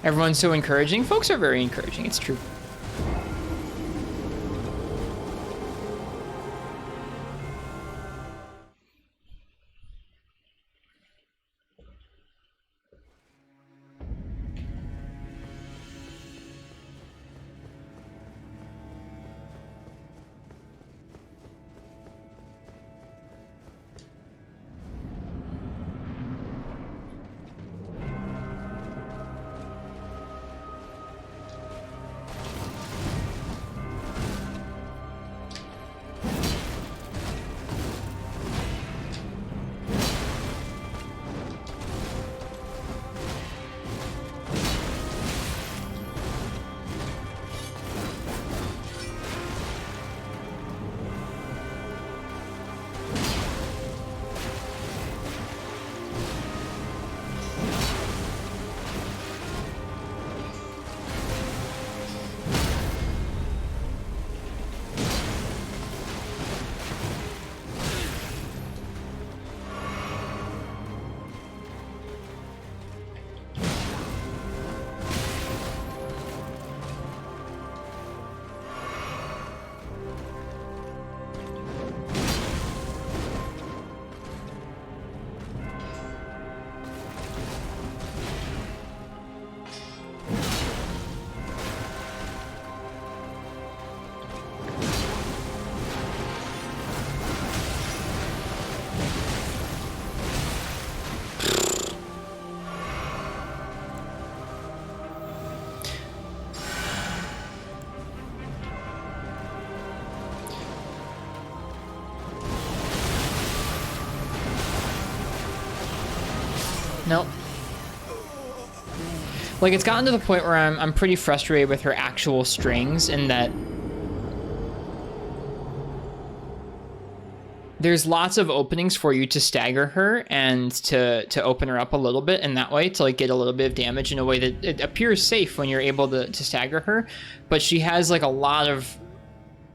Everyone's so encouraging. Folks are very encouraging, it's true. Nope. Like, it's gotten to the point where I'm pretty frustrated with her actual strings, in that there's lots of openings for you to stagger her and to open her up a little bit in that way, to like get a little bit of damage in a way that it appears safe when you're able to stagger her. But she has like a lot of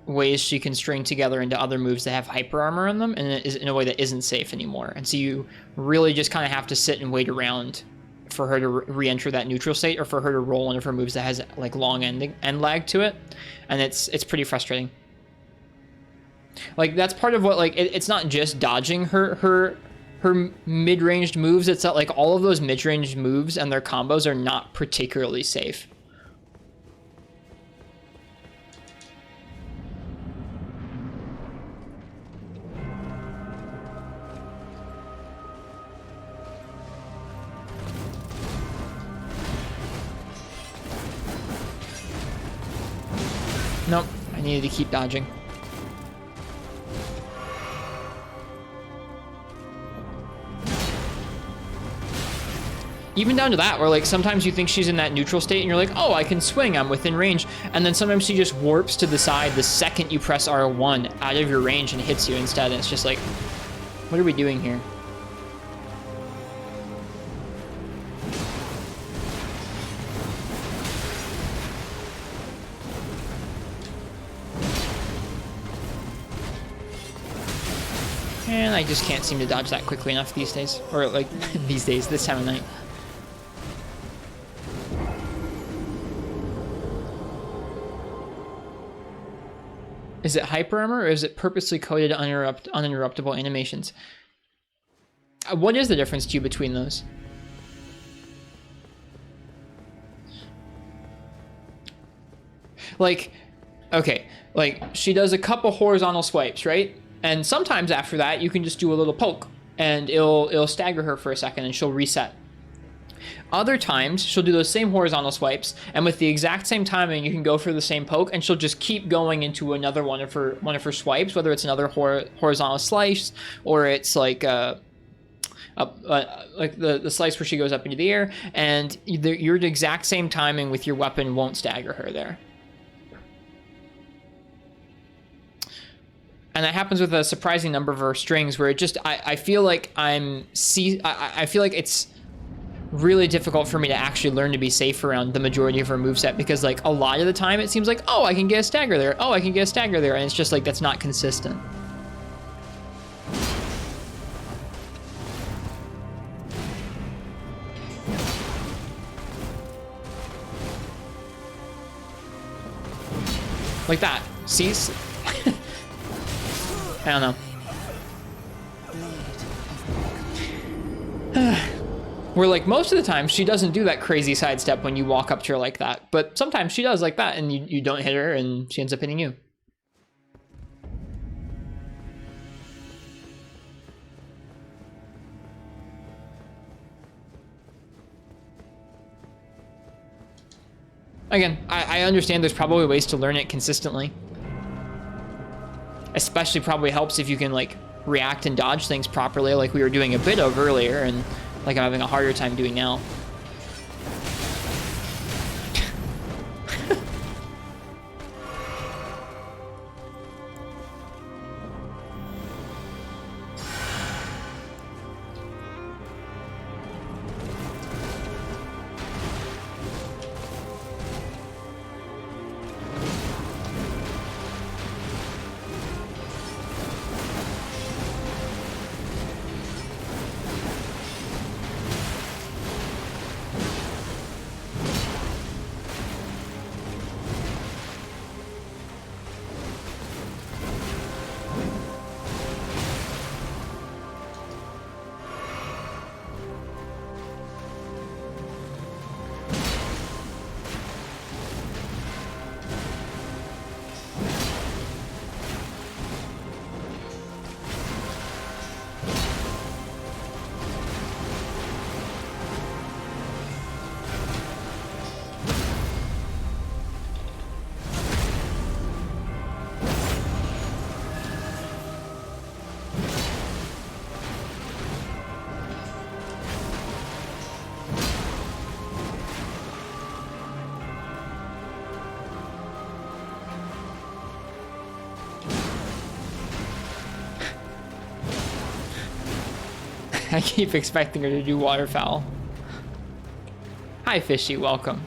ways she can string together into other moves that have hyper armor on them, and it is in a way that isn't safe anymore. And so you really just kind of have to sit and wait around for her to re-enter that neutral state, or for her to roll one of her moves that has like long end lag to it, and it's pretty frustrating. Like, that's part of what, like, it's not just dodging her mid-ranged moves, it's that like all of those mid-ranged moves and their combos are not particularly safe. Nope, I needed to keep dodging. Even down to that, where like sometimes you think she's in that neutral state and you're like, oh, I can swing, I'm within range. And then sometimes she just warps to the side the second you press R1 out of your range and hits you instead. And it's just like, what are we doing here? And I just can't seem to dodge that quickly enough these days. Or like, these days, this time of night. Is it hyper armor, or is it purposely coded uninterruptible animations? What is the difference to you between those? Like, okay, like she does a couple horizontal swipes, right? And sometimes after that, you can just do a little poke, and it'll stagger her for a second, and she'll reset. Other times, she'll do those same horizontal swipes, and with the exact same timing, you can go for the same poke, and she'll just keep going into another one of her swipes, whether it's another horizontal slice, or it's like like the slice where she goes up into the air, and your exact same timing with your weapon won't stagger her there. And that happens with a surprising number of her strings, where it just I feel like I feel like it's really difficult for me to actually learn to be safe around the majority of her moveset, because like a lot of the time it seems like, oh, I can get a stagger there. Oh, I can get a stagger there. And it's just like, that's not consistent. Like that. See? I don't know. Where like most of the time she doesn't do that crazy sidestep when you walk up to her like that, but sometimes she does like that and you don't hit her and she ends up hitting you. Again, I understand there's probably ways to learn it consistently. Especially probably helps if you can like react and dodge things properly, like we were doing a bit of earlier and like I'm having a harder time doing now. I keep expecting her to do waterfowl. Hi, Fishy, welcome.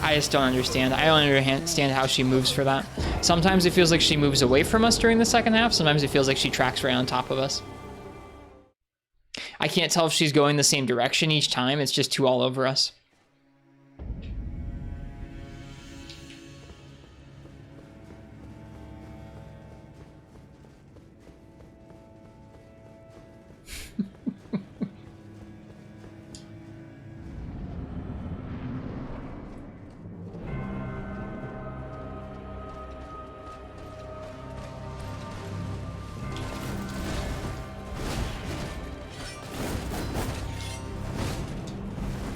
I just don't understand. I don't understand how she moves for that. Sometimes it feels like she moves away from us during the second half. Sometimes it feels like she tracks right on top of us. I can't tell if she's going the same direction each time. It's just too all over us.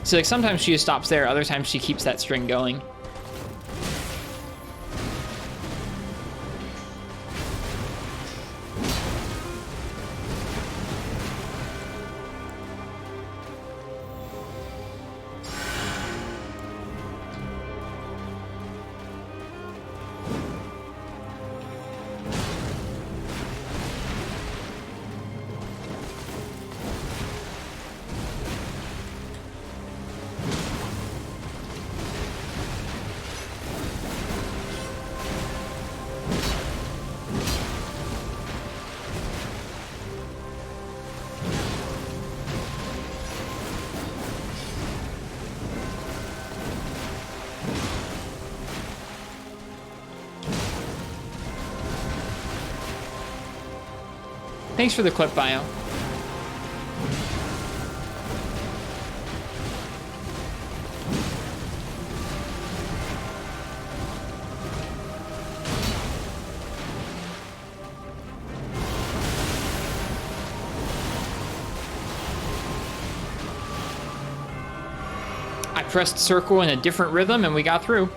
So like sometimes she just stops there, other times she keeps that string going. Thanks for the clip bio. I pressed circle in a different rhythm and we got through.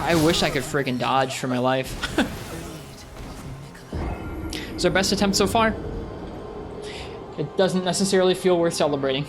I wish I could friggin' dodge for my life. It's our best attempt so far. It doesn't necessarily feel worth celebrating.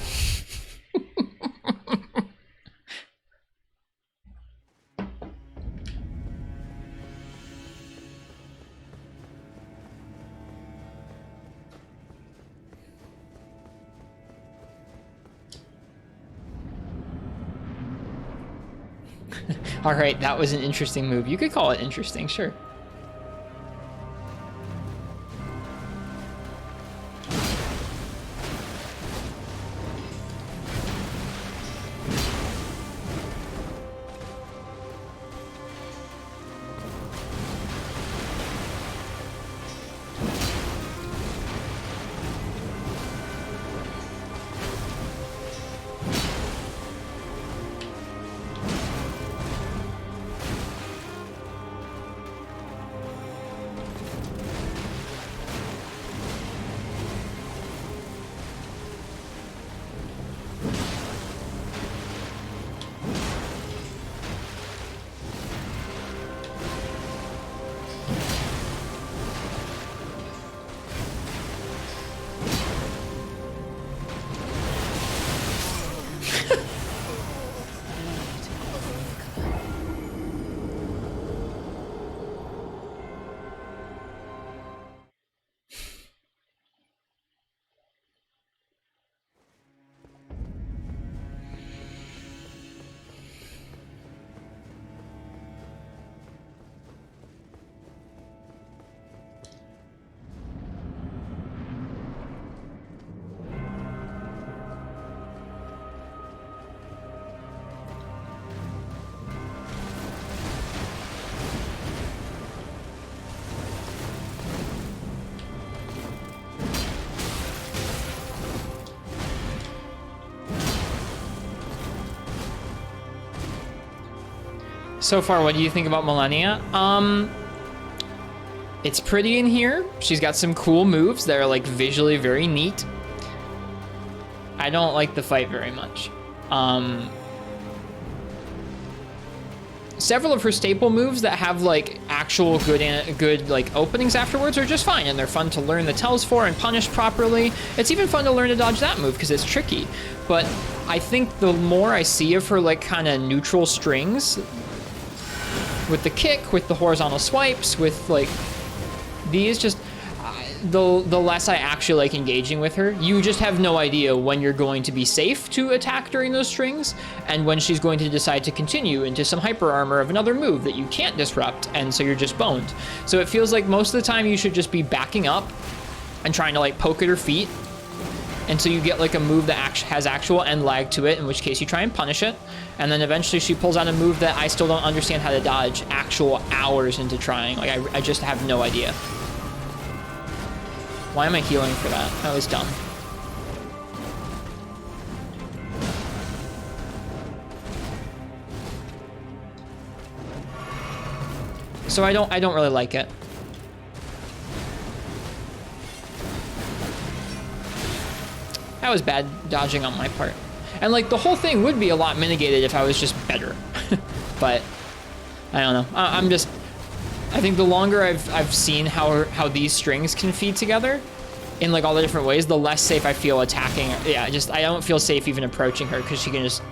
All right, that was an interesting move. You could call it interesting, sure. So far, what do you think about Millennia? It's pretty in here. She's got some cool moves that are like visually very neat. I don't like the fight very much. Several of her staple moves that have like actual good like openings afterwards are just fine, and they're fun to learn the tells for and punish properly. It's even fun to learn to dodge that move because it's tricky. But I think the more I see of her like kind of neutral strings, with the kick, with the horizontal swipes, with like these, just the less I actually like engaging with her. You just have no idea when you're going to be safe to attack during those strings and when she's going to decide to continue into some hyper armor of another move that you can't disrupt, and so you're just boned. So it feels like most of the time you should just be backing up and trying to like poke at her feet until you get like a move that has actual end lag to it, in which case you try and punish it. And then eventually she pulls out a move that I still don't understand how to dodge actual hours into trying. Like I just have no idea. Why am I healing for that? That was dumb. So I don't really like it. That was bad dodging on my part. And like the whole thing would be a lot mitigated if I was just better. But I don't know. I think the longer I've seen how these strings can feed together in like all the different ways, the less safe I feel attacking her. Yeah, I don't feel safe even approaching her because she can just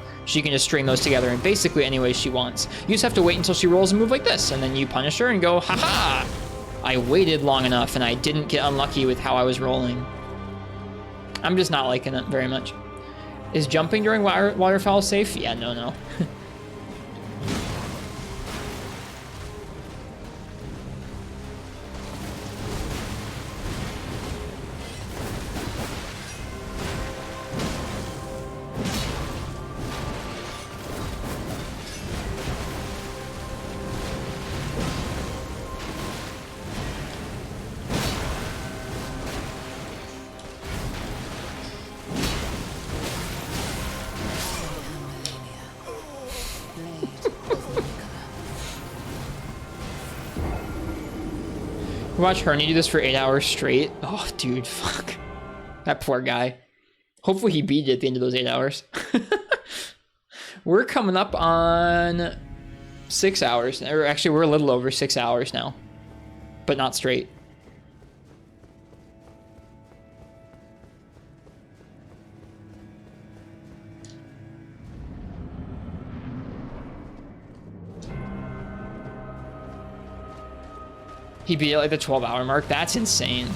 string those together in basically any way she wants. You just have to wait until she rolls a move like this, and then you punish her and go, haha! I waited long enough and I didn't get unlucky with how I was rolling. I'm just not liking it very much. Is jumping during waterfowl safe? Yeah, no. Watch Hernie do this for 8 hours straight. Oh, dude, fuck. That poor guy. Hopefully he beat it at the end of those 8 hours. We're coming up on 6 hours. Or actually, we're a little over 6 hours now, but not straight. He beat it like the 12-hour mark. That's insane.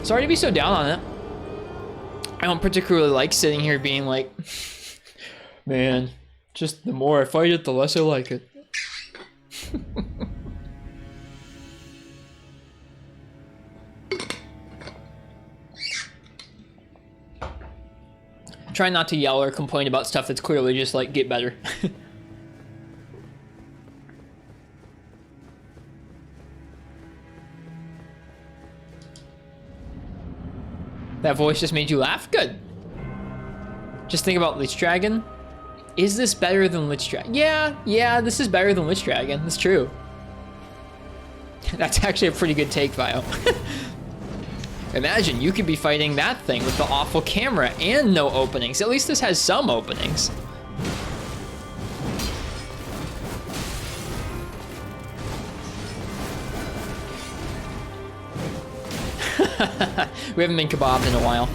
Sorry to be so down on it. I don't particularly like sitting here being like, man, just the more I fight it, the less I like it. Try not to yell or complain about stuff that's clearly just like, get better. That voice just made you laugh? Good. Just think about Lich Dragon. Is this better than Lich Dragon? Yeah, this is better than Lich Dragon. That's true. That's actually a pretty good take, Vio. Imagine, you could be fighting that thing with the awful camera and no openings. At least this has some openings. We haven't been kebabbed in a while.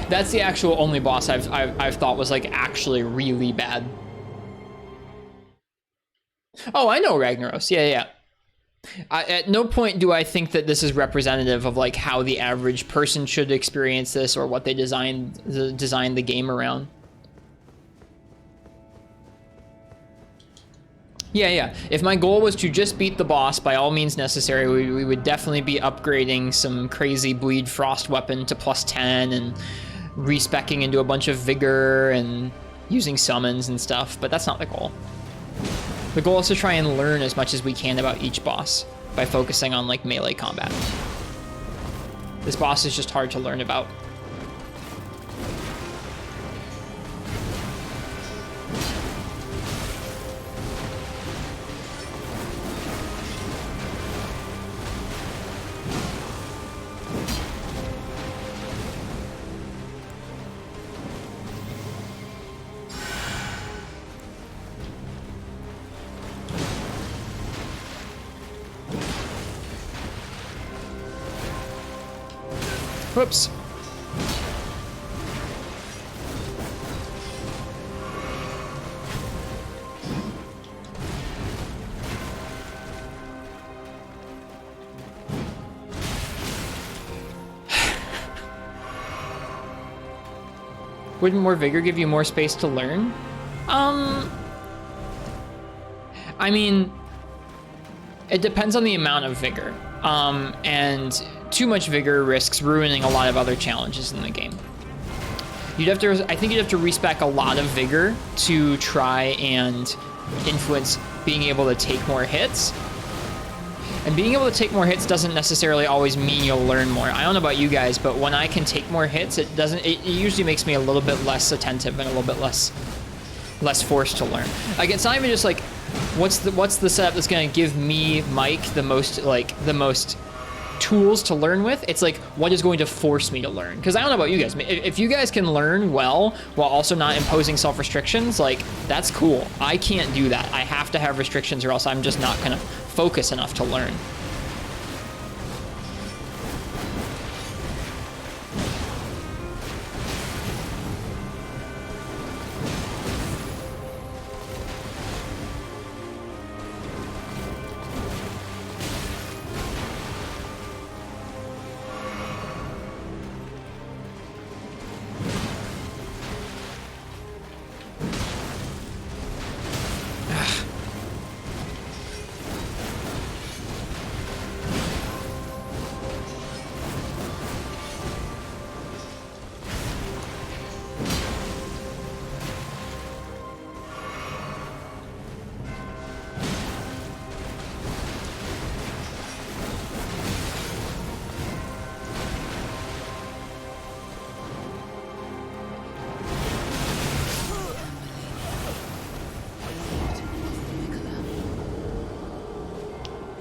That's the actual only boss I've thought was like actually really bad. Oh, I know Ragnaros. Yeah. At no point do I think that this is representative of like how the average person should experience this or what they designed the game around. Yeah. If my goal was to just beat the boss, by all means necessary, we would definitely be upgrading some crazy bleed frost weapon to +10 and respecking into a bunch of vigor and using summons and stuff, but that's not the goal. The goal is to try and learn as much as we can about each boss by focusing on like melee combat. This boss is just hard to learn about. Whoops. Wouldn't more vigor give you more space to learn? I mean, it depends on the amount of vigor. And too much vigor risks ruining a lot of other challenges in the game. I think you'd have to respec a lot of vigor to try and influence being able to take more hits. And being able to take more hits doesn't necessarily always mean you'll learn more. I don't know about you guys, but when I can take more hits, it usually makes me a little bit less attentive and a little bit less forced to learn. Like, it's not even just like, what's the setup that's gonna give me, Mike, the most tools to learn with. It's like, what is going to force me to learn? Because I don't know about you guys. If you guys can learn well while also not imposing self-restrictions, like, that's cool. I can't do that. I have to have restrictions or else I'm just not gonna focus enough to learn.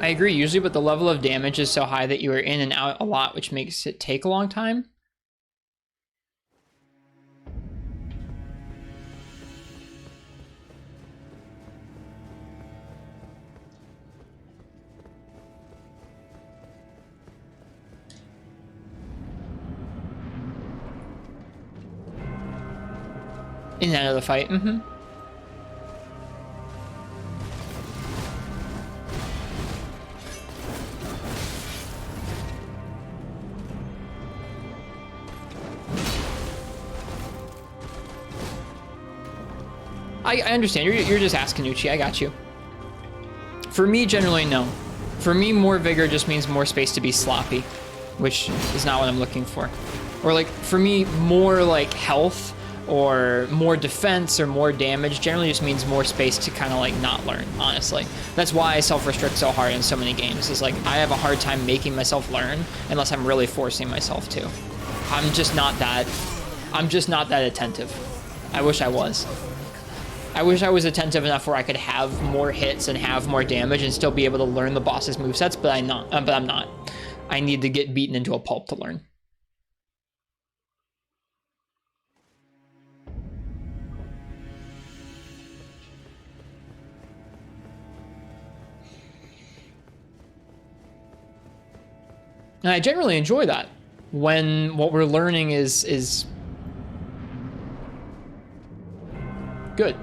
I agree usually, but the level of damage is so high that you are in and out a lot, which makes it take a long time. In and out of the fight, I understand. You're just asking Uchi. I got you. For me, generally, no. For me, more vigor just means more space to be sloppy, which is not what I'm looking for. Or like, for me, more like health or more defense or more damage generally just means more space to kind of like not learn, honestly. That's why I self-restrict so hard in so many games. Is like, I have a hard time making myself learn unless I'm really forcing myself to. I'm just not that attentive. I wish I was. I wish I was attentive enough where I could have more hits and have more damage and still be able to learn the boss's movesets, but I'm not. I need to get beaten into a pulp to learn. And I generally enjoy that when what we're learning is good.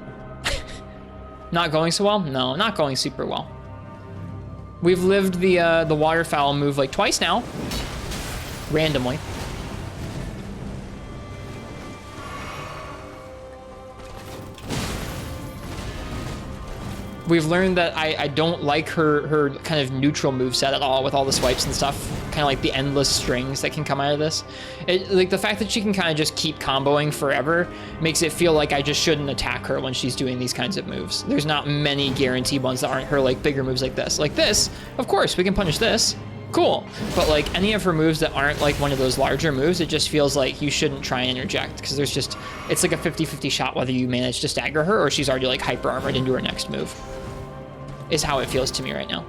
Not going so well? No, not going super well. We've lived the waterfowl move like twice now, randomly. We've learned that I don't like her kind of neutral moveset at all with all the swipes and stuff. Kind of like the endless strings that can come out of this. Like the fact that she can kind of just keep comboing forever makes it feel like I just shouldn't attack her when she's doing these kinds of moves. There's not many guaranteed ones that aren't her like bigger moves like this. Like this, of course, we can punish this. Cool. But like any of her moves that aren't like one of those larger moves, it just feels like you shouldn't try and interject because there's just, it's like a 50-50 shot whether you manage to stagger her or she's already like hyper armored into her next move. Is how it feels to me right now.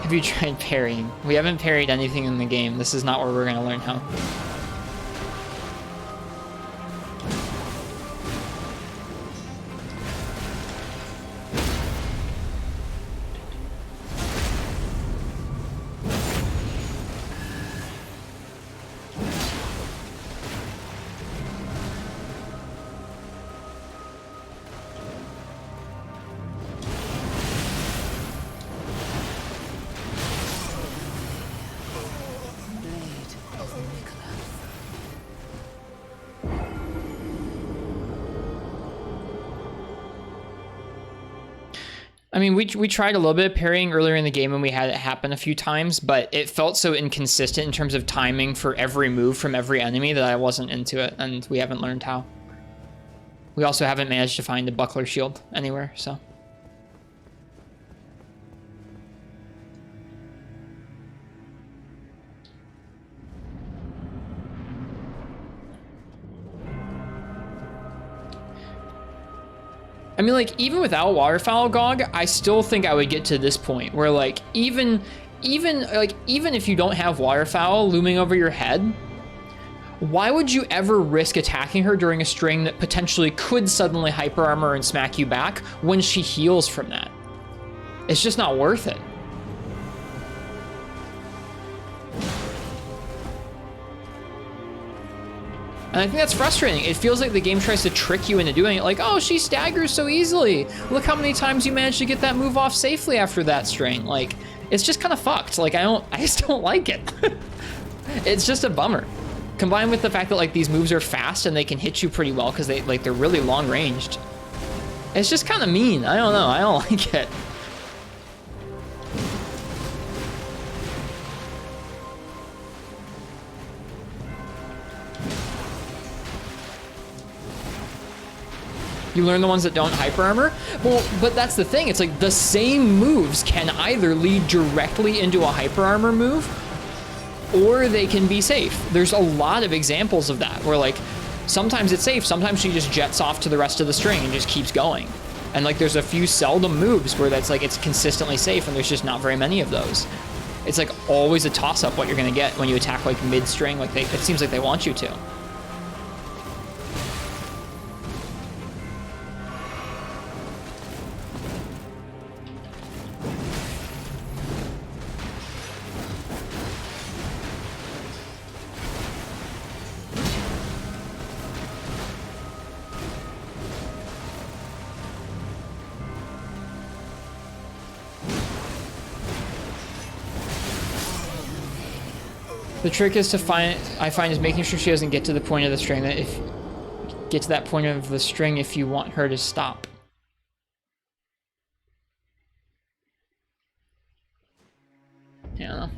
Have you tried parrying? We haven't parried anything in the game. This is not where we're gonna learn how. I mean, we tried a little bit of parrying earlier in the game and we had it happen a few times, but it felt so inconsistent in terms of timing for every move from every enemy that I wasn't into it, and we haven't learned how. We also haven't managed to find a buckler shield anywhere, so. I mean, like, even without Waterfowl Gog, I still think I would get to this point where, like, even if you don't have Waterfowl looming over your head, why would you ever risk attacking her during a string that potentially could suddenly hyper armor and smack you back when she heals from that? It's just not worth it. And I think that's frustrating. It feels like the game tries to trick you into doing it. Like, oh, she staggers so easily. Look how many times you managed to get that move off safely after that string. Like, it's just kind of fucked. Like, I just don't like it. It's just a bummer. Combined with the fact that like these moves are fast and they can hit you pretty well because they're really long ranged. It's just kind of mean. I don't know. I don't like it. You learn the ones that don't hyper armor. Well, but that's the thing. It's like the same moves can either lead directly into a hyper armor move, or they can be safe. There's a lot of examples of that where like sometimes it's safe, sometimes she just jets off to the rest of the string and just keeps going. And like there's a few seldom moves where that's like it's consistently safe, and there's just not very many of those. It's like always a toss-up what you're gonna get when you attack like mid-string. Like it seems like they want you to. The trick is to find is making sure she doesn't get to the point of the string get to that point of the string if you want her to stop. Yeah.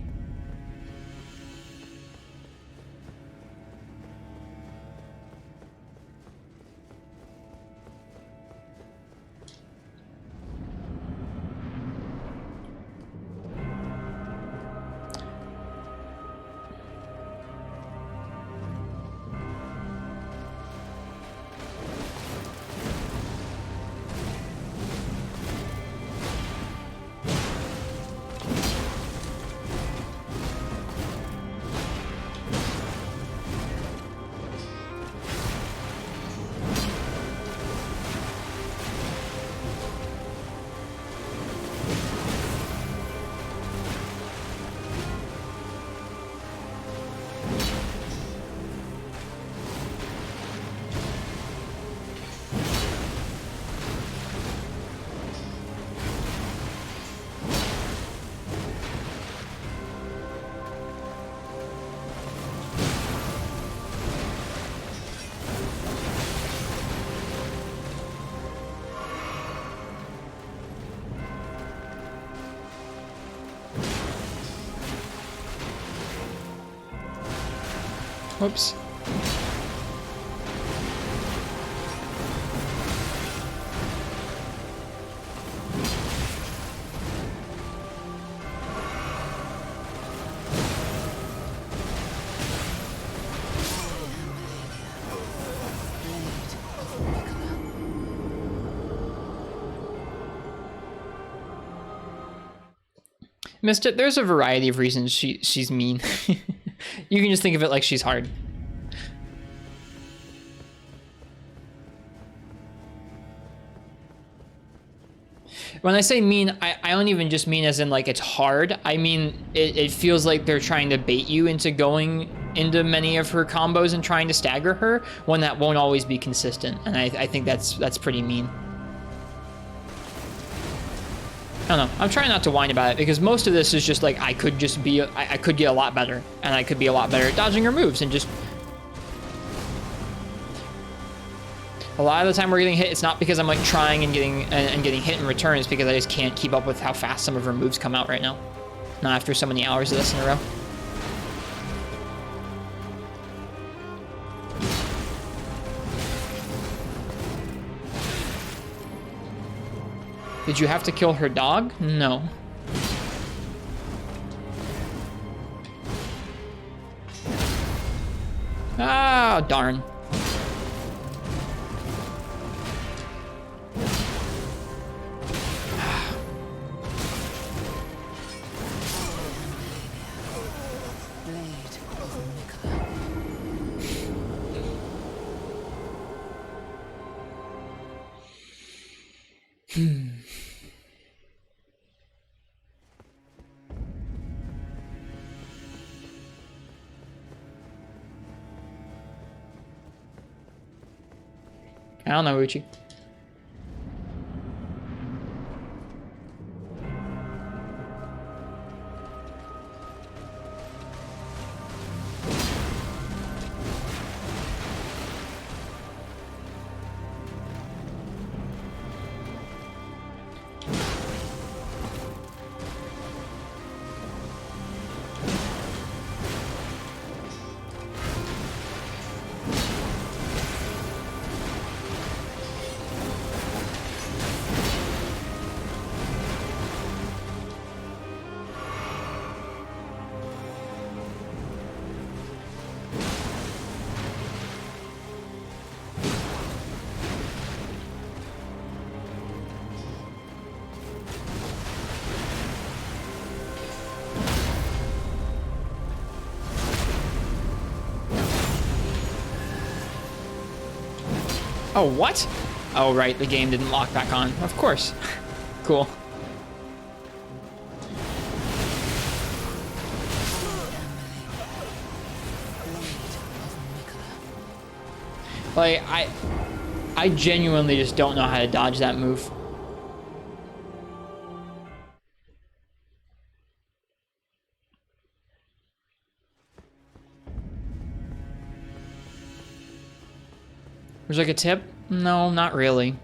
Whoops. Missed it. There's a variety of reasons she's mean. You can just think of it like she's hard. When I say mean, I don't even just mean as in like it's hard. I mean, it feels like they're trying to bait you into going into many of her combos and trying to stagger her when that won't always be consistent. And I think that's pretty mean. I don't know. I'm trying not to whine about it because most of this is just like I could get a lot better, and I could be a lot better at dodging her moves, and just a lot of the time we're getting hit. It's not because I'm like trying and getting hit in return. It's because I just can't keep up with how fast some of her moves come out right now. Not after so many hours of this in a row. Did you have to kill her dog? No. Ah, darn. I don't know, Uchi. Oh, what? Oh, right, the game didn't lock back on. Of course. Cool. Like, I genuinely just don't know how to dodge that move. There's like a tip? No, not really.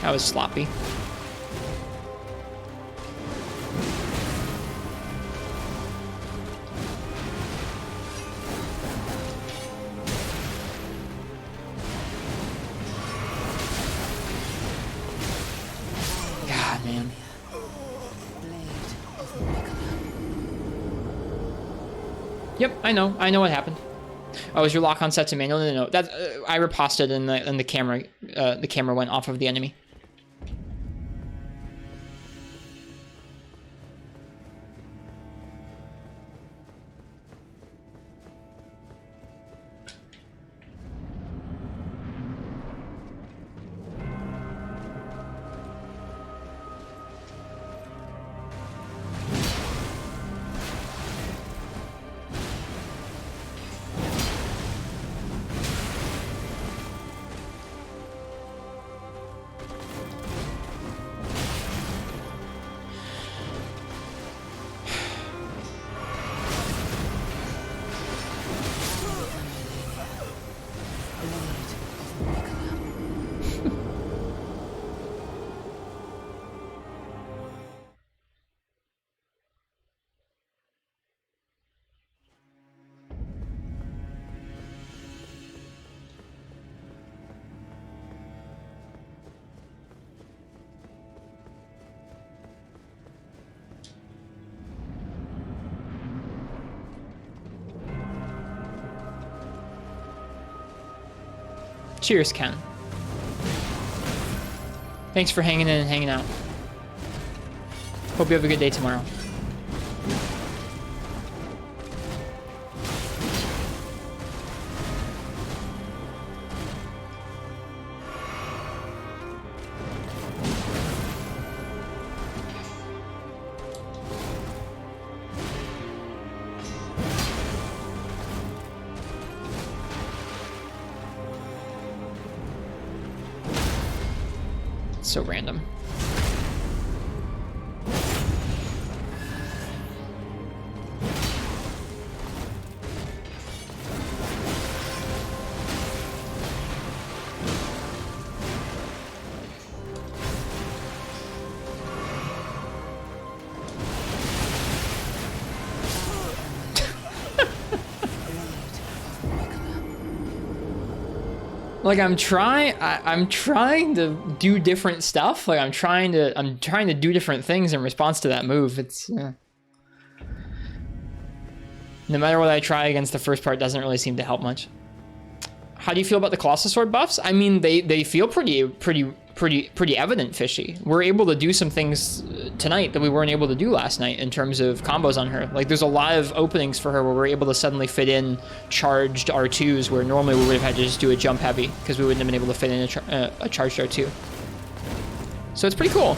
That was sloppy. God, man. Yep, I know. I know what happened. Oh, is your lock on set to manual? No. That I riposted and the camera. The camera went off of the enemy. Cheers, Ken. Thanks for hanging in and hanging out. Hope you have a good day tomorrow. So random. Like I'm trying to do different stuff. Like I'm trying to do different things in response to that move. It's no matter what I try against the first part, doesn't really seem to help much. How do you feel about the Colossal Sword buffs? I mean, they feel pretty evident, Fishy. We're able to do some things tonight that we weren't able to do last night in terms of combos on her. Like there's a lot of openings for her where we're able to suddenly fit in charged R2s where normally we would have had to just do a jump heavy because we wouldn't have been able to fit in a charged R2. So it's pretty cool.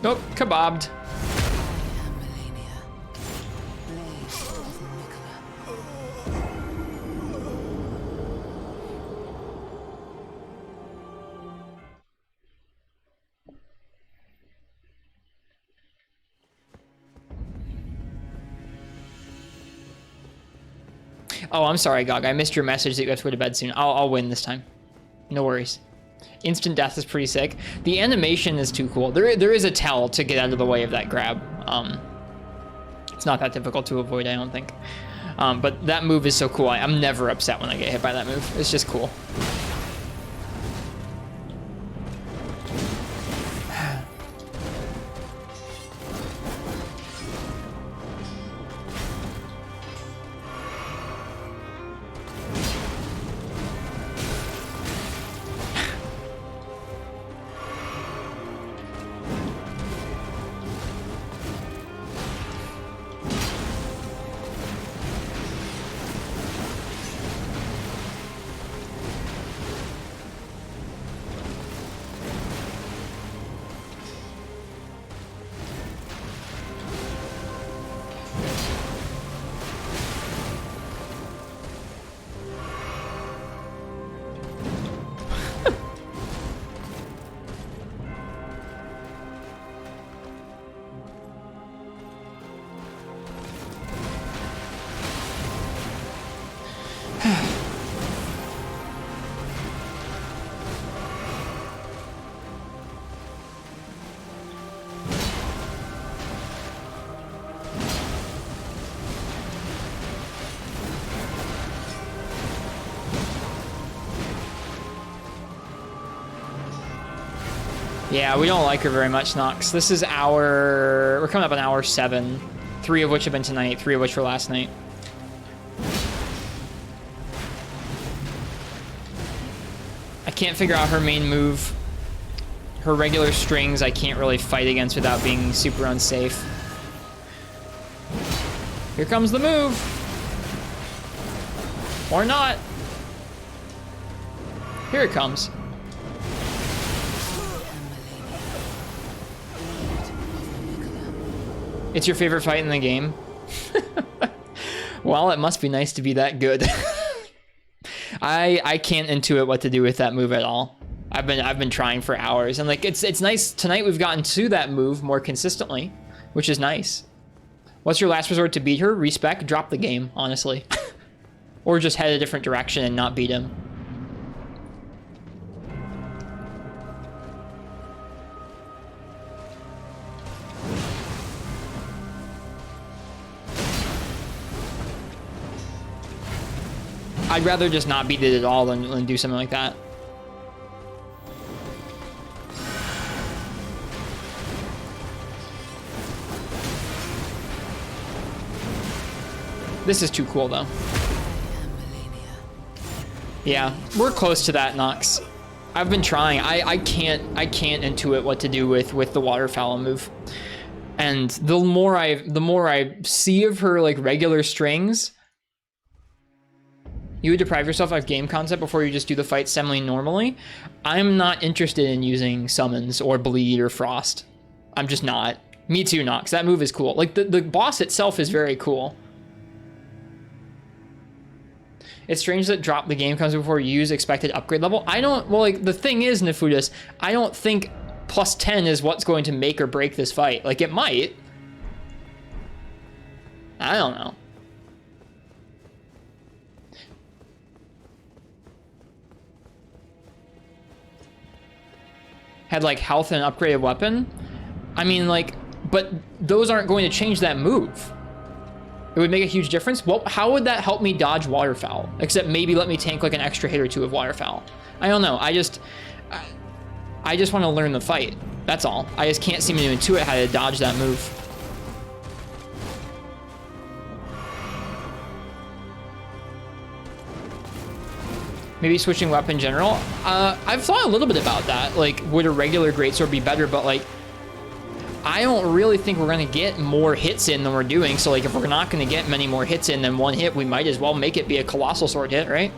Nope, kebabbed. Oh, I'm sorry, Gog. I missed your message that you have to go to bed soon. I'll win this time. No worries. Instant death is pretty sick. The animation is too cool. There is a tell to get out of the way of that grab. It's not that difficult to avoid, I don't think. But that move is so cool. I'm never upset when I get hit by that move. It's just cool. Yeah, we don't like her very much, Nox. This is we're coming up on hour 7. 3 of which have been tonight, 3 of which were last night. I can't figure out her main move. Her regular strings I can't really fight against without being super unsafe. Here comes the move. Or not. Here it comes. It's your favorite fight in the game? Well, it must be nice to be that good. I can't intuit what to do with that move at all. I've been trying for hours, and like it's nice tonight we've gotten to that move more consistently, which is nice. What's your last resort to beat her? Respec, drop the game, honestly. Or just head a different direction and not beat him. I'd rather just not beat it at all than do something like that. This is too cool, though. Yeah, we're close to that, Nox. I've been trying. I can't intuit what to do with the waterfowl move. And the more I see of her like regular strings. You would deprive yourself of game concept before you just do the fight semi-normally. I'm not interested in using summons or bleed or frost. I'm just not. Me too, Nox. That move is cool. Like, the boss itself is very cool. It's strange that drop the game comes before you use expected upgrade level. Well, like, the thing is, Nefudis, I don't think plus 10 is what's going to make or break this fight. Like, it might. I don't know. Had like health and upgraded weapon. I mean, like, but those aren't going to change that move. It would make a huge difference. Well, how would that help me dodge waterfowl? Except maybe let me tank like an extra hit or 2 of waterfowl. I don't know. I just want to learn the fight. That's all. I just can't seem to intuit how to dodge that move. Maybe switching weapon in general. I've thought a little bit about that. Like, would a regular greatsword be better? But like, I don't really think we're gonna get more hits in than we're doing. So like, if we're not gonna get many more hits in than 1 hit, we might as well make it be a colossal sword hit, right?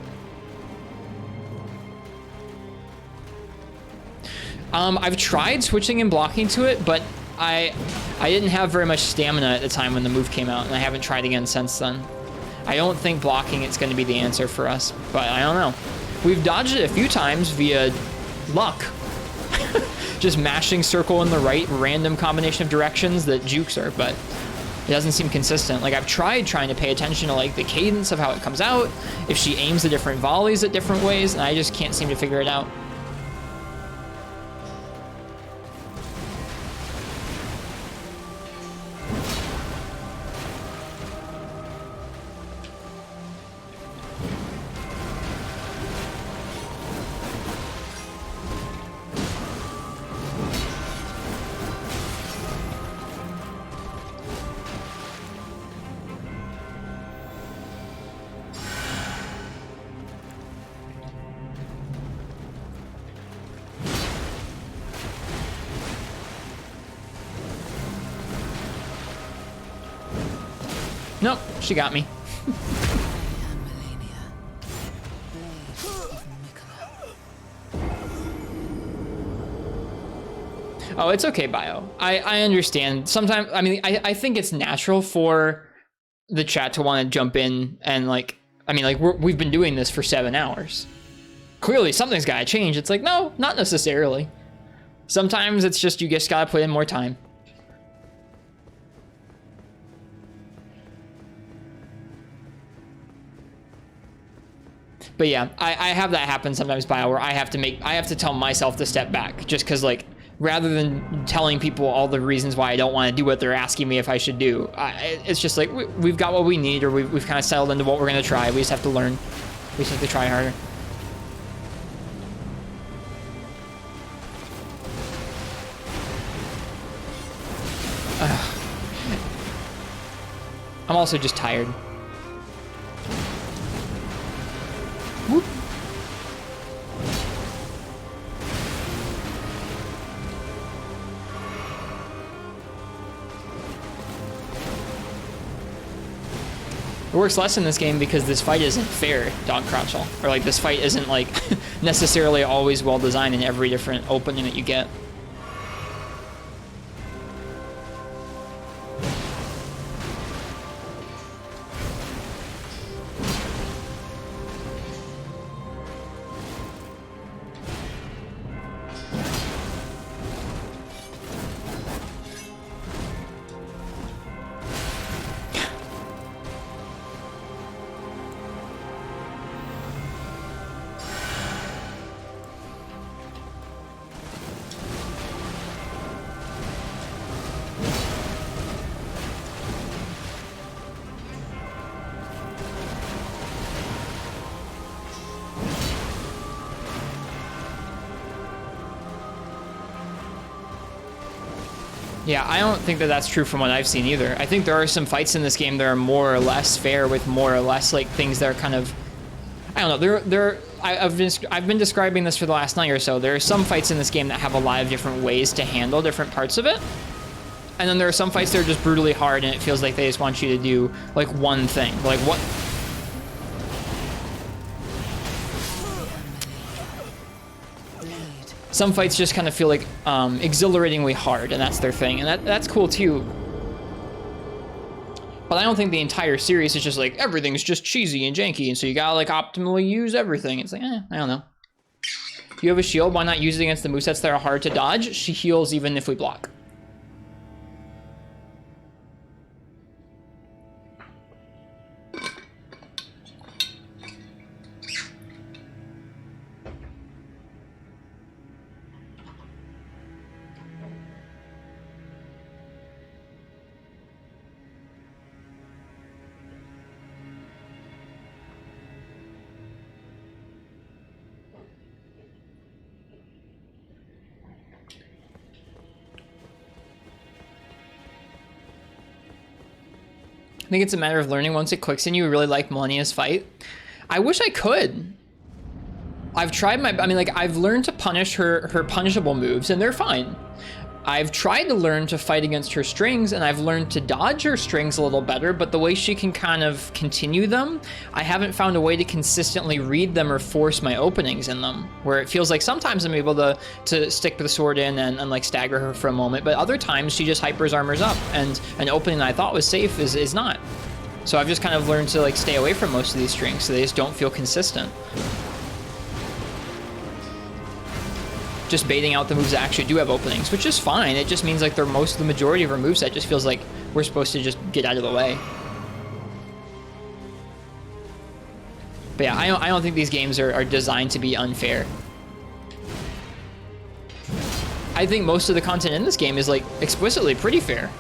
I've tried switching and blocking to it, but I didn't have very much stamina at the time when the move came out, and I haven't tried again since then. I don't think blocking it's going to be the answer for us, but I don't know. We've dodged it a few times via luck. Just mashing circle in the right random combination of directions that jukes her, but it doesn't seem consistent. Like, I've tried trying to pay attention to like the cadence of how it comes out, if she aims the different volleys at different ways, and I just can't seem to figure it out. Nope, she got me. Oh, it's okay, Bio. I understand. Sometimes, I mean, I think it's natural for the chat to want to jump in and like, I mean, like we've been doing this for 7 hours. Clearly something's got to change. It's like, no, not necessarily. Sometimes it's just, you just got to put in more time. But yeah, I have that happen sometimes, Bio, where I have to tell myself to step back, just because, like, rather than telling people all the reasons why I don't want to do what they're asking me if I should do, it's just like, we've got what we need, or we've kind of settled into what we're going to try. We just have to learn. We just have to try harder. I'm also just tired. Whoop. It works less in this game because this fight isn't fair, Dog Crotchel. Or like, this fight isn't like necessarily always well designed in every different opening that you get. Yeah, I don't think that that's true from what I've seen either. I think there are some fights in this game that are more or less fair, with more or less like things that are kind of, I don't know. I've been describing this for the last night or so. There are some fights in this game that have a lot of different ways to handle different parts of it, and then there are some fights that are just brutally hard, and it feels like they just want you to do like one thing, like what. Some fights just kind of feel like exhilaratingly hard, and that's their thing, and that's cool too. But I don't think the entire series is just like, everything's just cheesy and janky, and so you gotta like optimally use everything. It's like, I don't know. If you have a shield, why not use it against the movesets that are hard to dodge? She heals even if we block. I think it's a matter of learning. Once it clicks in, you really like Millennia's fight. I wish I could. I've tried I mean, like, I've learned to punish her punishable moves, and they're fine. I've tried to learn to fight against her strings, and I've learned to dodge her strings a little better, but the way she can kind of continue them, I haven't found a way to consistently read them or force my openings in them, where it feels like sometimes I'm able to stick the sword in and like stagger her for a moment, but other times she just hypers armors up, and an opening that I thought was safe is not. So I've just kind of learned to like stay away from most of these strings so they just don't feel consistent. Just baiting out the moves that actually do have openings, which is fine. It just means like the majority of her moveset just feels like we're supposed to just get out of the way. But yeah, I don't think these games are designed to be unfair. I think most of the content in this game is like explicitly pretty fair.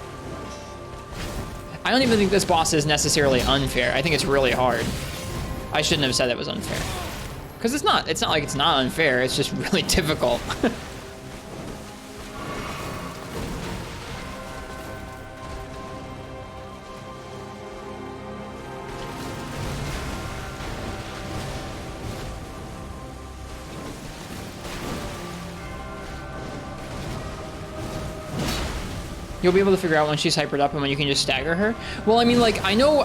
I don't even think this boss is necessarily unfair. I think it's really hard. I shouldn't have said it was unfair. Because it's not like it's not unfair, it's just really difficult. You'll be able to figure out when she's hypered up and when you can just stagger her. Well, I mean, like, I know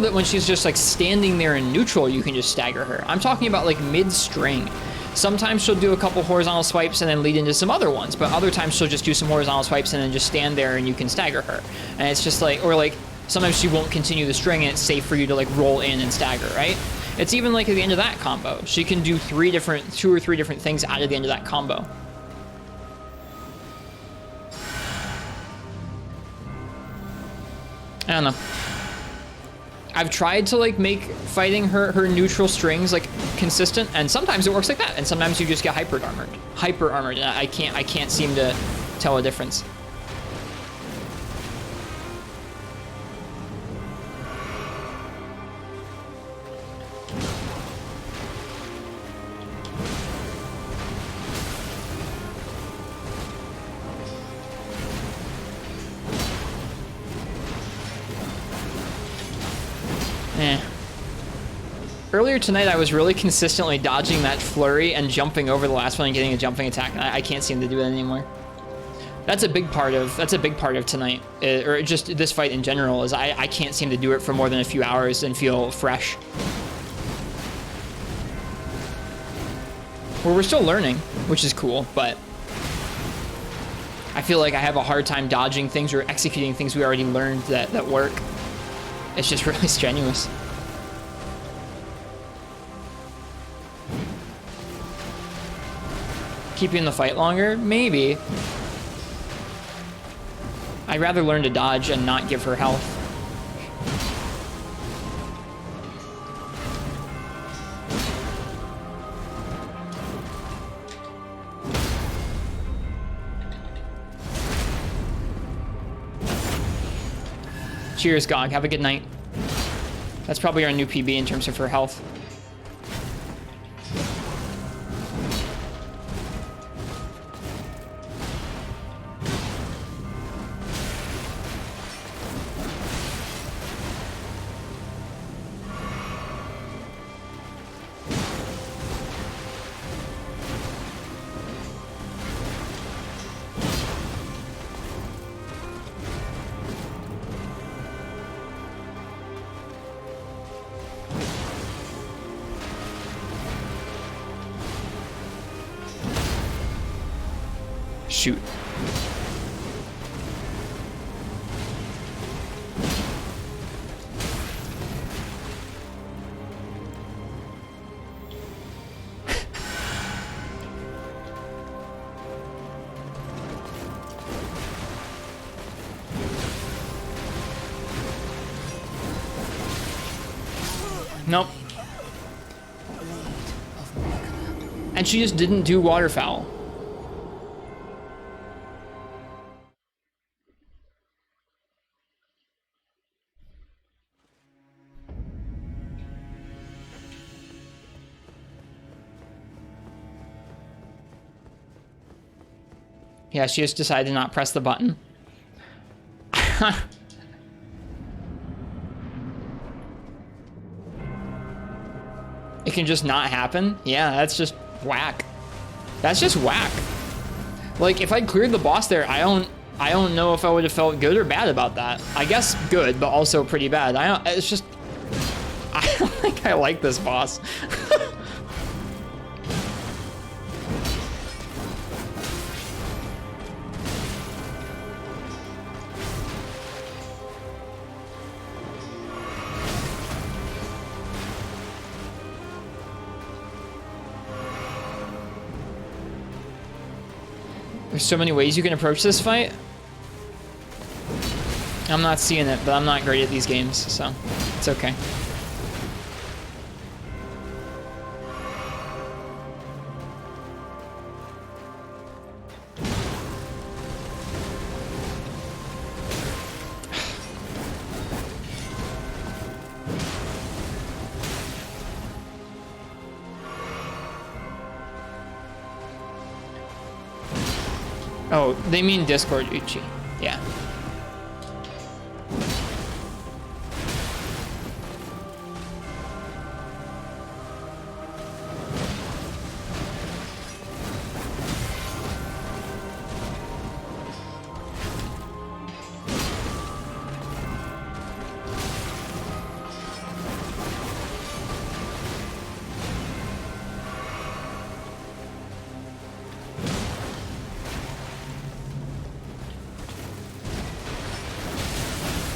that when she's just like standing there in neutral, you can just stagger her. I'm talking about like mid-string. Sometimes she'll do a couple horizontal swipes and then lead into some other ones, but other times she'll just do some horizontal swipes and then just stand there and you can stagger her. And it's just like, or like, sometimes she won't continue the string and it's safe for you to like roll in and stagger, right? It's even like at the end of that combo. She can do two or three different things out of the end of that combo. I don't know. I've tried to like make fighting her neutral strings like consistent, and sometimes it works like that, and sometimes you just get hyper armored, and I can't seem to tell a difference. Earlier tonight, I was really consistently dodging that flurry and jumping over the last one and getting a jumping attack, and I can't seem to do it anymore. That's a big part of tonight, or just this fight in general, is I can't seem to do it for more than a few hours and feel fresh. Well, we're still learning, which is cool, but I feel like I have a hard time dodging things or executing things we already learned that work. It's just really strenuous. Keep you in the fight longer? Maybe. I'd rather learn to dodge and not give her health. Cheers, Gog. Have a good night. That's probably our new PB in terms of her health. Shoot. Nope. And she just didn't do waterfowl. Yeah, she just decided to not press the button. It can just not happen? Yeah, that's just whack. That's just whack. Like, if I cleared the boss there, I don't know if I would have felt good or bad about that. I guess good, but also pretty bad. It's just, I don't think I like this boss. There's so many ways you can approach this fight. I'm not seeing it, but I'm not great at these games, so it's okay. Oh, they mean Discord Uchi. Yeah.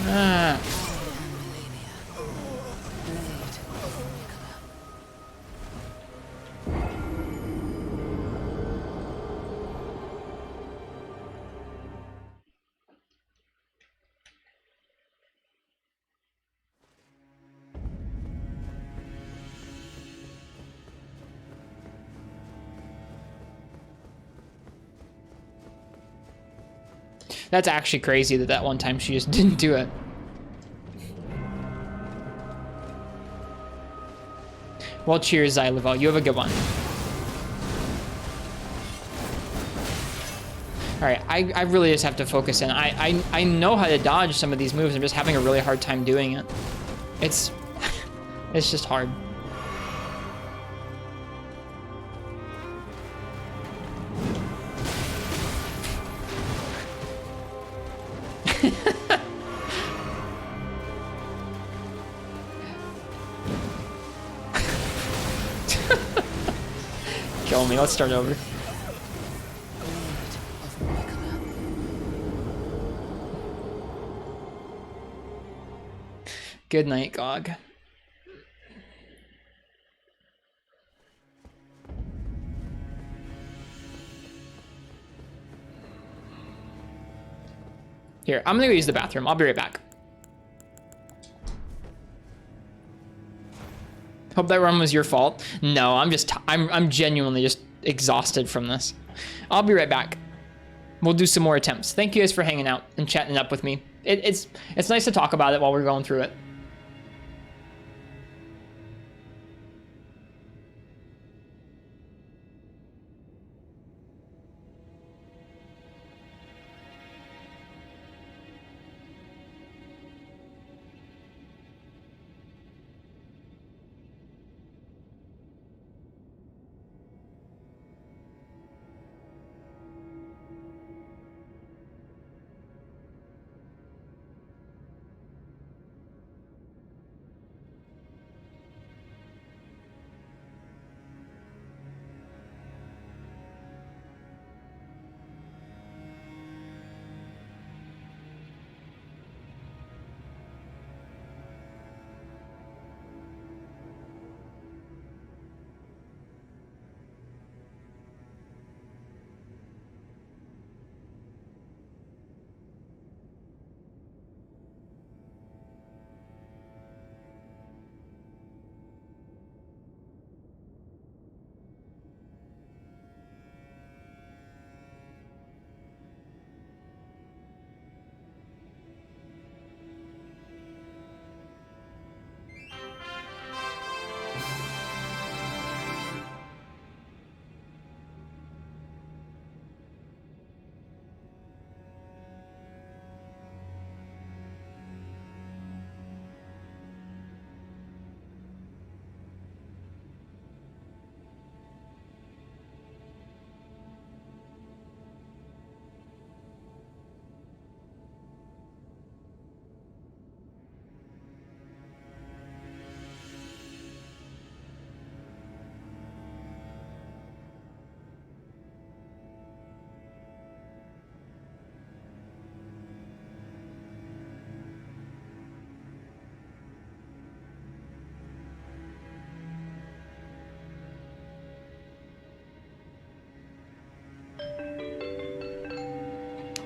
Ah. That's actually crazy that that one time she just didn't do it. Well, cheers, Zyleval. You have a good one. All right, I really just have to focus in. I know how to dodge some of these moves. I'm just having a really hard time doing it. It's just hard. Kill me. Let's start over. Good night, Gog. Here, I'm gonna go use the bathroom. I'll be right back. Hope that run was your fault. No, I'm genuinely just exhausted from this. I'll be right back. We'll do some more attempts. Thank you guys for hanging out and chatting up with me. It's nice to talk about it while we're going through it.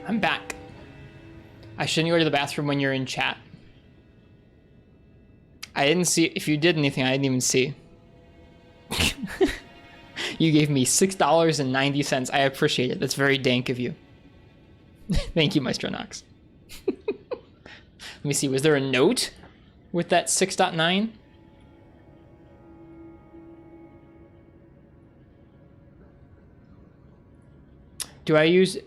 I'm back. I shouldn't go to the bathroom when you're in chat. I didn't see, if you did anything, I didn't even see. You gave me $6.90. I appreciate it. That's very dank of you. Thank you, Maestro Nox. Let me see, was there a note with that 6.9? Do I use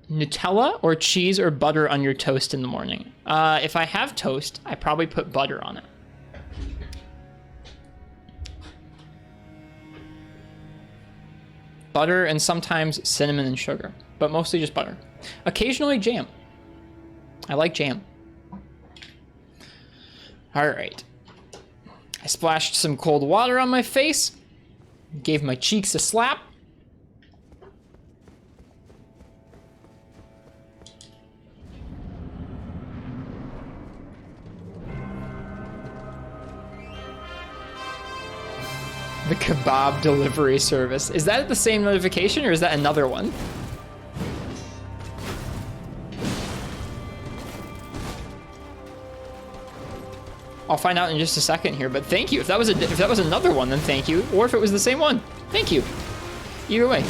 Nutella or cheese or butter on your toast in the morning? If I have toast, I probably put butter on it. Butter and sometimes cinnamon and sugar, but mostly just butter. Occasionally jam. I like jam. All right. I splashed some cold water on my face, gave my cheeks a slap. The kebab delivery service. Is that the same notification or is that another one? I'll find out in just a second here, but thank you. If that was another one, then thank you. Or if it was the same one, thank you. Either way.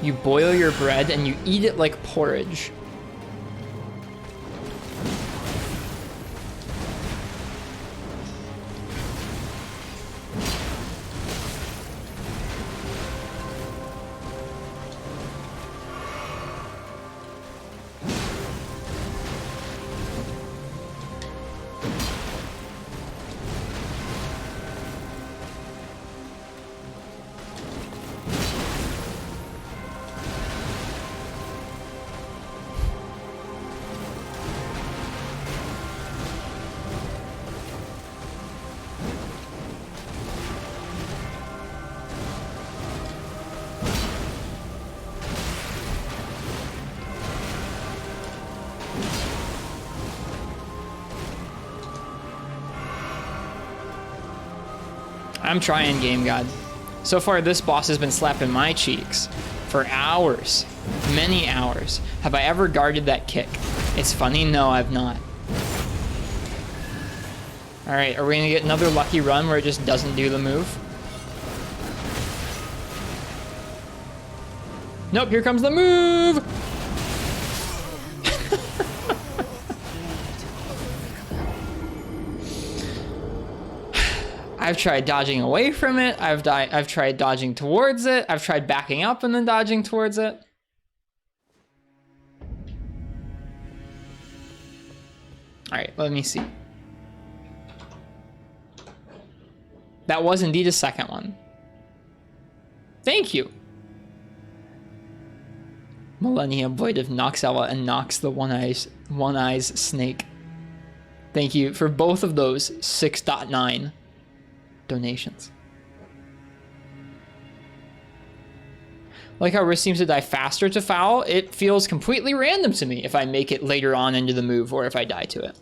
You boil your bread and you eat it like porridge. I'm trying, Game God. So far, this boss has been slapping my cheeks for hours, many hours. Have I ever guarded that kick? It's funny, no, I've not. All right, are we gonna get another lucky run where it just doesn't do the move? Nope, here comes the move! I've tried dodging away from it. I've tried dodging towards it. I've tried backing up and then dodging towards it. All right, let me see. That was indeed a second one. Thank you. Millennium Void of Noxella and Nox the One Eyes Snake. Thank you for both of those 6.9 donations. Like how Riss seems to die faster to foul, it feels completely random to me if I make it later on into the move or if I die to it.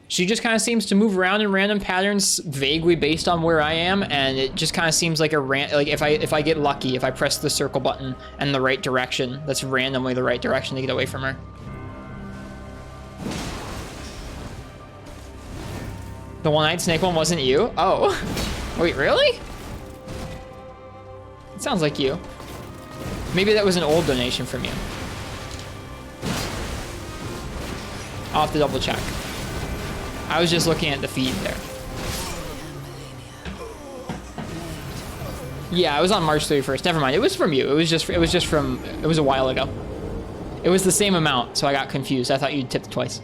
She just kind of seems to move around in random patterns vaguely based on where I am, and it just kind of seems like like if I get lucky, if I press the circle button in the right direction, that's randomly the right direction to get away from her. The one-eyed snake one wasn't you? Oh. Wait, really? It sounds like you. Maybe that was an old donation from you. I'll have to double check. I was just looking at the feed there. Yeah, I was on March 31st. Never mind. It was from you. It was a while ago. It was the same amount, so I got confused. I thought you'd tipped twice.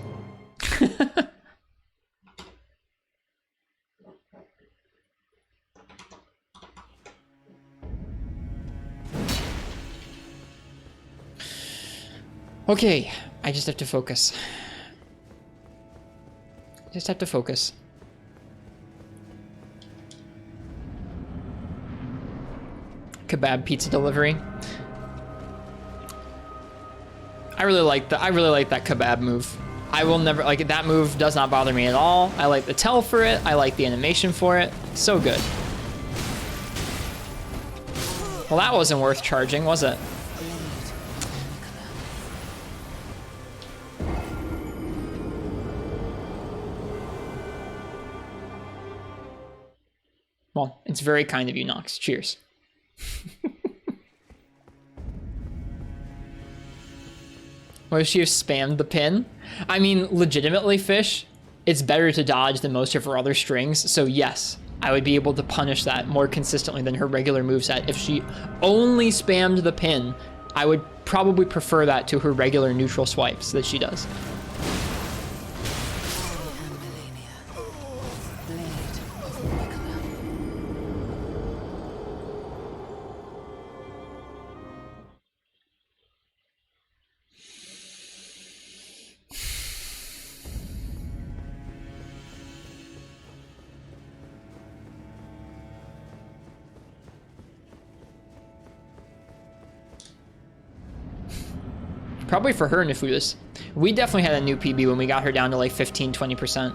Okay, I just have to focus. Just have to focus. Kebab pizza delivery. I really like that kebab move. I will never, like, that move does not bother me at all. I like the tell for it. I like the animation for it. So good. Well, that wasn't worth charging, was it? Well, it's very kind of you, Nox. Cheers. What if she have spammed the pin? I mean, legitimately, Fish, it's better to dodge than most of her other strings, so yes, I would be able to punish that more consistently than her regular moveset. If she only spammed the pin, I would probably prefer that to her regular neutral swipes that she does. Probably for her, Nefudis. We definitely had a new PB when we got her down to like 15, 20%.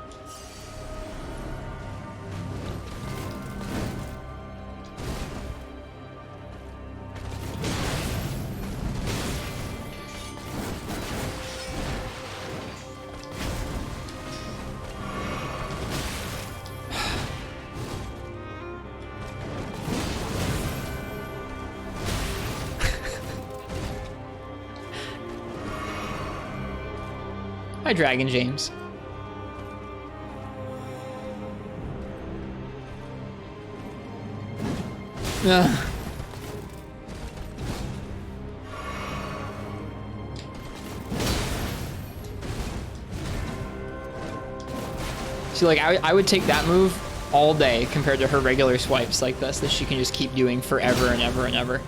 Hi, Dragon James. Ugh. See, like, I would take that move all day compared to her regular swipes like this that she can just keep doing forever and ever and ever.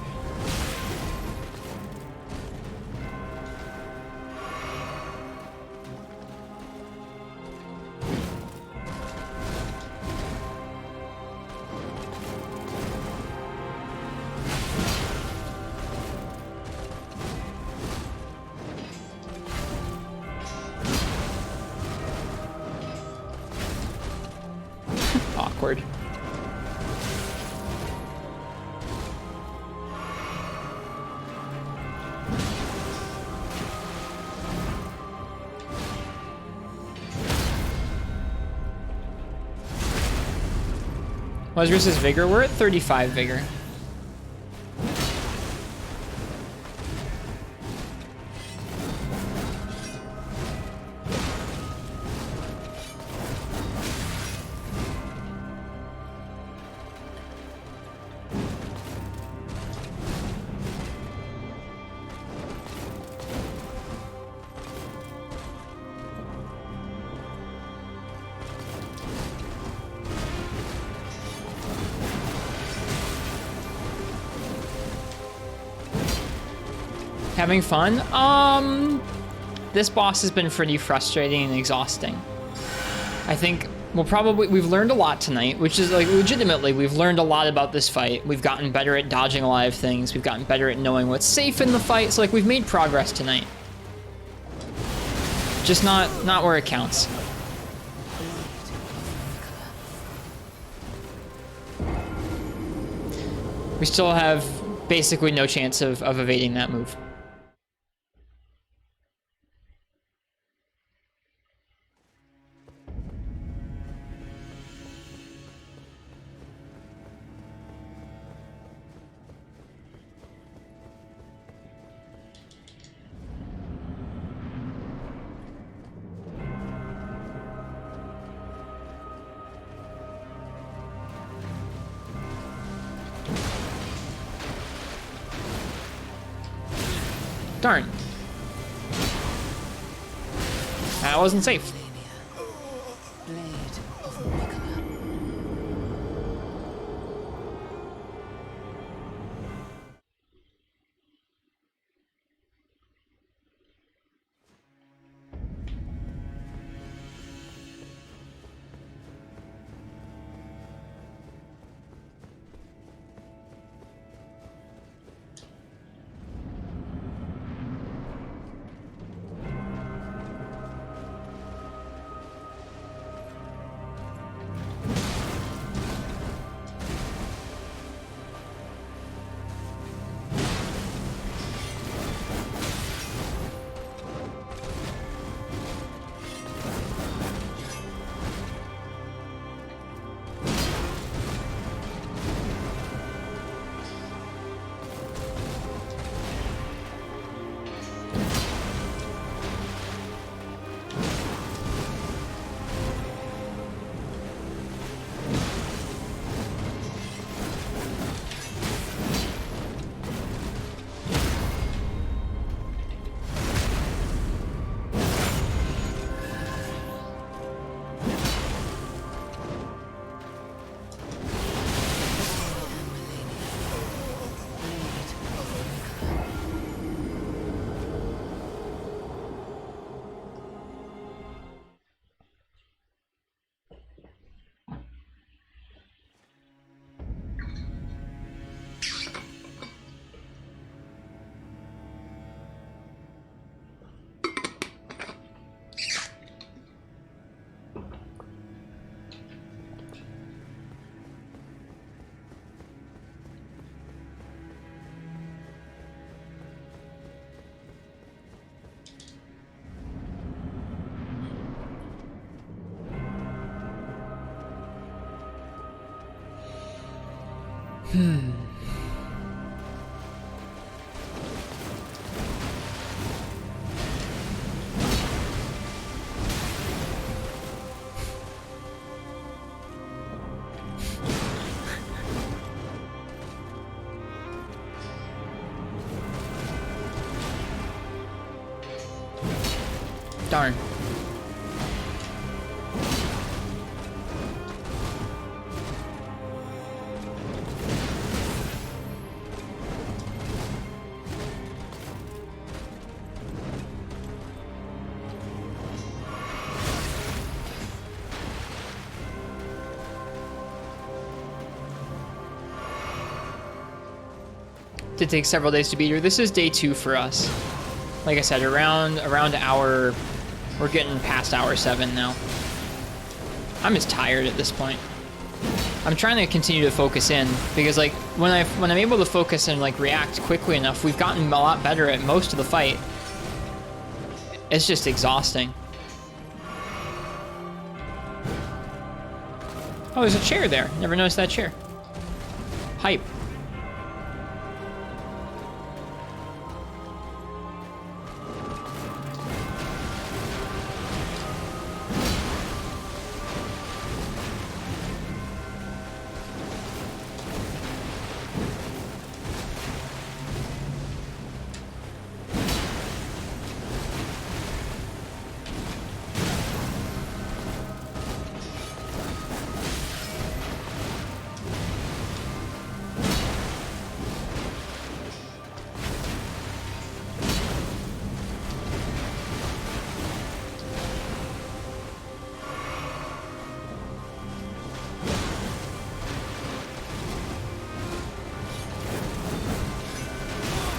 Awkward. What's versus Vigor? We're at 35 Vigor. Having fun? This boss has been pretty frustrating and exhausting. I think we've learned a lot tonight, which is like legitimately, we've learned a lot about this fight. We've gotten better at dodging a lot of things. We've gotten better at knowing what's safe in the fight. So like we've made progress tonight. Just not where it counts. We still have basically no chance of evading that move. Darn. That wasn't safe. Darn. Did take several days to beat her. This is day 2 for us. Like I said, around hour, we're getting past hour 7 now. I'm just tired at this point. I'm trying to continue to focus in because like when I'm able to focus and like react quickly enough, we've gotten a lot better at most of the fight. It's just exhausting. Oh, there's a chair there. Never noticed that chair. Hype.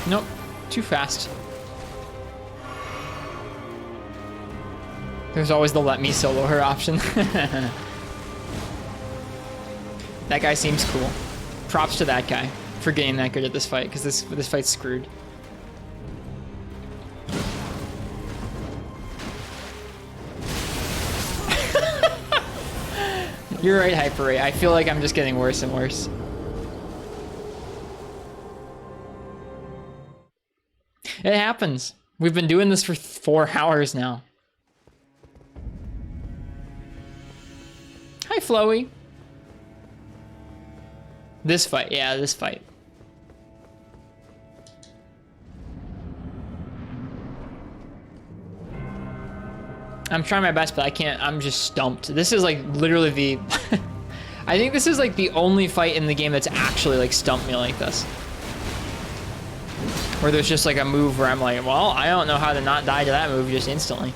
Nope, too fast. There's always the let me solo her option. That guy seems cool. Props to that guy for getting that good at this fight, because this fight's screwed. You're right, Hyper Ray. I feel like I'm just getting worse and worse. It happens. We've been doing this for 4 hours now. Hi, Floey. This fight, yeah, this fight. I'm trying my best, but I can't. I'm just stumped. This is like literally the... I think this is like the only fight in the game that's actually like stumped me like this. Where there's just like a move where I'm like, well, I don't know how to not die to that move just instantly.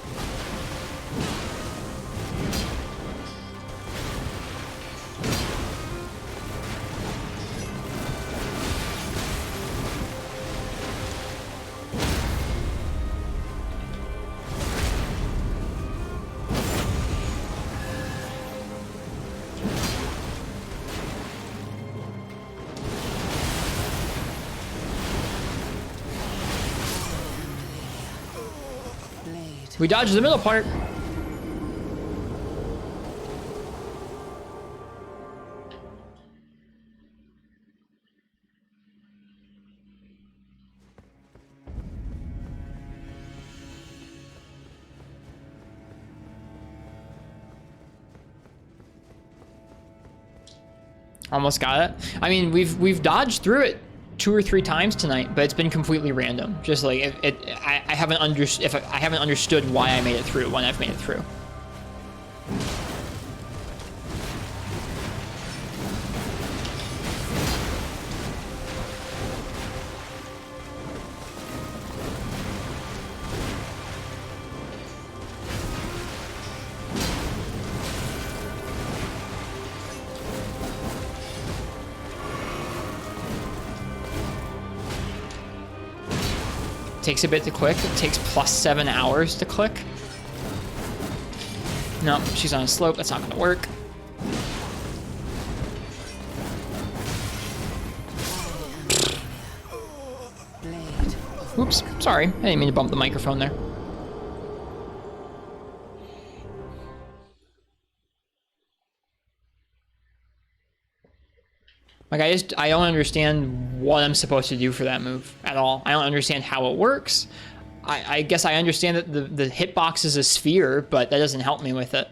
We dodged the middle part. Almost got it. I mean, we've dodged through it 2 or 3 times tonight, but it's been completely random. Just like I haven't understood why I made it through when I've made it through. Takes a bit to click. It takes +7 hours to click. No, she's on a slope. That's not gonna work. Oops, sorry. I didn't mean to bump the microphone there. Like, I don't understand what I'm supposed to do for that move at all. I don't understand how it works. I guess I understand that the hitbox is a sphere, but that doesn't help me with it.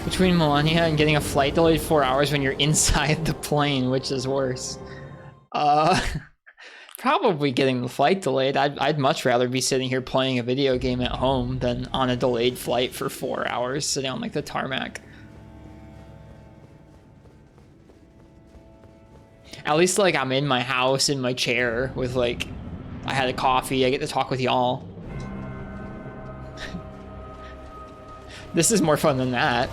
Between Melania and getting a flight delayed 4 hours when you're inside the plane, which is worse? Probably getting the flight delayed. I'd much rather be sitting here playing a video game at home than on a delayed flight for 4 hours sitting on like the tarmac. At least like I'm in my house in my chair with like, I had a coffee, I get to talk with y'all. This is more fun than that.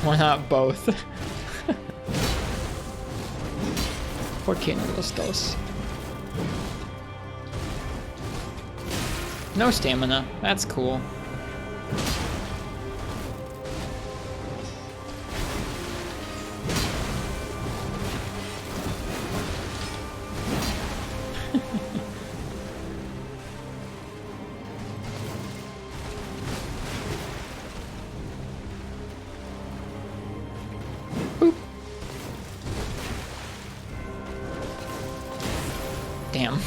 Why not both? ¿Por qué no los dos? No stamina. That's cool. Damn.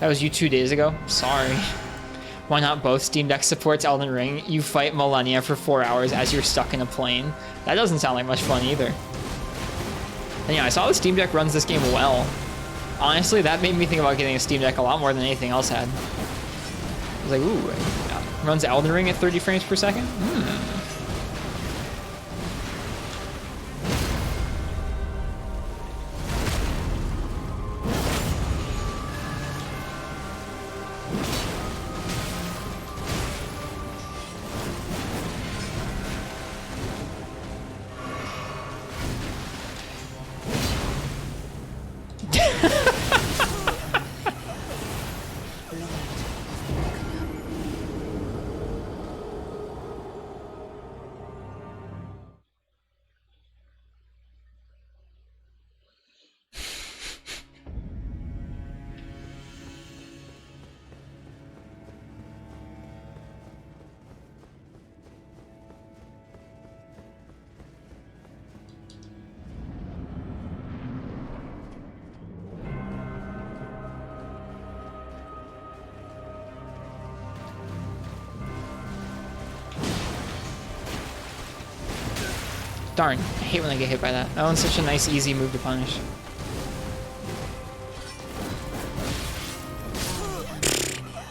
That was you 2 days ago? Sorry. Why not both? Steam Deck supports Elden Ring. You fight Melania for 4 hours as you're stuck in a plane. That doesn't sound like much fun either. And yeah, I saw the Steam Deck runs this game well. Honestly, that made me think about getting a Steam Deck a lot more than anything else had. I was like, ooh, runs Elden Ring at 30 frames per second? Darn, I hate when I get hit by that. That one's such a nice, easy move to punish.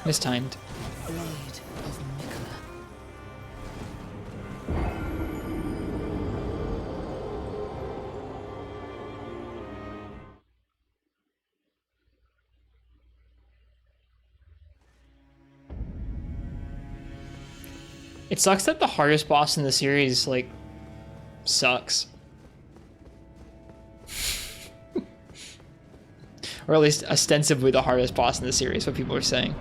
Mistimed. It sucks that the hardest boss in the series, like, sucks. Or at least ostensibly the hardest boss in the series, what people are saying.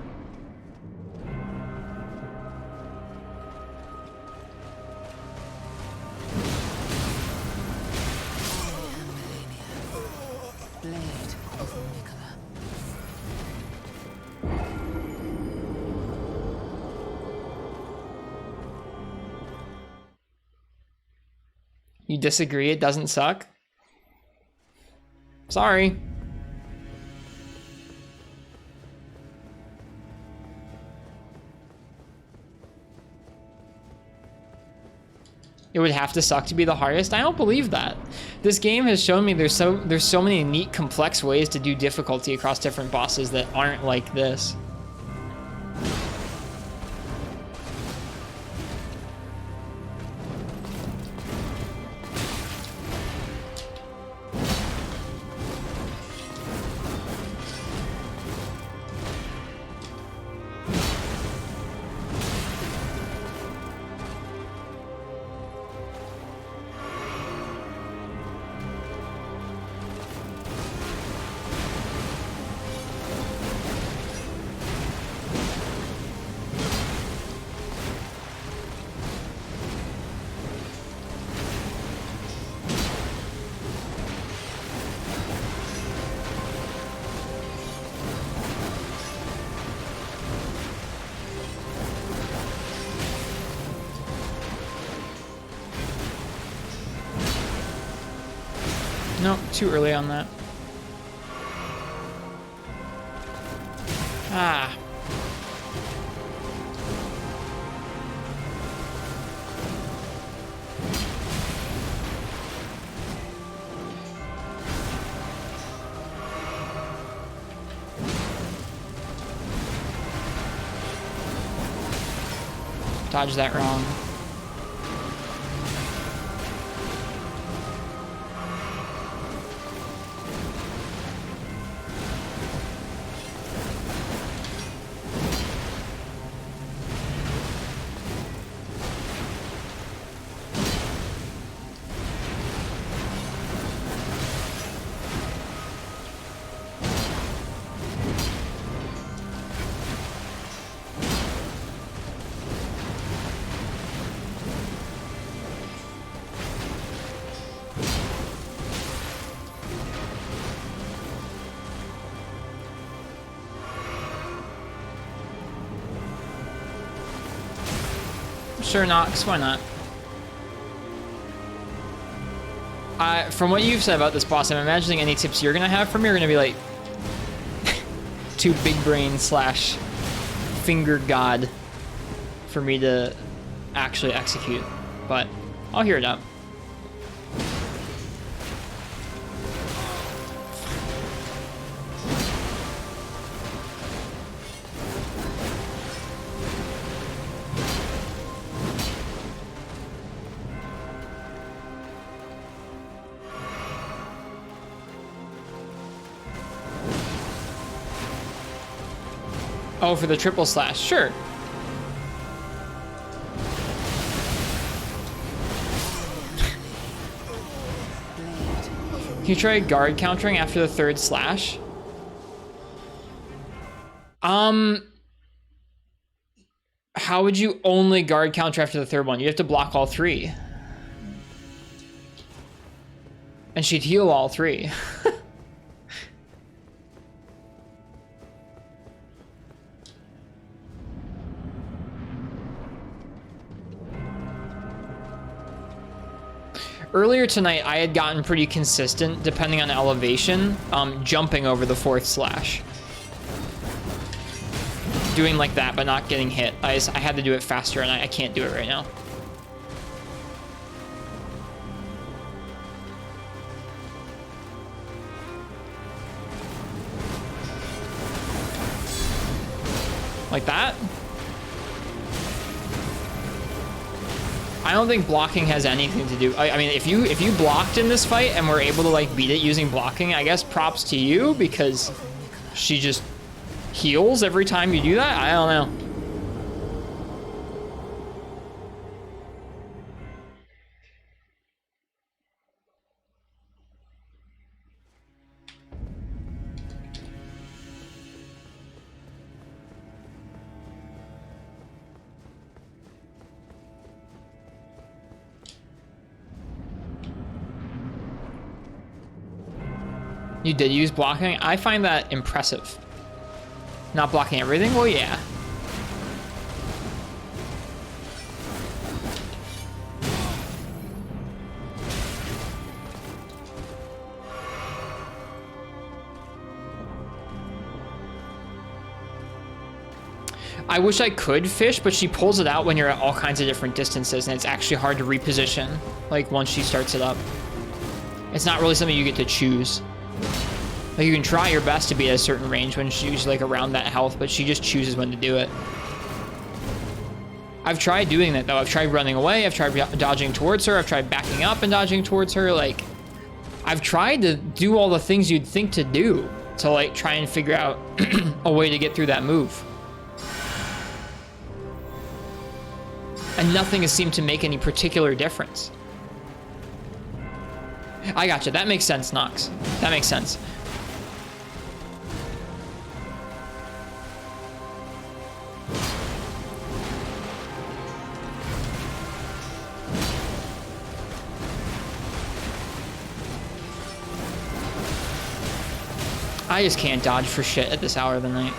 You disagree? It doesn't suck? Sorry. It would have to suck to be the hardest. I don't believe that. This game has shown me there's so many neat, complex ways to do difficulty across different bosses that aren't like this. No, too early on that. Ah. Dodge that wrong. Sure, Nox, why not? From what you've said about this boss, I'm imagining any tips you're gonna have for me are gonna be like too big brain slash finger god for me to actually execute, but I'll hear it out. Oh, for the triple slash, sure. Can you try guard countering after the third slash? How would you only guard counter after the third one? You have to block all three. And she'd heal all three. Earlier tonight, I had gotten pretty consistent, depending on elevation, jumping over the fourth slash. Doing like that, but not getting hit. I had to do it faster, and I can't do it right now. Like that? I don't think blocking has anything to do. I mean, if you blocked in this fight and were able to like beat it using blocking, I guess props to you because she just heals every time you do that. I don't know. You did use blocking? I find that impressive. Not blocking everything? Well, yeah. I wish I could fish, but she pulls it out when you're at all kinds of different distances, and it's actually hard to reposition, like, once she starts it up. It's not really something you get to choose. Like, you can try your best to be at a certain range when she's usually, like, around that health, but she just chooses when to do it. I've tried doing that, though. I've tried running away, I've tried dodging towards her, I've tried backing up and dodging towards her, like... I've tried to do all the things you'd think to do to, like, try and figure out a way to get through that move. And nothing has seemed to make any particular difference. I gotcha. That makes sense, Nox. That makes sense. I just can't dodge for shit at this hour of the night.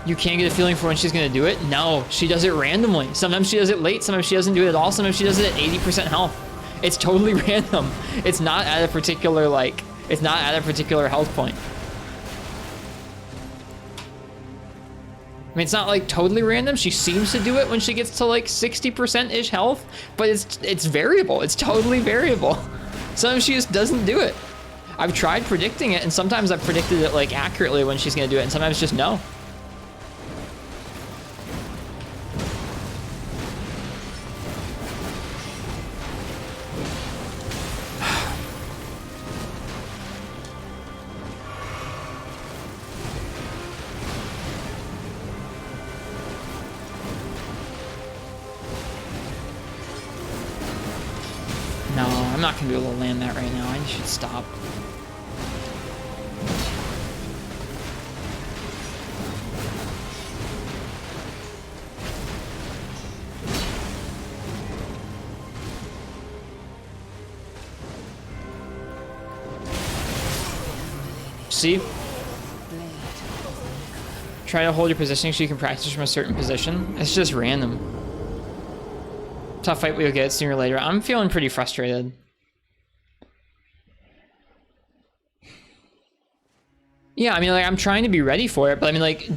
You can't get a feeling for when she's gonna do it? No, she does it randomly. Sometimes she does it late, sometimes she doesn't do it at all, sometimes she does it at 80% health. It's totally random. It's not at a particular, like, it's not at a particular health point. I mean, it's not, like, totally random. She seems to do it when she gets to, like, 60%-ish health, but it's variable. It's totally variable. Sometimes she just doesn't do it. I've tried predicting it, and sometimes I've predicted it, like, accurately when she's gonna do it, and sometimes just no. No, I'm not gonna be able to land that right now. I should stop. See? Try to hold your positioning so you can practice from a certain position. It's just random. Tough fight we'll get sooner or later. I'm feeling pretty frustrated. Yeah, I mean, like, I'm trying to be ready for it, but I mean, like,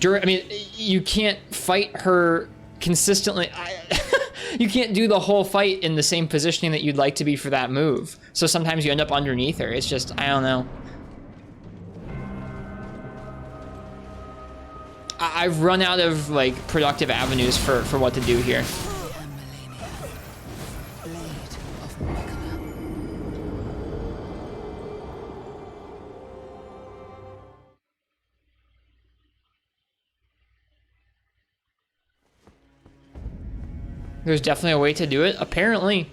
you can't fight her consistently. You can't do the whole fight in the same positioning that you'd like to be for that move. So sometimes you end up underneath her. It's just, I don't know. I've run out of, like, productive avenues for what to do here. There's definitely a way to do it, apparently.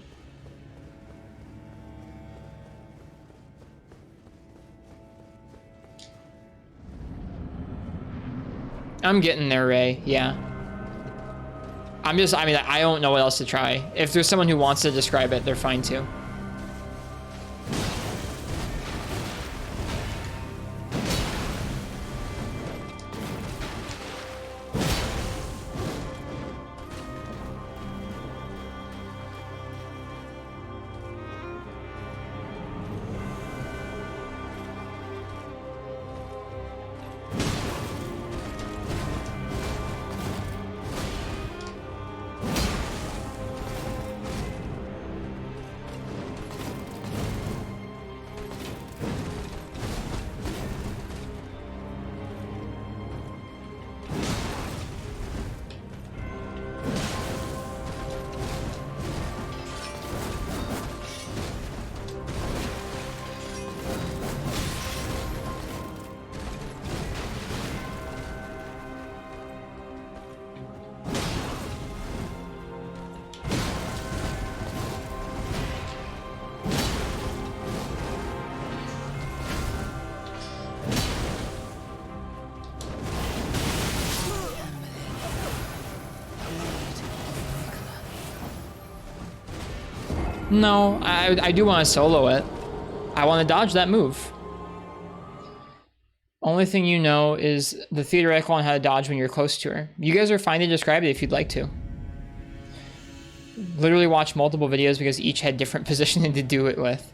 I'm getting there, Ray, yeah. I mean, I don't know what else to try. If there's someone who wants to describe it, they're fine too. No, I do want to solo it. I want to dodge that move. Only thing you know is the theoretical on how to dodge when you're close to her. You guys are fine to describe it if you'd like to. Literally watch multiple videos because each had different positioning to do it with.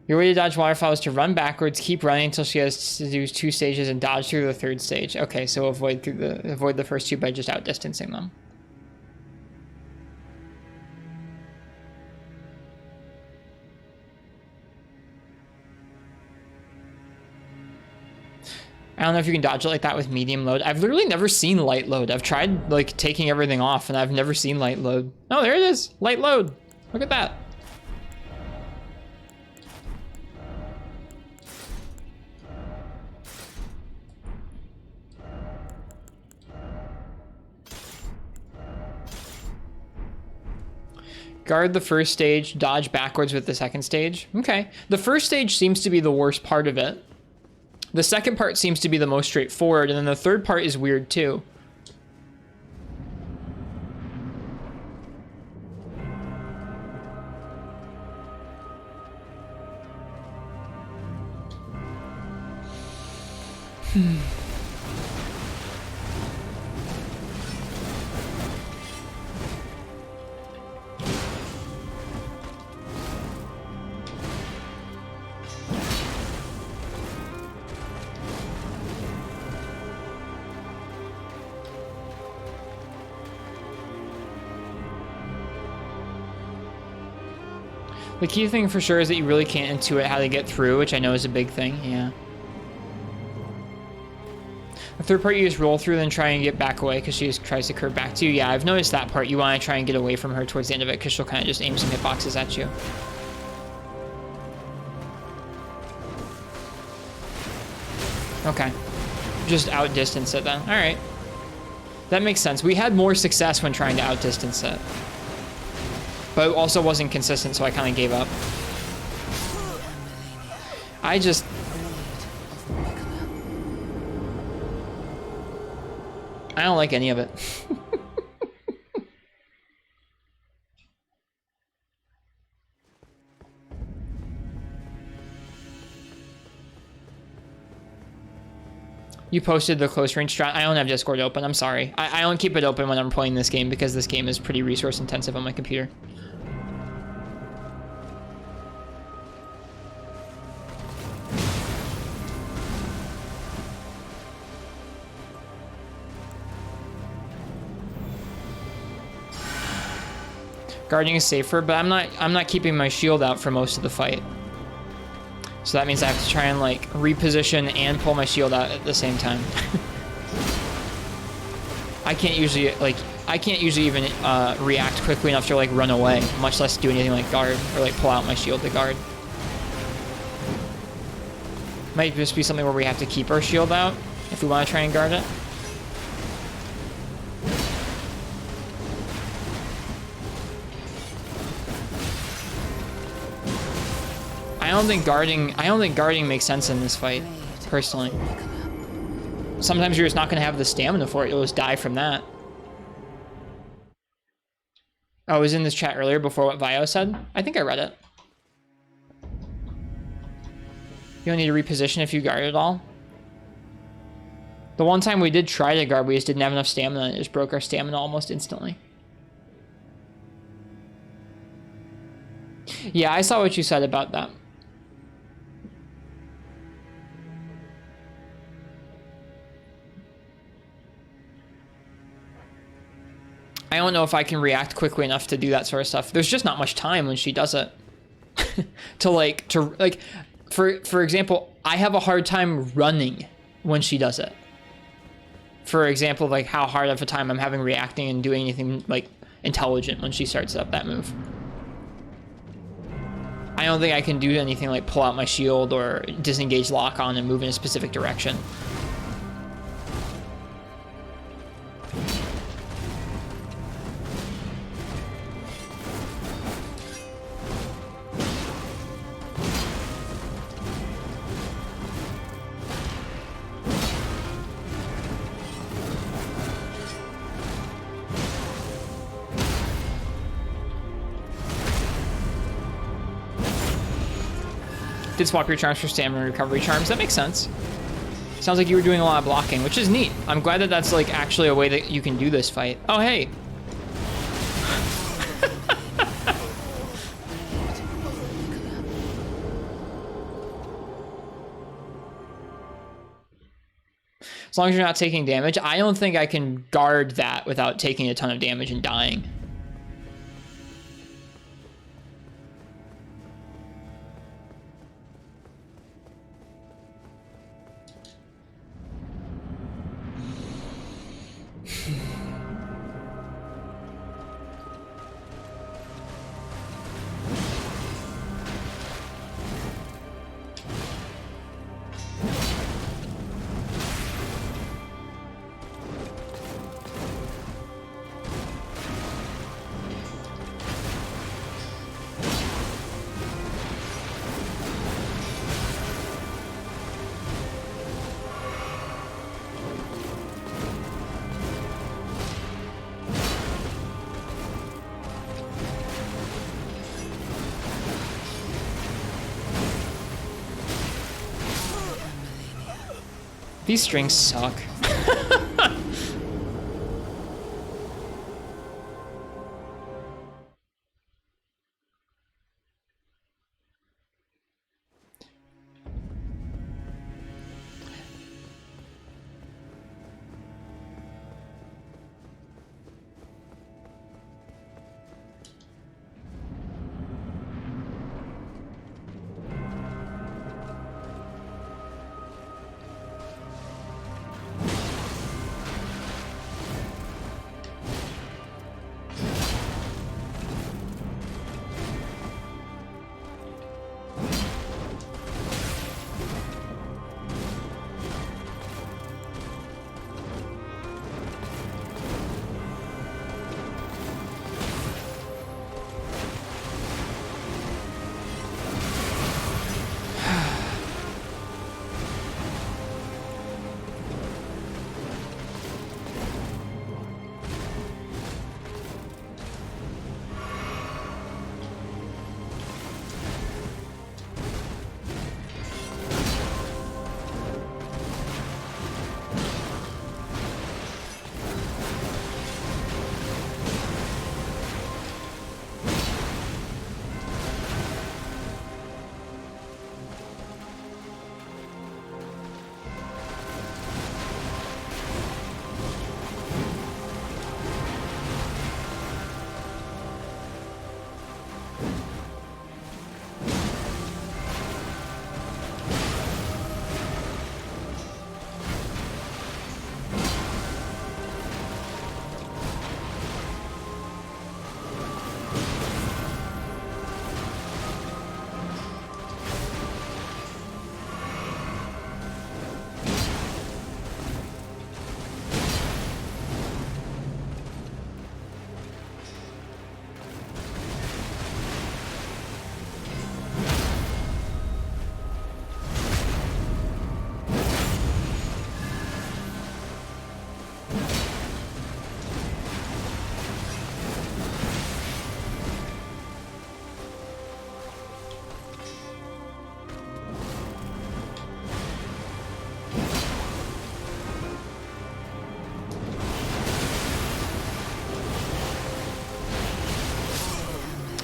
Your way to dodge waterfall is to run backwards, keep running until she has to do 2 stages and dodge through the 3rd stage. Okay, so avoid the first 2 by just outdistancing them. I don't know if you can dodge it like that with medium load. I've literally never seen light load. I've tried like taking everything off and I've never seen light load. Oh, there it is. Light load. Look at that. Guard the first stage, dodge backwards with the second stage. Okay. The first stage seems to be the worst part of it. The second part seems to be the most straightforward, and then the third part is weird too. The key thing for sure is that you really can't intuit how to get through, which I know is a big thing, yeah. The third part you just roll through, then try and get back away because she just tries to curve back to you. Yeah, I've noticed that part. You want to try and get away from her towards the end of it because she'll kind of just aim some hitboxes at you. Okay. Just outdistance it then. Alright. That makes sense. We had more success when trying to outdistance it. But it also wasn't consistent, so I kind of gave up. I don't like any of it. You posted the close range strat. I don't have Discord open, I'm sorry. I don't keep it open when I'm playing this game because this game is pretty resource intensive on my computer. Guarding is safer, but I'm not keeping my shield out for most of the fight. So that means I have to try and like reposition and pull my shield out at the same time. I can't usually even react quickly enough to like run away, much less do anything like guard or like pull out my shield to guard. Might just be something where we have to keep our shield out if we want to try and guard it. I don't think guarding makes sense in this fight, personally. Sometimes you're just not going to have the stamina for it. You'll just die from that. Oh, it was in this chat earlier before what Vio said? I think I read it. You don't need to reposition if you guard at all. The one time we did try to guard, we just didn't have enough stamina and it just broke our stamina almost instantly. Yeah, I saw what you said about that. I don't know if I can react quickly enough to do that sort of stuff. There's just not much time when she does it. For example, I have a hard time running when she does it. For example, like how hard of a time I'm having reacting and doing anything like intelligent when she starts up that move. I don't think I can do anything like pull out my shield or disengage lock on and move in a specific direction. Did swap your charms for stamina recovery charms. That makes sense. Sounds like you were doing a lot of blocking, which is neat. I'm glad that that's like actually a way that you can do this fight. Oh, hey. As long as you're not taking damage. I don't think I can guard that without taking a ton of damage and dying. These strings suck.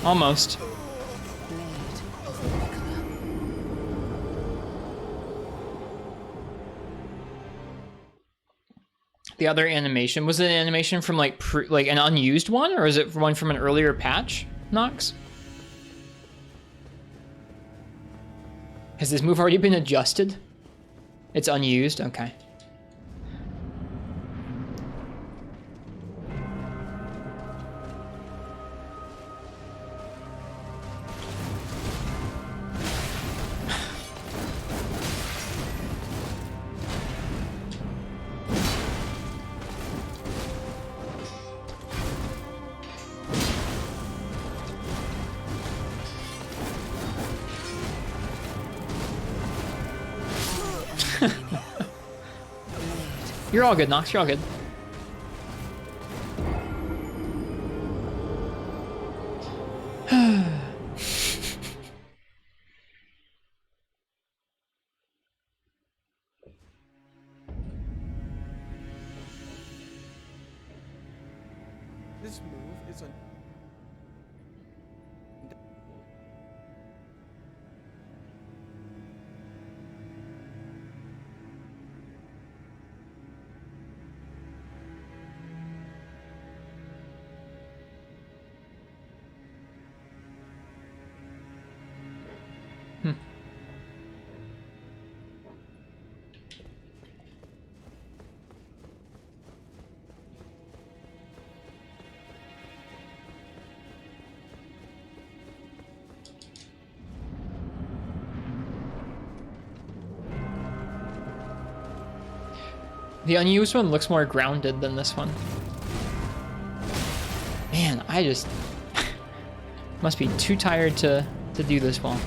Almost. The other animation, was it an animation from like like an unused one, or is it one from an earlier patch, Nox? Has this move already been adjusted? It's unused? Okay. You're all good, Nox. You're all good. This move is a... The unused one looks more grounded than this one. Man, I just must be too tired to do this well.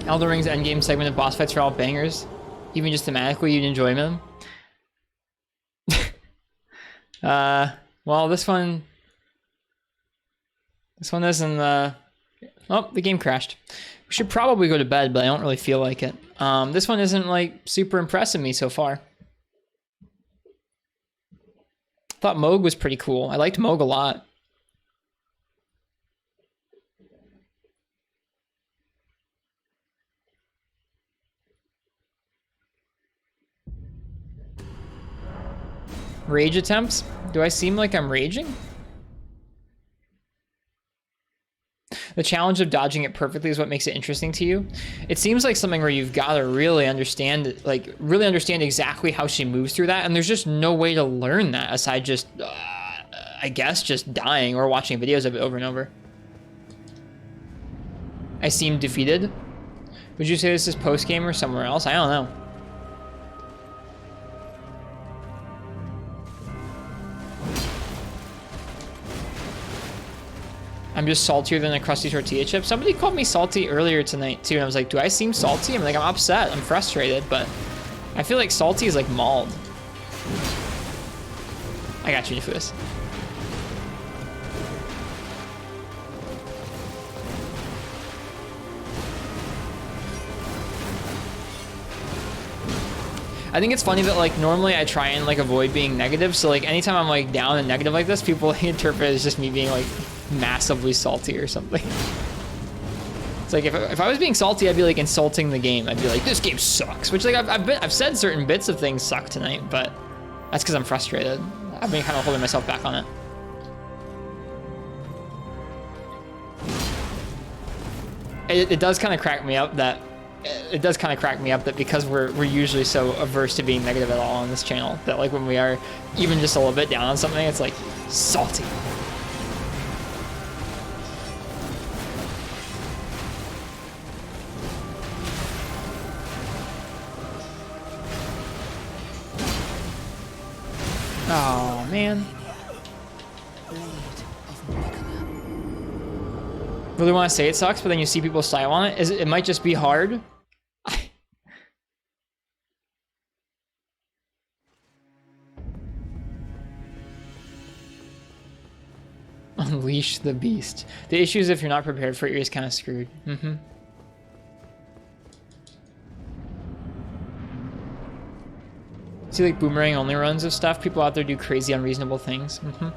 Elden Ring's endgame segment of boss fights are all bangers. Even just thematically, you'd enjoy them. Well, this one isn't, oh, the game crashed. We should probably go to bed, but I don't really feel like it. This one isn't, like, super impressing me so far. Thought Moog was pretty cool. I liked Moog a lot. Rage attempts? Do I seem like I'm raging? The challenge of dodging it perfectly is what makes it interesting to you. It seems like something where you've got to really understand exactly how she moves through that, and there's just no way to learn that aside just, I guess, just dying or watching videos of it over and over. I seem defeated. Would you say this is post-game or somewhere else? I don't know. I'm just saltier than a crusty tortilla chip. Somebody called me salty earlier tonight too, and I was like, do I seem salty? I'm like, I'm upset, I'm frustrated, but I feel like salty is like mauled. I got you, Nefus. I think it's funny that like normally I try and like avoid being negative, so like anytime I'm like down and negative like this, people interpret it as just me being like massively salty or something. It's like if I was being salty, I'd be like insulting the game. I'd be like, this game sucks, which like I've said certain bits of things suck tonight, but that's because I'm frustrated. I've been kind of holding myself back on it. it does kind of crack me up that because we're usually so averse to being negative at all on this channel, that like when we are even just a little bit down on something, it's like salty. Oh man. Really want to say it sucks, but then you see people style on it. It might just be hard. Unleash the beast. The issue is if you're not prepared for it, you're just kind of screwed. Mm-hmm. See like boomerang only runs of stuff. People out there do crazy unreasonable things. Mm-hmm.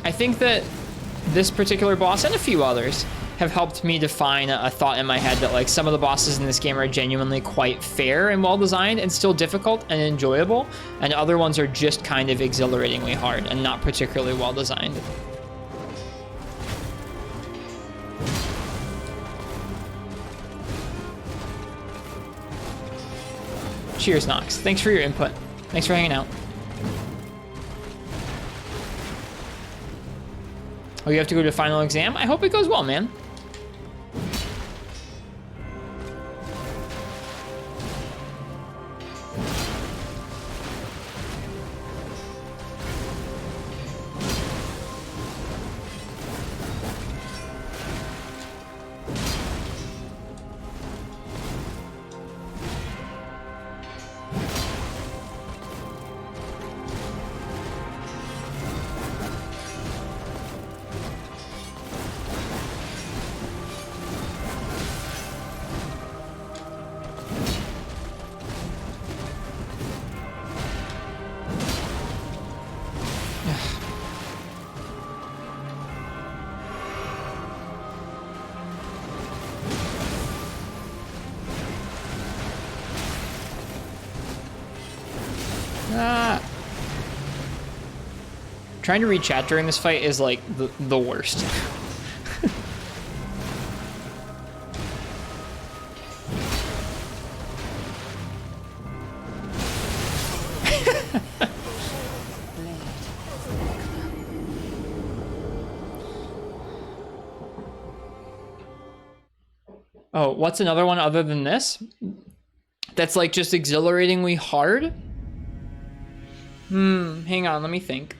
I think that this particular boss and a few others have helped me define a thought in my head that like some of the bosses in this game are genuinely quite fair and well designed and still difficult and enjoyable, and other ones are just kind of exhilaratingly hard and not particularly well designed. Cheers, Nox. Thanks for your input. Thanks for hanging out. Oh, you have to go to final exam? I hope it goes well, man. Trying to read chat during this fight is like the worst. Oh, what's another one other than this? That's like just exhilaratingly hard? Hang on, let me think.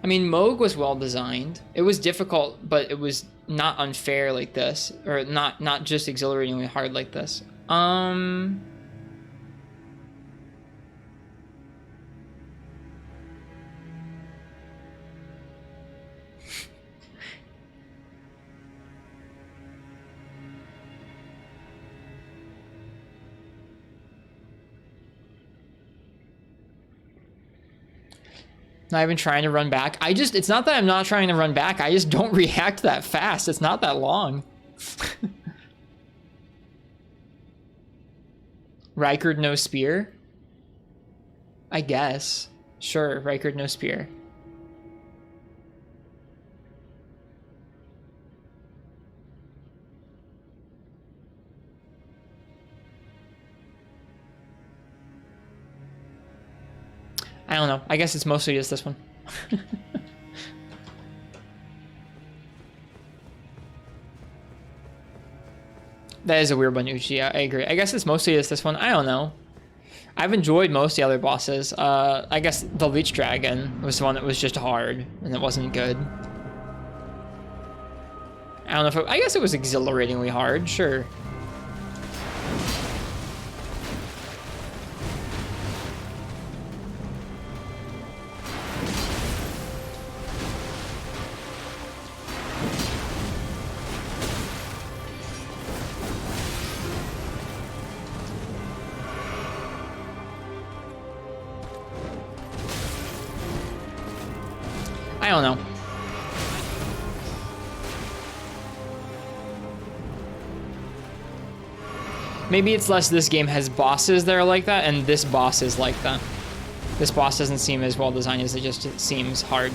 I mean, Moog was well designed. It was difficult, but it was not unfair like this, or not just exhilaratingly hard like this. Not even trying to run back. It's not that I'm not trying to run back. I just don't react that fast. It's not that long. Rykard no spear? I guess. Sure, Rykard no spear. I don't know. I guess it's mostly just this one. That is a weird one, Uchi. I agree. I guess it's mostly just this one. I don't know. I've enjoyed most of the other bosses. I guess the Leech Dragon was the one that was just hard and it wasn't good. I don't know if I guess it was exhilaratingly hard. Sure. I don't know. Maybe it's less this game has bosses that are like that, and this boss is like that. This boss doesn't seem as well designed as it seems hard.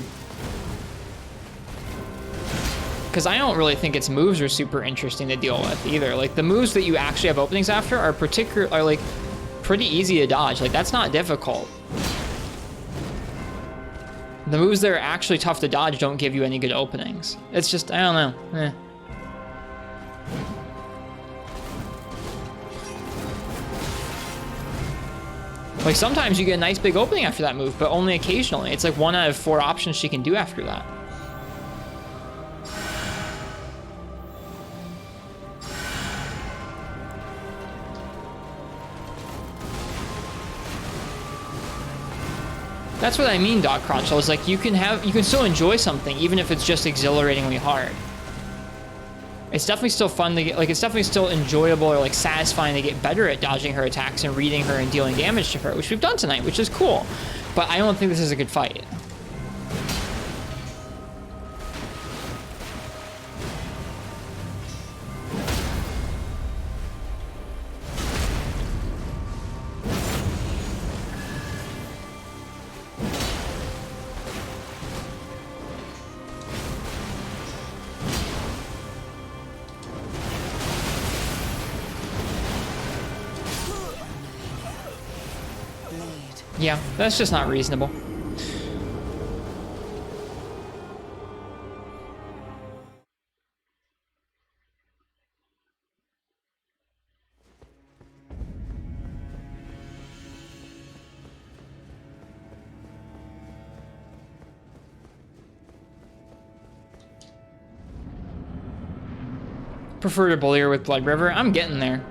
Because I don't really think its moves are super interesting to deal with either. Like the moves that you actually have openings after are like pretty easy to dodge. Like that's not difficult. The moves that are actually tough to dodge don't give you any good openings. It's just, I don't know. Eh. Like sometimes you get a nice big opening after that move, but only occasionally. It's like 1 out of 4 options she can do after that. That's what I mean, Dog Crotch. I was like, you can still enjoy something even if it's just exhilaratingly hard. It's definitely still fun to get, like, it's definitely still enjoyable or like satisfying to get better at dodging her attacks and reading her and dealing damage to her, which we've done tonight, which is cool. But I don't think this is a good fight. Yeah, that's just not reasonable. Prefer to bully her with Blood River. I'm getting there.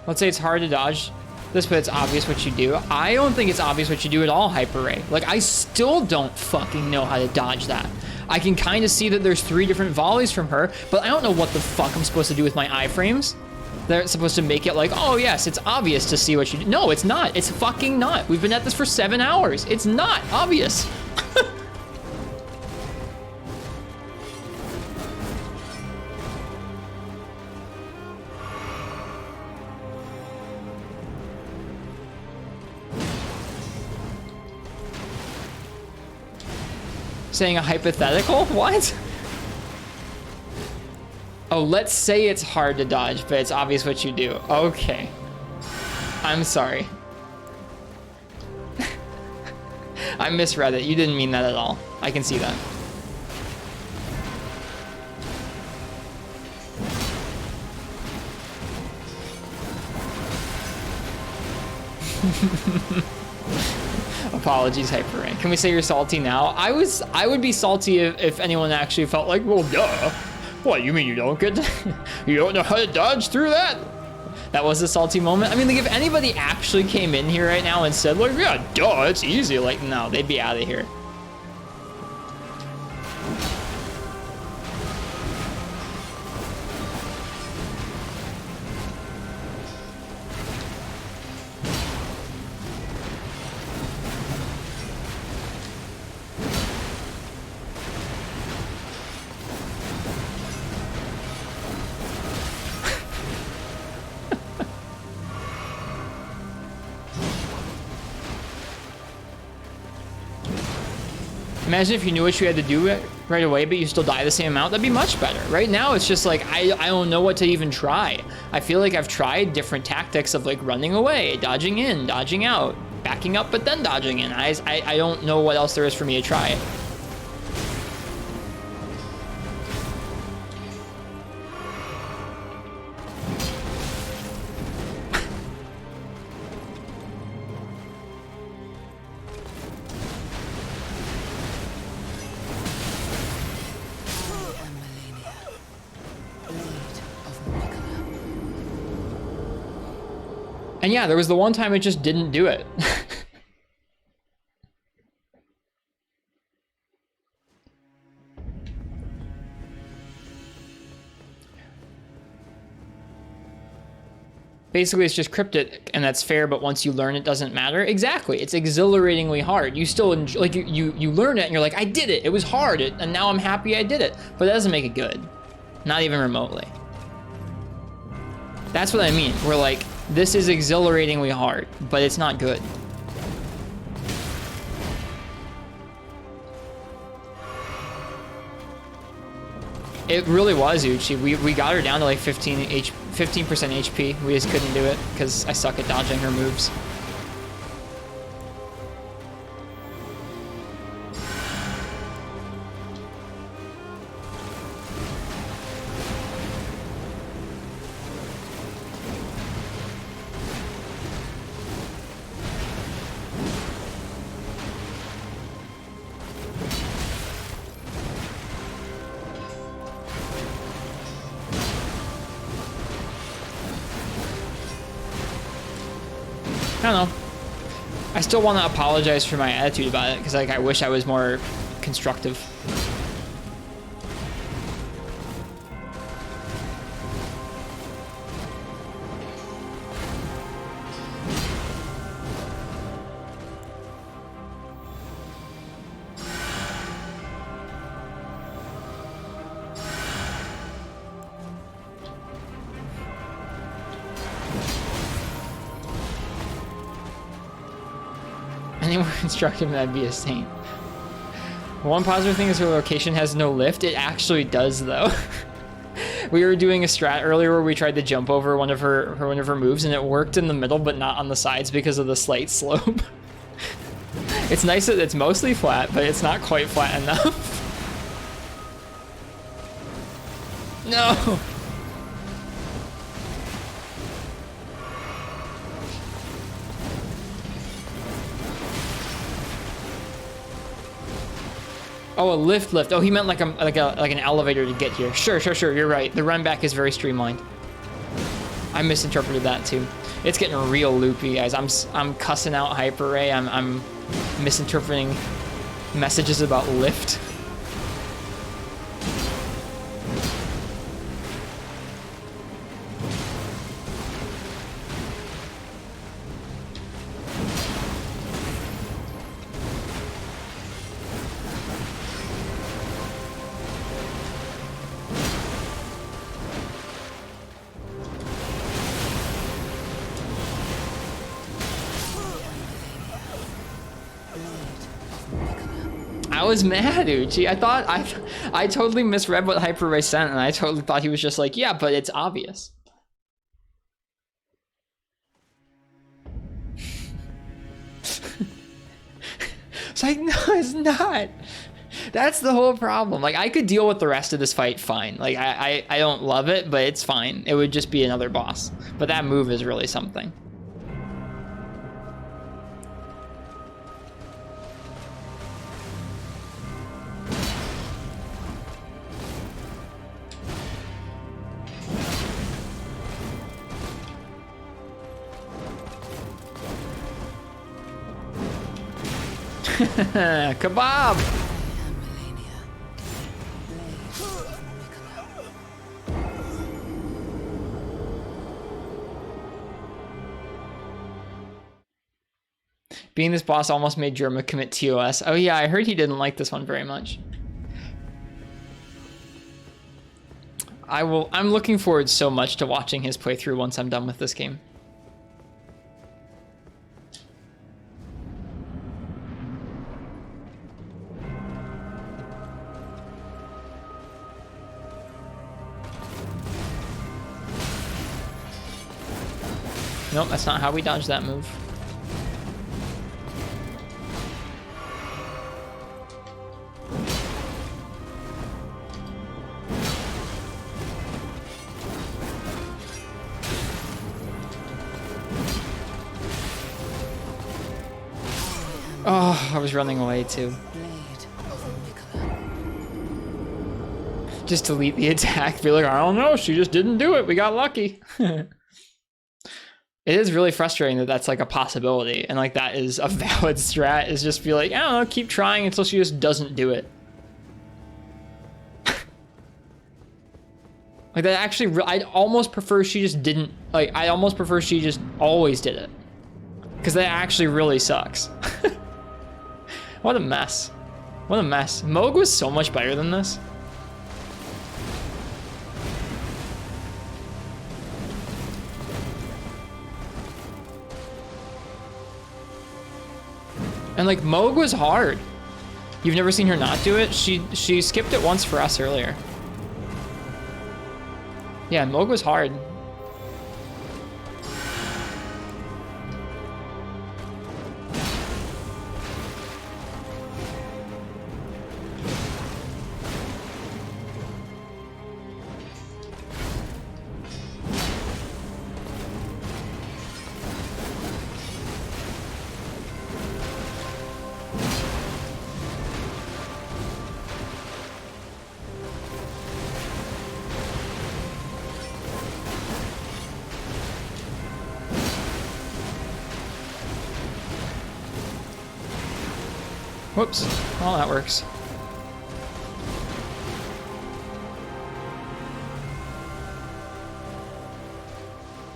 Let's say it's hard to dodge this, but it's obvious what you do. I don't think it's obvious what you do at all, Hyper Ray. Like, I still don't fucking know how to dodge that. I can kind of see that there's 3 different volleys from her, but I don't know what the fuck I'm supposed to do with my iframes. They're supposed to make it like, oh yes, it's obvious to see what you do. No, it's not. It's fucking not. We've been at this for 7 hours. It's not obvious. Saying a hypothetical? What? Oh, let's say it's hard to dodge, but it's obvious what you do. Okay. I'm sorry. I misread it. You didn't mean that at all. I can see that. Apologies, Hyper Ray. Can we say you're salty now? I would be salty if anyone actually felt like, well, duh. What, you mean you don't get you don't know how to dodge through that? That was a salty moment. I mean, like, if anybody actually came in here right now and said, like, yeah, duh, it's easy. Like, no, they'd be out of here. Imagine if you knew what you had to do right away, but you still die the same amount. That'd be much better. Right now, it's just like, I don't know what to even try. I feel like I've tried different tactics of like running away, dodging in, dodging out, backing up, but then dodging in. I don't know what else there is for me to try. And yeah, there was the one time it just didn't do it. Basically, it's just cryptic, and that's fair, but once you learn, it doesn't matter. Exactly. It's exhilaratingly hard. You still enjoy, like, you learn it, and you're like, I did it. It was hard, and now I'm happy I did it. But that doesn't make it good. Not even remotely. That's what I mean. We're like, This is exhilaratingly hard, but it's not good. It really was, Uchi. We got her down to like 15% HP. We just couldn't do it because I suck at dodging her moves. I don't know. I still want to apologize for my attitude about it because like I wish I was more constructive. Any more constructive, that'd be a saint. One positive thing is her location has no lift. It actually does, though. We were doing a strat earlier where we tried to jump over one of her moves, and it worked in the middle, but not on the sides because of the slight slope. It's nice that it's mostly flat, but it's not quite flat enough. No. Oh, a lift. Oh, he meant like an elevator to get here. Sure. You're right. The run back is very streamlined. I misinterpreted that too. It's getting real loopy, guys. I'm cussing out Hyper Ray. I'm misinterpreting messages about lift. I was mad, Uchi. I thought I totally misread what Hyper Ray sent, and I totally thought he was just like, yeah, but it's obvious. It's like, no, it's not. That's the whole problem. Like, I could deal with the rest of this fight fine. Like, I don't love it, but it's fine. It would just be another boss. But that move is really something. Kebab! Being this boss almost made Jerma commit TOS. Oh yeah, I heard he didn't like this one very much. I'm looking forward so much to watching his playthrough once I'm done with this game. Nope, that's not how we dodge that move. Oh, I was running away too. Just delete the attack, be like, I don't know, she just didn't do it, we got lucky. It is really frustrating that that's like a possibility, and like that is a valid strat, is just be like, I don't know, keep trying until she just doesn't do it. Like that actually, I'd almost prefer she just didn't, like I almost prefer she just always did it. Because that actually really sucks. What a mess. What a mess. Moog was so much better than this. And like Moog was hard. You've never seen her not do it? She skipped it once for us earlier. Yeah, Moog was hard. Whoops. Well, that works.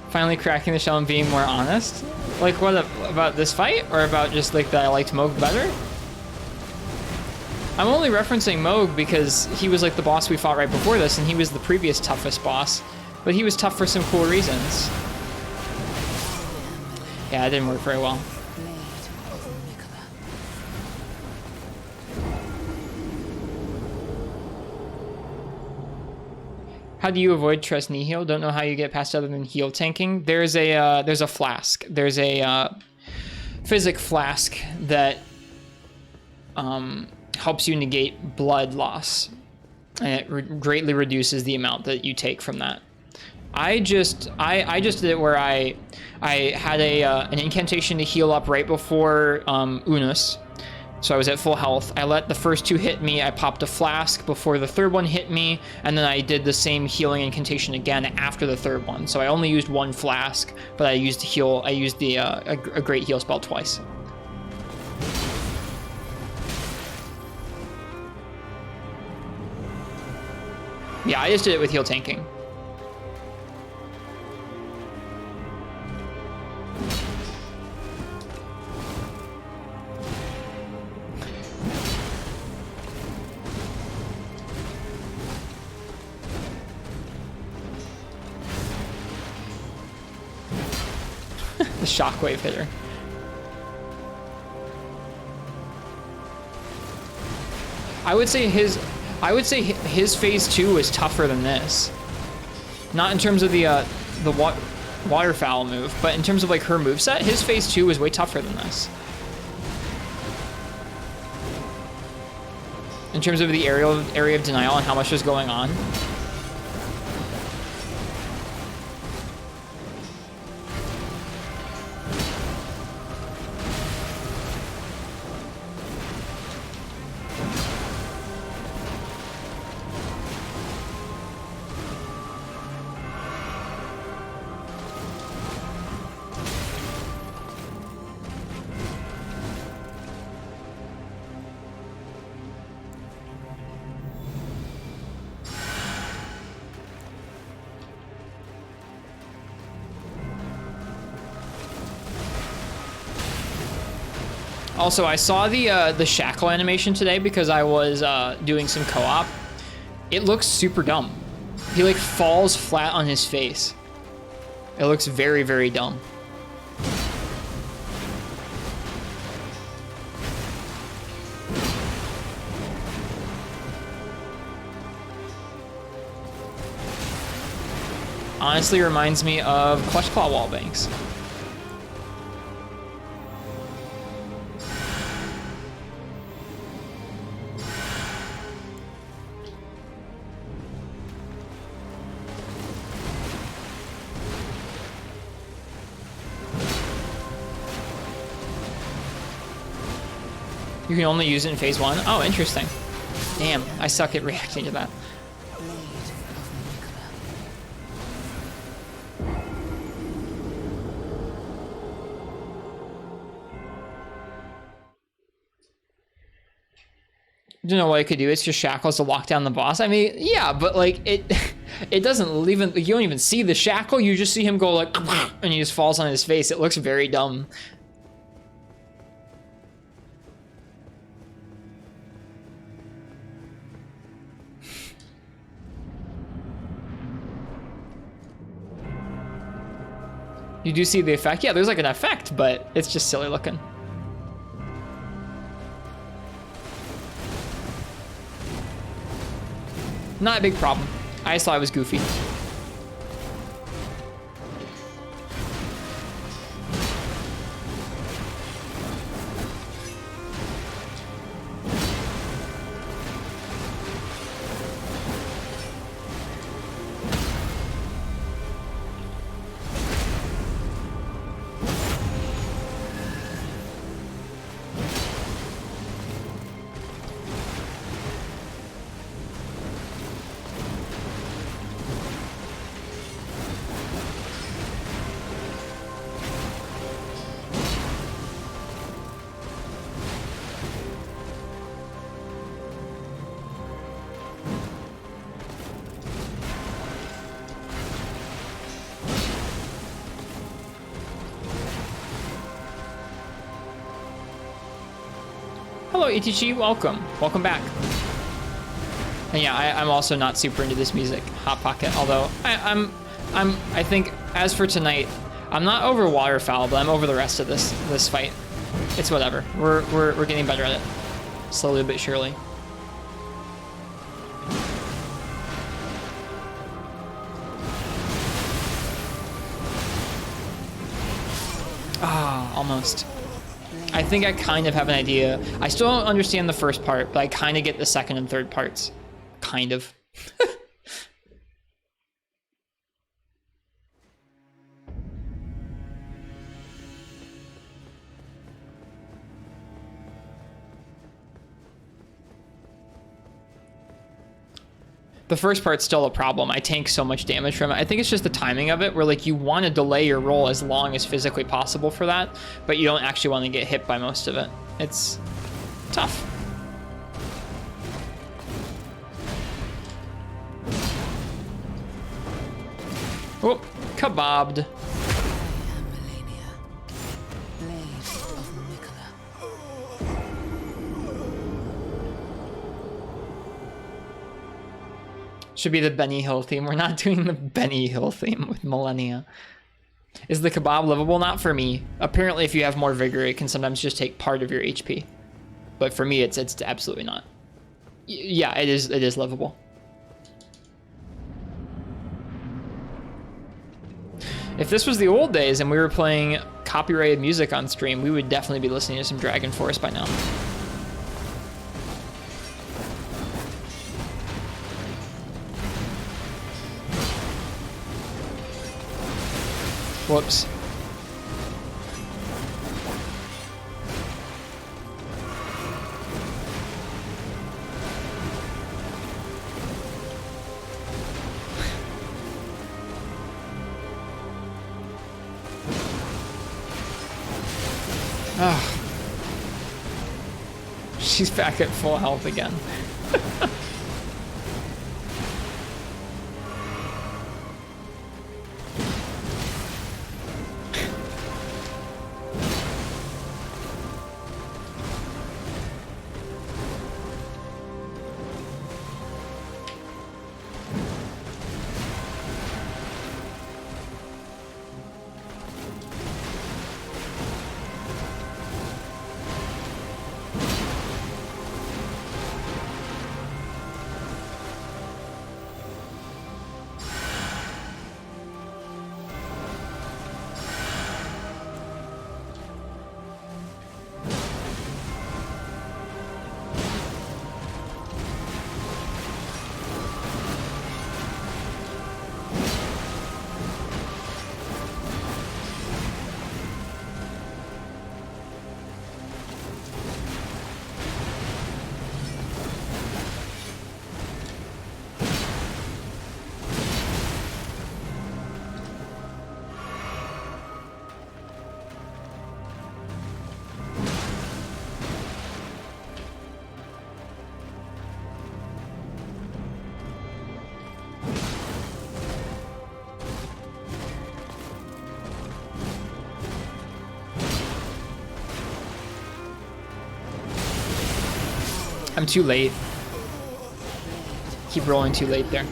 Finally cracking the shell and being more honest? Like, what about this fight? Or about just, like, that I liked Moog better? I'm only referencing Moog because he was, like, the boss we fought right before this, and he was the previous toughest boss. But he was tough for some cool reasons. Yeah, it didn't work very well. How do you avoid Tres Nihil? Don't know how you get past other than heal tanking. There's a flask. There's a physic flask that helps you negate blood loss, and it greatly reduces the amount that you take from that. I just did it where I had an incantation to heal up right before Unus. So I was at full health. I let the first two hit me. I popped a flask before the third one hit me, and then I did the same healing incantation again after the third one. So I only used one flask, but I used a great heal spell twice. Yeah, I just did it with heal tanking. The shockwave hitter. I would say his phase 2 is tougher than this. Not in terms of the waterfowl move, but in terms of like her moveset, his phase 2 is way tougher than this. In terms of the area of denial and how much is going on. Also, I saw the shackle animation today because I was doing some co-op. It looks super dumb. He like falls flat on his face. It looks very, very dumb. Honestly, reminds me of Clutch Claw wallbangs. You can only use it in phase 1? Oh, interesting. Damn, I suck at reacting to that. Don't know what I could do. It's just shackles to lock down the boss. I mean, yeah, but like it doesn't even, you don't even see the shackle. You just see him go like, and he just falls on his face. It looks very dumb. You do see the effect? Yeah, there's like an effect, but it's just silly looking. Not a big problem. I just thought it was goofy. Hello, ETG, welcome. Welcome back. And yeah, I'm also not super into this music, Hot Pocket, although I think, as for tonight, I'm not over Waterfowl, but I'm over the rest of this fight. It's whatever. We're getting better at it. Slowly but surely. Ah, almost. I think I kind of have an idea. I still don't understand the first part, but I kind of get the second and third parts. Kind of. The first part's still a problem. I tank so much damage from it. I think it's just the timing of it, where like you want to delay your roll as long as physically possible for that, but you don't actually want to get hit by most of it. It's tough. Oh, kebabbed. Should be the Benny Hill theme. We're not doing the Benny Hill theme with Millennia. Is the kebab livable? Not for me. Apparently, if you have more vigor, it can sometimes just take part of your HP. But for me, it's absolutely not. Yeah, it is livable. If this was the old days and we were playing copyrighted music on stream, we would definitely be listening to some Dragon Force by now. Whoops. Oh. She's back at full health again. I'm too late. Keep rolling too late there.